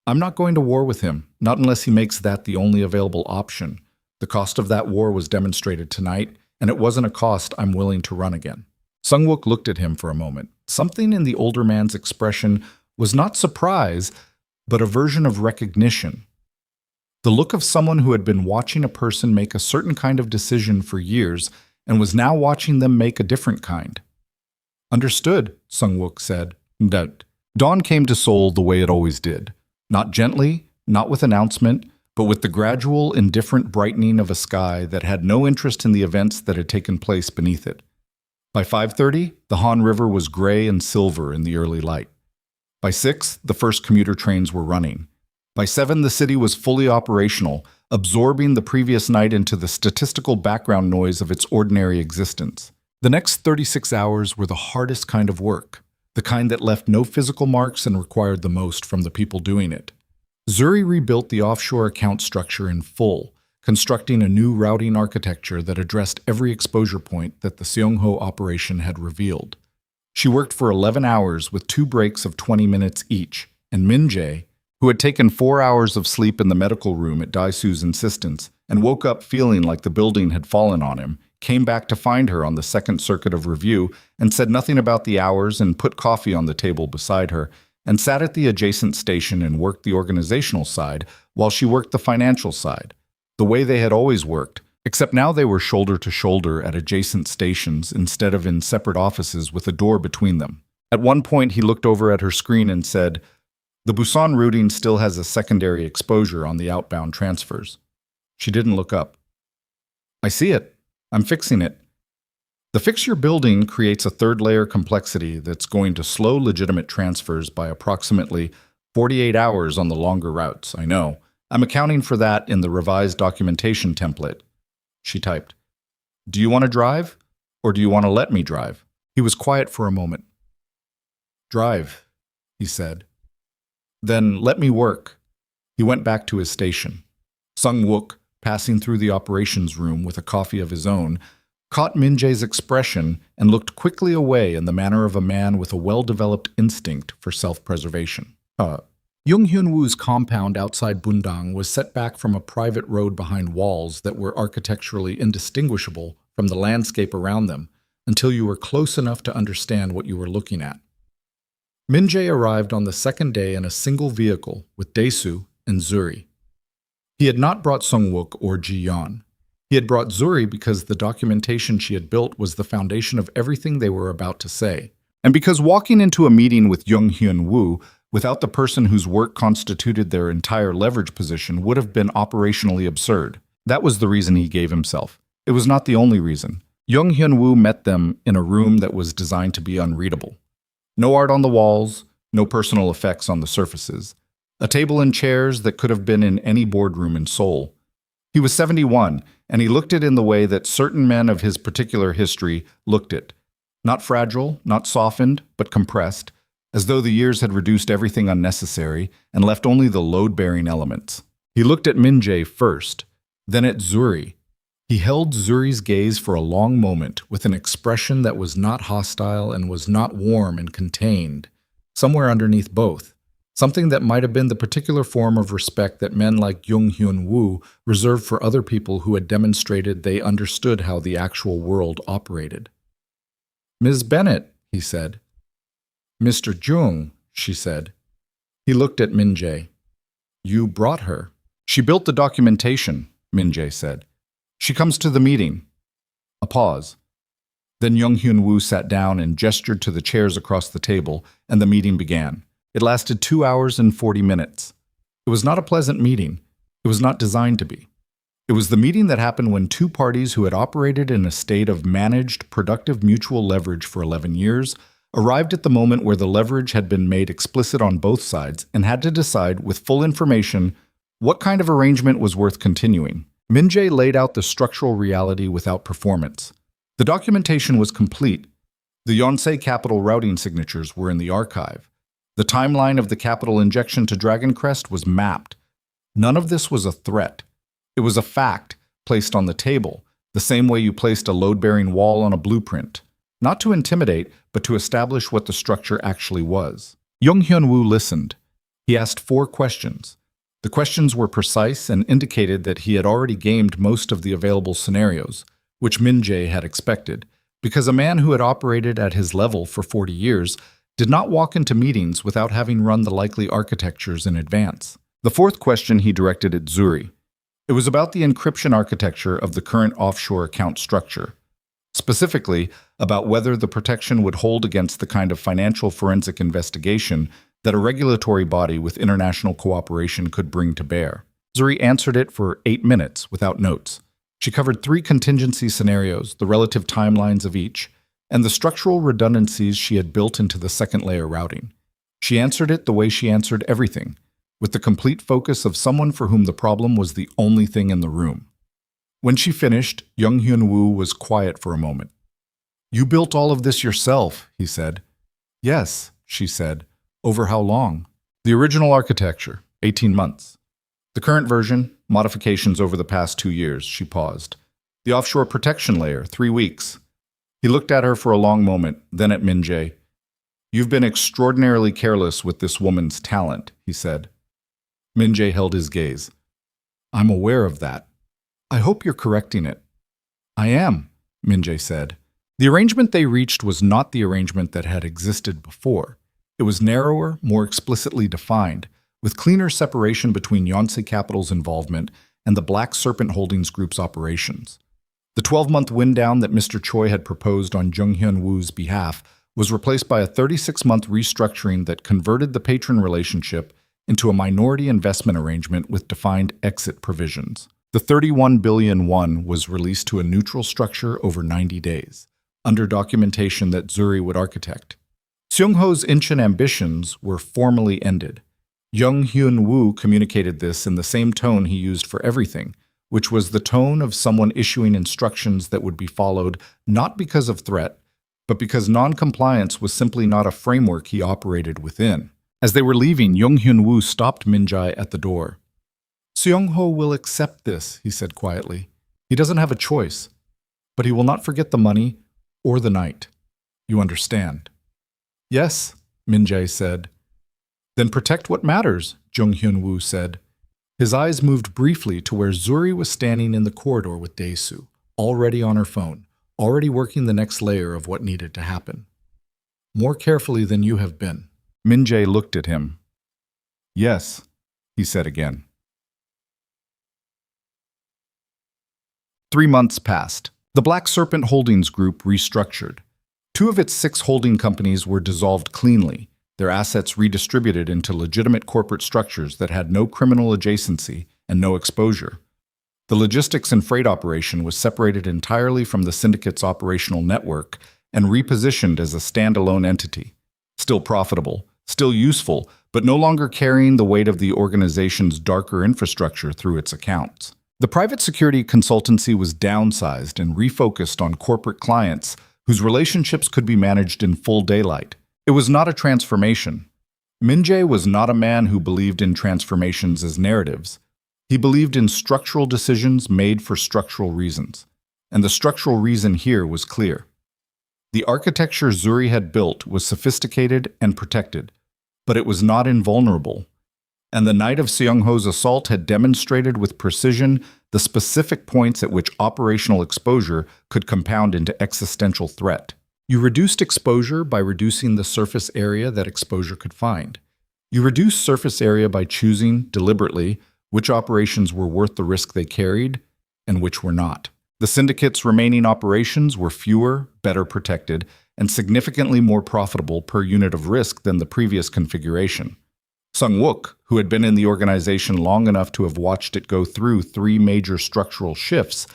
I'm not going to war with him, not unless he makes that the only available option. The cost of that war was demonstrated tonight, and it wasn't a cost I'm willing to run again. Sung-wook looked at him for a moment. Something in the older man's expression was not surprise, but a version of recognition. The look of someone who had been watching a person make a certain kind of decision for years and was now watching them make a different kind. Understood, Sung-wook said. That dawn came to Seoul the way it always did. Not gently, not with announcement, but with the gradual, indifferent brightening of a sky that had no interest in the events that had taken place beneath it. By 5:30, the Han River was gray and silver in the early light. By 6, the first commuter trains were running. By 7, the city was fully operational, absorbing the previous night into the statistical background noise of its ordinary existence. The next 36 hours were the hardest kind of work, the kind that left no physical marks and required the most from the people doing it. Zuri rebuilt the offshore account structure in full, constructing a new routing architecture that addressed every exposure point that the Seongho operation had revealed. She worked for 11 hours with 2 breaks of 20 minutes each, and Min-jae, who had taken 4 hours of sleep in the medical room at Daisu's insistence and woke up feeling like the building had fallen on him, came back to find her on the second circuit of review and said nothing about the hours and put coffee on the table beside her and sat at the adjacent station and worked the organizational side while she worked the financial side, the way they had always worked, except now they were shoulder to shoulder at adjacent stations instead of in separate offices with a door between them. At one point he looked over at her screen and said, "The Busan routing still has a secondary exposure on the outbound transfers." She didn't look up. "I see it. I'm fixing it. The fix you're building creates a third-layer complexity that's going to slow legitimate transfers by approximately 48 hours on the longer routes, I know. I'm accounting for that in the revised documentation template." She typed. "Do you want to drive, or do you want to let me drive?" He was quiet for a moment. "Drive," he said. "Then let me work." He went back to his station. Sung-wook, passing through the operations room with a coffee of his own, caught Min-jae's expression and looked quickly away in the manner of a man with a well-developed instinct for self-preservation. Jung Hyun-woo's compound outside Bundang was set back from a private road behind walls that were architecturally indistinguishable from the landscape around them until you were close enough to understand what you were looking at. Min-jae arrived on the second day in a single vehicle with Dae-soo and Zuri. He had not brought Sung-wook or Ji-yeon. He had brought Zuri because the documentation she had built was the foundation of everything they were about to say, and because walking into a meeting with Jung Hyun-woo without the person whose work constituted their entire leverage position would have been operationally absurd. That was the reason he gave himself. It was not the only reason. Jung Hyun-woo met them in a room that was designed to be unreadable. No art on the walls, no personal effects on the surfaces. A table and chairs that could have been in any boardroom in Seoul. He was 71, and he looked it in the way that certain men of his particular history looked it. Not fragile, not softened, but compressed, as though the years had reduced everything unnecessary and left only the load-bearing elements. He looked at Min-jae first, then at Zuri. He held Zuri's gaze for a long moment with an expression that was not hostile and was not warm and contained, somewhere underneath both. Something that might have been the particular form of respect that men like Jung Hyun-woo reserved for other people who had demonstrated they understood how the actual world operated. "Ms. Bennett," he said. "Mr. Jung," she said. He looked at Min-jae. "You brought her." "She built the documentation," Min-jae said. "She comes to the meeting." A pause. Then Jung Hyun-woo sat down and gestured to the chairs across the table, and the meeting began. It lasted 2 hours and 40 minutes. It was not a pleasant meeting. It was not designed to be. It was the meeting that happened when two parties who had operated in a state of managed, productive mutual leverage for 11 years arrived at the moment where the leverage had been made explicit on both sides and had to decide with full information what kind of arrangement was worth continuing. Min-jae laid out the structural reality without performance. The documentation was complete. The Yonsei capital routing signatures were in the archive. The timeline of the capital injection to Dragon Crest was mapped. None of this was a threat. It was a fact placed on the table, the same way you placed a load-bearing wall on a blueprint. Not to intimidate, but to establish what the structure actually was. Jung Hyun-woo listened. He asked 4 questions. The questions were precise and indicated that he had already gamed most of the available scenarios, which Min-jae had expected, because a man who had operated at his level for 40 years did not walk into meetings without having run the likely architectures in advance. The fourth question he directed at Zuri. It was about the encryption architecture of the current offshore account structure, specifically about whether the protection would hold against the kind of financial forensic investigation that a regulatory body with international cooperation could bring to bear. Zuri answered it for 8 minutes without notes. She covered 3 contingency scenarios, the relative timelines of each, and the structural redundancies she had built into the second-layer routing. She answered it the way she answered everything, with the complete focus of someone for whom the problem was the only thing in the room. When she finished, Young Hyun-woo was quiet for a moment. "You built all of this yourself," he said. "Yes," she said. "Over how long?" "The original architecture, 18 months. The current version, modifications over the past 2 years," she paused. "The offshore protection layer, 3 weeks." He looked at her for a long moment, then at Min-jae. "You've been extraordinarily careless with this woman's talent," he said. Min-jae held his gaze. "I'm aware of that. I hope you're correcting it." "I am," Min-jae said. The arrangement they reached was not the arrangement that had existed before. It was narrower, more explicitly defined, with cleaner separation between Yonsei Capital's involvement and the Black Serpent Holdings Group's operations. The 12-month wind-down that Mr. Choi had proposed on Jung Hyun-woo's behalf was replaced by a 36-month restructuring that converted the patron relationship into a minority investment arrangement with defined exit provisions. The 31 billion won was released to a neutral structure over 90 days, under documentation that Zuri would architect. Seung-ho's Incheon ambitions were formally ended. Young Hyun-woo communicated this in the same tone he used for everything, which was the tone of someone issuing instructions that would be followed not because of threat, but because non-compliance was simply not a framework he operated within. As they were leaving, Young Hyun-woo stopped Min-jae at the door. "Seung-ho will accept this," he said quietly. "He doesn't have a choice, but he will not forget the money or the night. You understand?" "Yes," Min-jae said. "Then protect what matters," Jung Hyun-woo said. His eyes moved briefly to where Zuri was standing in the corridor with Dae-soo, already on her phone, already working the next layer of what needed to happen. "More carefully than you have been." Min-jae looked at him. "Yes," he said again. 3 months passed. The Black Serpent Holdings Group restructured. 2 of its 6 holding companies were dissolved cleanly, their assets redistributed into legitimate corporate structures that had no criminal adjacency and no exposure. The logistics and freight operation was separated entirely from the syndicate's operational network and repositioned as a standalone entity. Still profitable, still useful, but no longer carrying the weight of the organization's darker infrastructure through its accounts. The private security consultancy was downsized and refocused on corporate clients whose relationships could be managed in full daylight. It was not a transformation. Min-jae was not a man who believed in transformations as narratives. He believed in structural decisions made for structural reasons. And the structural reason here was clear. The architecture Zuri had built was sophisticated and protected, but it was not invulnerable. And the night of Seung-ho's assault had demonstrated with precision the specific points at which operational exposure could compound into existential threat. You reduced exposure by reducing the surface area that exposure could find. You reduced surface area by choosing, deliberately, which operations were worth the risk they carried and which were not. The syndicate's remaining operations were fewer, better protected, and significantly more profitable per unit of risk than the previous configuration. Sung-wook, who had been in the organization long enough to have watched it go through 3 major structural shifts,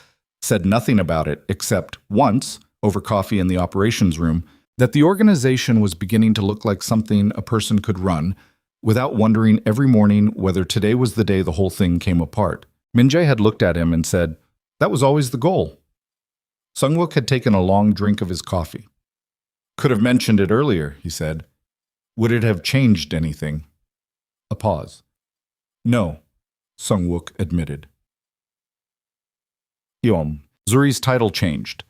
said nothing about it except once, over coffee in the operations room, that the organization was beginning to look like something a person could run without wondering every morning whether today was the day the whole thing came apart. Min-jae had looked at him and said, "That was always the goal." Sung-wook had taken a long drink of his coffee. "Could have mentioned it earlier," he said. "Would it have changed anything?" A pause. "No," Sung-wook admitted. Zuri's title changed.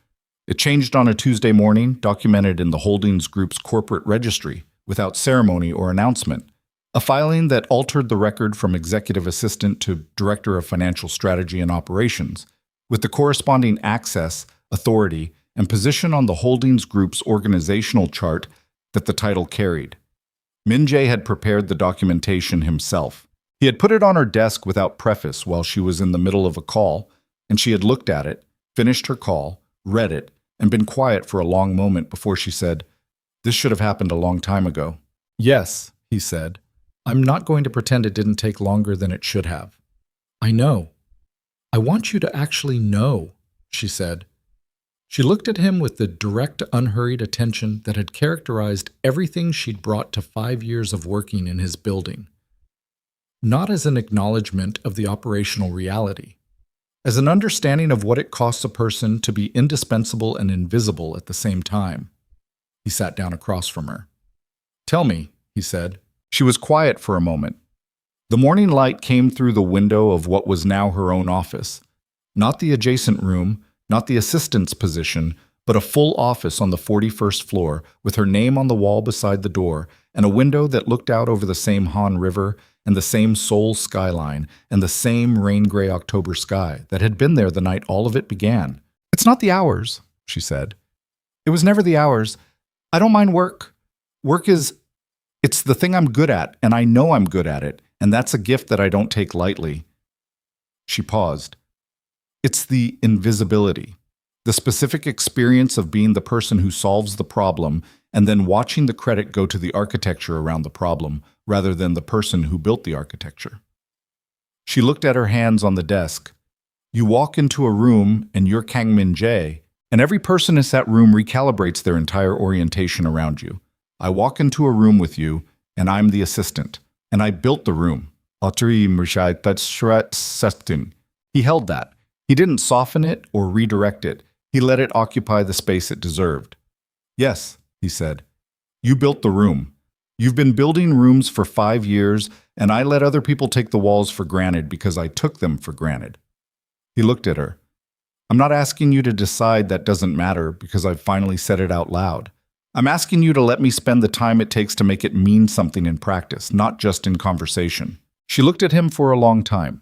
It changed on a Tuesday morning, documented in the Holdings Group's corporate registry, without ceremony or announcement. A filing that altered the record from executive assistant to director of financial strategy and operations, with the corresponding access, authority, and position on the holdings group's organizational chart that the title carried. Min Jae had prepared the documentation himself. He had put it on her desk without preface while she was in the middle of a call, and she had looked at it, finished her call, read it, and been quiet for a long moment before she said, "This should have happened a long time ago." "Yes," he said. "I'm not going to pretend it didn't take longer than it should have." "I know. I want you to actually know," she said. She looked at him with the direct, unhurried attention that had characterized everything she'd brought to 5 years of working in his building. Not as an acknowledgement of the operational reality, as an understanding of what it costs a person to be indispensable and invisible at the same time. He sat down across from her. "Tell me," he said. She was quiet for a moment. The morning light came through the window of what was now her own office. Not the adjacent room, not the assistant's position, but a full office on the 41st floor with her name on the wall beside the door and a window that looked out over the same Han River and the same Seoul skyline and the same rain-gray October sky that had been there the night all of it began. "It's not the hours," she said. "It was never the hours. I don't mind work. It's the thing I'm good at, and I know I'm good at it, and that's a gift that I don't take lightly." She paused. "It's the invisibility, the specific experience of being the person who solves the problem and then watching the credit go to the architecture around the problem rather than the person who built the architecture." She looked at her hands on the desk. "You walk into a room and you're Kang Min Jae, and every person in that room recalibrates their entire orientation around you. I walk into a room with you, and I'm the assistant, and I built the room." He held that. He didn't soften it or redirect it. He let it occupy the space it deserved. "Yes," he said. "You built the room. You've been building rooms for 5 years, and I let other people take the walls for granted because I took them for granted." He looked at her. "I'm not asking you to decide that doesn't matter because I've finally said it out loud. I'm asking you to let me spend the time it takes to make it mean something in practice, not just in conversation." She looked at him for a long time.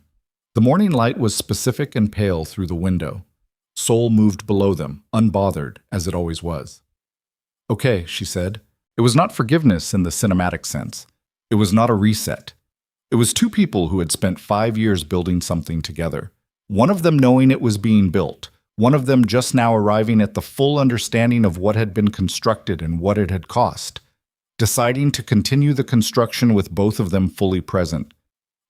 The morning light was specific and pale through the window. Seoul moved below them, unbothered, as it always was. "Okay," she said. It was not forgiveness in the cinematic sense. It was not a reset. It was two people who had spent 5 years building something together. One of them knowing it was being built. One of them just now arriving at the full understanding of what had been constructed and what it had cost. Deciding to continue the construction with both of them fully present.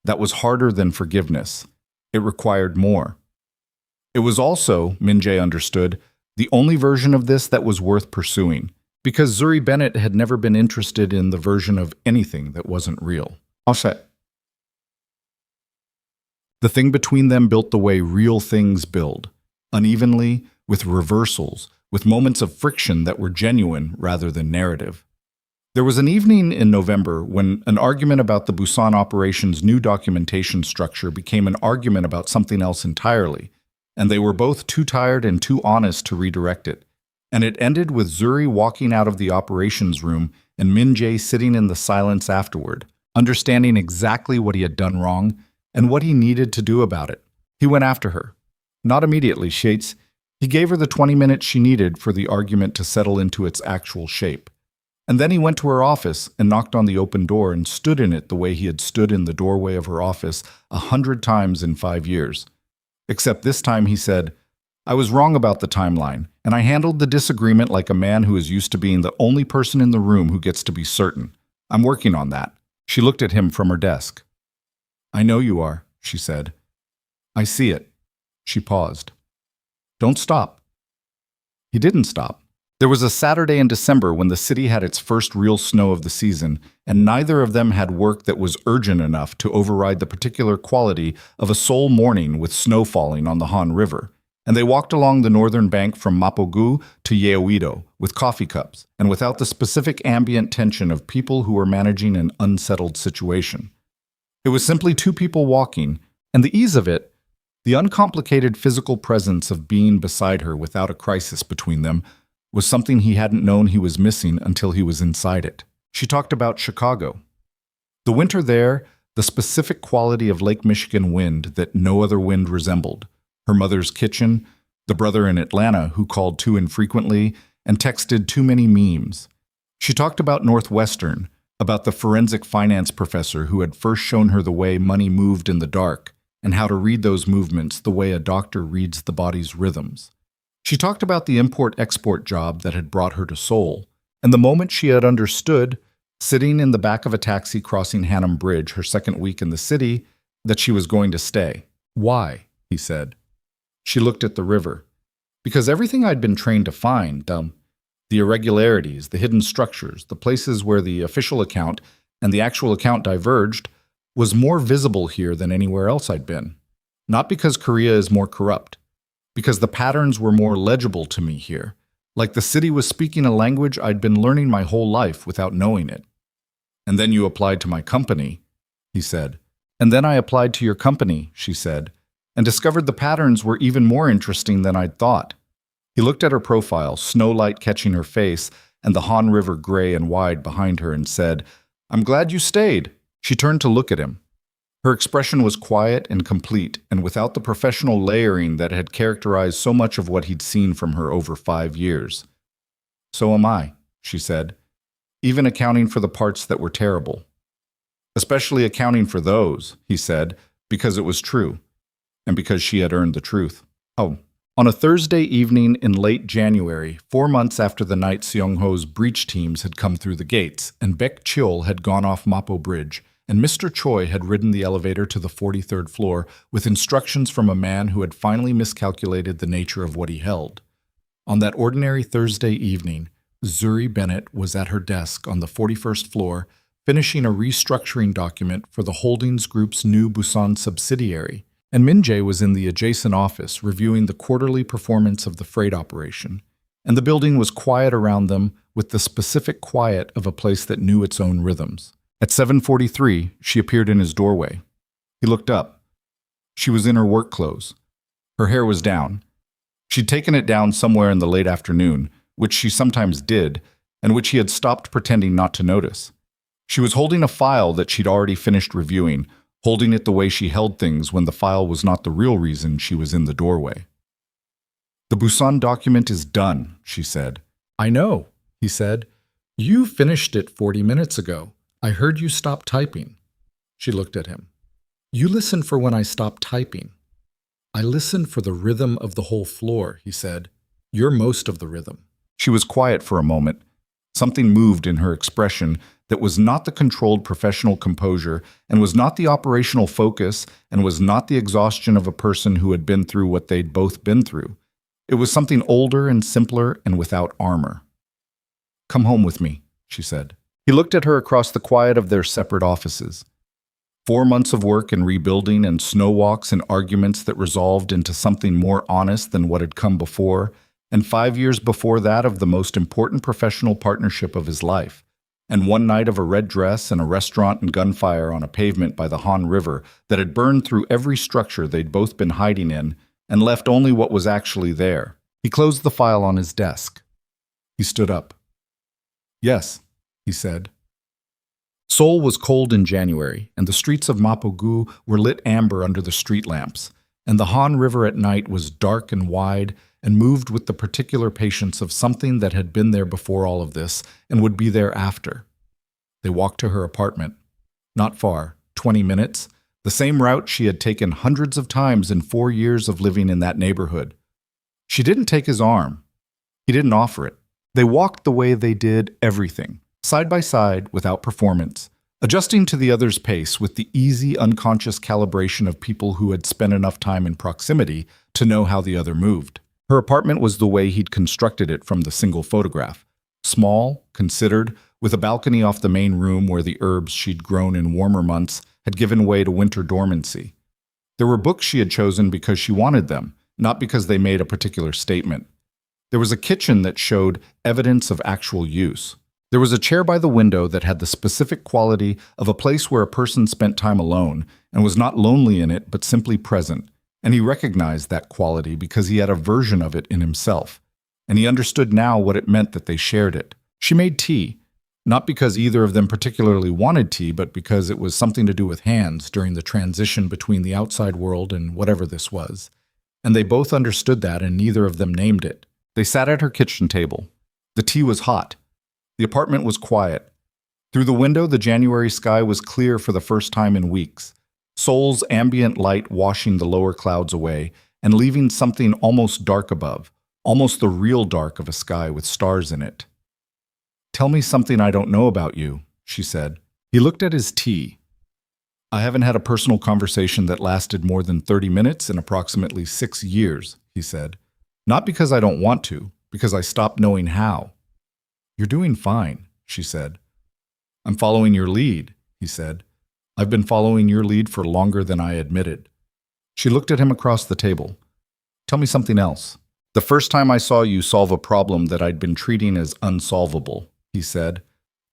That was harder than forgiveness. It required more. It was also, Min Jae understood, the only version of this that was worth pursuing, because Zuri Bennett had never been interested in the version of anything that wasn't real. The thing between them built the way real things build, unevenly, with reversals, with moments of friction that were genuine rather than narrative. There was an evening in November when an argument about the Busan operation's new documentation structure became an argument about something else entirely, and they were both too tired and too honest to redirect it. And it ended with Zuri walking out of the operations room and Min Jae sitting in the silence afterward, understanding exactly what he had done wrong and what he needed to do about it. He went after her. Not immediately, Shates. He gave her the 20 minutes she needed for the argument to settle into its actual shape. And then he went to her office and knocked on the open door and stood in it the way he had stood in the doorway of her office 100 times in 5 years. Except this time he said, "I was wrong about the timeline, and I handled the disagreement like a man who is used to being the only person in the room who gets to be certain. I'm working on that." She looked at him from her desk. "I know you are," she said. "I see it." She paused. "Don't stop." He didn't stop. There was a Saturday in December when the city had its first real snow of the season, and neither of them had work that was urgent enough to override the particular quality of a Seoul morning with snow falling on the Han River. And they walked along the northern bank from Mapogu to Yeouido with coffee cups and without the specific ambient tension of people who were managing an unsettled situation. It was simply two people walking, and the ease of it, the uncomplicated physical presence of being beside her without a crisis between them, was something he hadn't known he was missing until he was inside it. She talked about Chicago. The winter there, the specific quality of Lake Michigan wind that no other wind resembled, her mother's kitchen, the brother in Atlanta who called too infrequently and texted too many memes. She talked about Northwestern, about the forensic finance professor who had first shown her the way money moved in the dark and how to read those movements the way a doctor reads the body's rhythms. She talked about the import-export job that had brought her to Seoul, and the moment she had understood, sitting in the back of a taxi crossing Hanam Bridge her second week in the city, that she was going to stay. Why? He said. She looked at the river. Because everything I'd been trained to find, the irregularities, the hidden structures, the places where the official account and the actual account diverged, was more visible here than anywhere else I'd been. Not because Korea is more corrupt, because the patterns were more legible to me here, like the city was speaking a language I'd been learning my whole life without knowing it. And then you applied to my company, he said. And then I applied to your company, she said, and discovered the patterns were even more interesting than I'd thought. He looked at her profile, snow light catching her face, and the Han River gray and wide behind her, and said, "I'm glad you stayed." She turned to look at him. Her expression was quiet and complete, and without the professional layering that had characterized so much of what he'd seen from her over 5 years. "So am I," she said, "even accounting for the parts that were terrible." "Especially accounting for those," he said, because it was true, and because she had earned the truth. Oh. On a Thursday evening in late January, 4 months after the night Seong-ho's breach teams had come through the gates, and Baek Cheol had gone off Mapo Bridge, and Mr. Choi had ridden the elevator to the 43rd floor with instructions from a man who had finally miscalculated the nature of what he held. On that ordinary Thursday evening, Zuri Bennett was at her desk on the 41st floor, finishing a restructuring document for the Holdings Group's new Busan subsidiary, and Min-jae was in the adjacent office reviewing the quarterly performance of the freight operation, and the building was quiet around them with the specific quiet of a place that knew its own rhythms. At 7:43, she appeared in his doorway. He looked up. She was in her work clothes. Her hair was down. She'd taken it down somewhere in the late afternoon, which she sometimes did, and which he had stopped pretending not to notice. She was holding a file that she'd already finished reviewing, holding it the way she held things when the file was not the real reason she was in the doorway. "The Busan document is done," she said. "I know," he said. "You finished it 40 minutes ago. I heard you stop typing." She looked at him. "You listen for when I stop typing." "I listen for the rhythm of the whole floor," he said. "You're most of the rhythm." She was quiet for a moment. Something moved in her expression that was not the controlled professional composure, and was not the operational focus, and was not the exhaustion of a person who had been through what they'd both been through. It was something older and simpler and without armor. "Come home with me," she said. He looked at her across the quiet of their separate offices. 4 months of work and rebuilding and snow walks and arguments that resolved into something more honest than what had come before, and 5 years before that of the most important professional partnership of his life, and 1 night of a red dress and a restaurant and gunfire on a pavement by the Han River that had burned through every structure they'd both been hiding in and left only what was actually there. He closed the file on his desk. He stood up. "Yes," he said. Seoul was cold in January, and the streets of Mapo-gu were lit amber under the street lamps, and the Han River at night was dark and wide and moved with the particular patience of something that had been there before all of this and would be there after. They walked to her apartment. Not far, 20 minutes, the same route she had taken hundreds of times in 4 years of living in that neighborhood. She didn't take his arm. He didn't offer it. They walked the way they did everything, side by side, without performance, adjusting to the other's pace with the easy, unconscious calibration of people who had spent enough time in proximity to know how the other moved. Her apartment was the way he'd constructed it from the single photograph. Small, considered, with a balcony off the main room where the herbs she'd grown in warmer months had given way to winter dormancy. There were books she had chosen because she wanted them, not because they made a particular statement. There was a kitchen that showed evidence of actual use. There was a chair by the window that had the specific quality of a place where a person spent time alone and was not lonely in it but simply present. And he recognized that quality because he had a version of it in himself. And he understood now what it meant that they shared it. She made tea. Not because either of them particularly wanted tea, but because it was something to do with hands during the transition between the outside world and whatever this was. And they both understood that, and neither of them named it. They sat at her kitchen table. The tea was hot. The apartment was quiet. Through the window, the January sky was clear for the first time in weeks. Seoul's ambient light washing the lower clouds away and leaving something almost dark above, almost the real dark of a sky with stars in it. "Tell me something I don't know about you," she said. He looked at his tea. "I haven't had a personal conversation that lasted more than 30 minutes in approximately 6 years," he said. "Not because I don't want to, because I stopped knowing how." "You're doing fine," she said. "I'm following your lead," he said. "I've been following your lead for longer than I admitted." She looked at him across the table. "Tell me something else." "The first time I saw you solve a problem that I'd been treating as unsolvable," he said.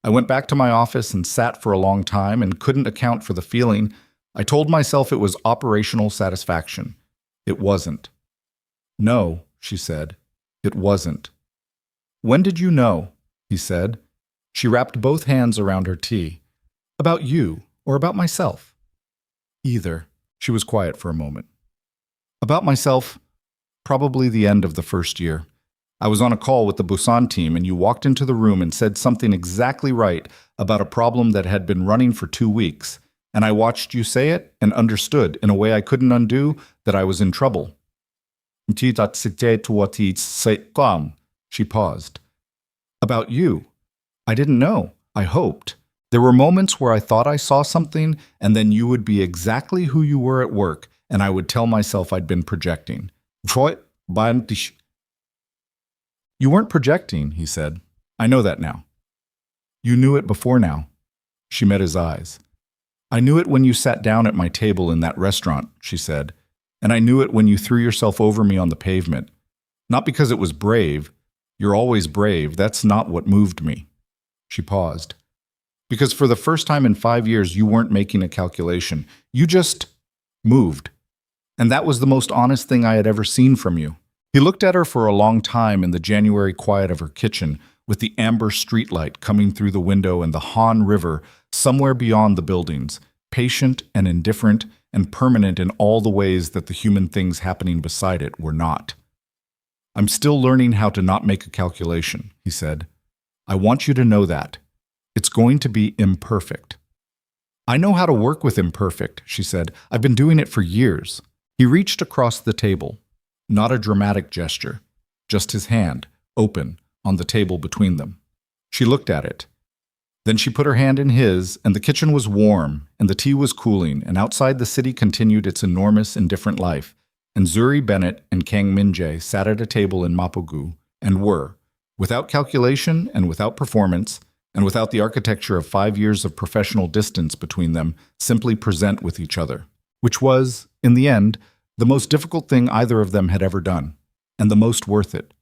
"I went back to my office and sat for a long time and couldn't account for the feeling. I told myself it was operational satisfaction. It wasn't." "No," she said. "It wasn't." "When did you know?" he said. She wrapped both hands around her tea. "About you, or about myself?" "Either." She was quiet for a moment. "About myself, probably the end of the first year. I was on a call with the Busan team and you walked into the room and said something exactly right about a problem that had been running for 2 weeks, and I watched you say it and understood in a way I couldn't undo that I was in trouble." She paused. "About you. I didn't know. I hoped. There were moments where I thought I saw something, and then you would be exactly who you were at work, and I would tell myself I'd been projecting." "You weren't projecting," he said. "I know that now." "You knew it before now." She met his eyes. "I knew it when you sat down at my table in that restaurant," she said. "And I knew it when you threw yourself over me on the pavement. Not because it was brave. You're always brave. That's not what moved me." She paused. "Because for the first time in 5 years, you weren't making a calculation. You just moved. And that was the most honest thing I had ever seen from you." He looked at her for a long time in the January quiet of her kitchen, with the amber streetlight coming through the window and the Han River somewhere beyond the buildings, patient and indifferent and permanent in all the ways that the human things happening beside it were not. "I'm still learning how to not make a calculation," he said. "I want you to know that. It's going to be imperfect." "I know how to work with imperfect," she said. "I've been doing it for years." He reached across the table. Not a dramatic gesture, just his hand, open, on the table between them. She looked at it. Then she put her hand in his, and the kitchen was warm, and the tea was cooling, and outside the city continued its enormous, indifferent life, and Zuri Bennett and Kang Min-jae sat at a table in Mapogu, and were, without calculation and without performance, and without the architecture of 5 years of professional distance between them, simply present with each other, which was, in the end, the most difficult thing either of them had ever done, and the most worth it.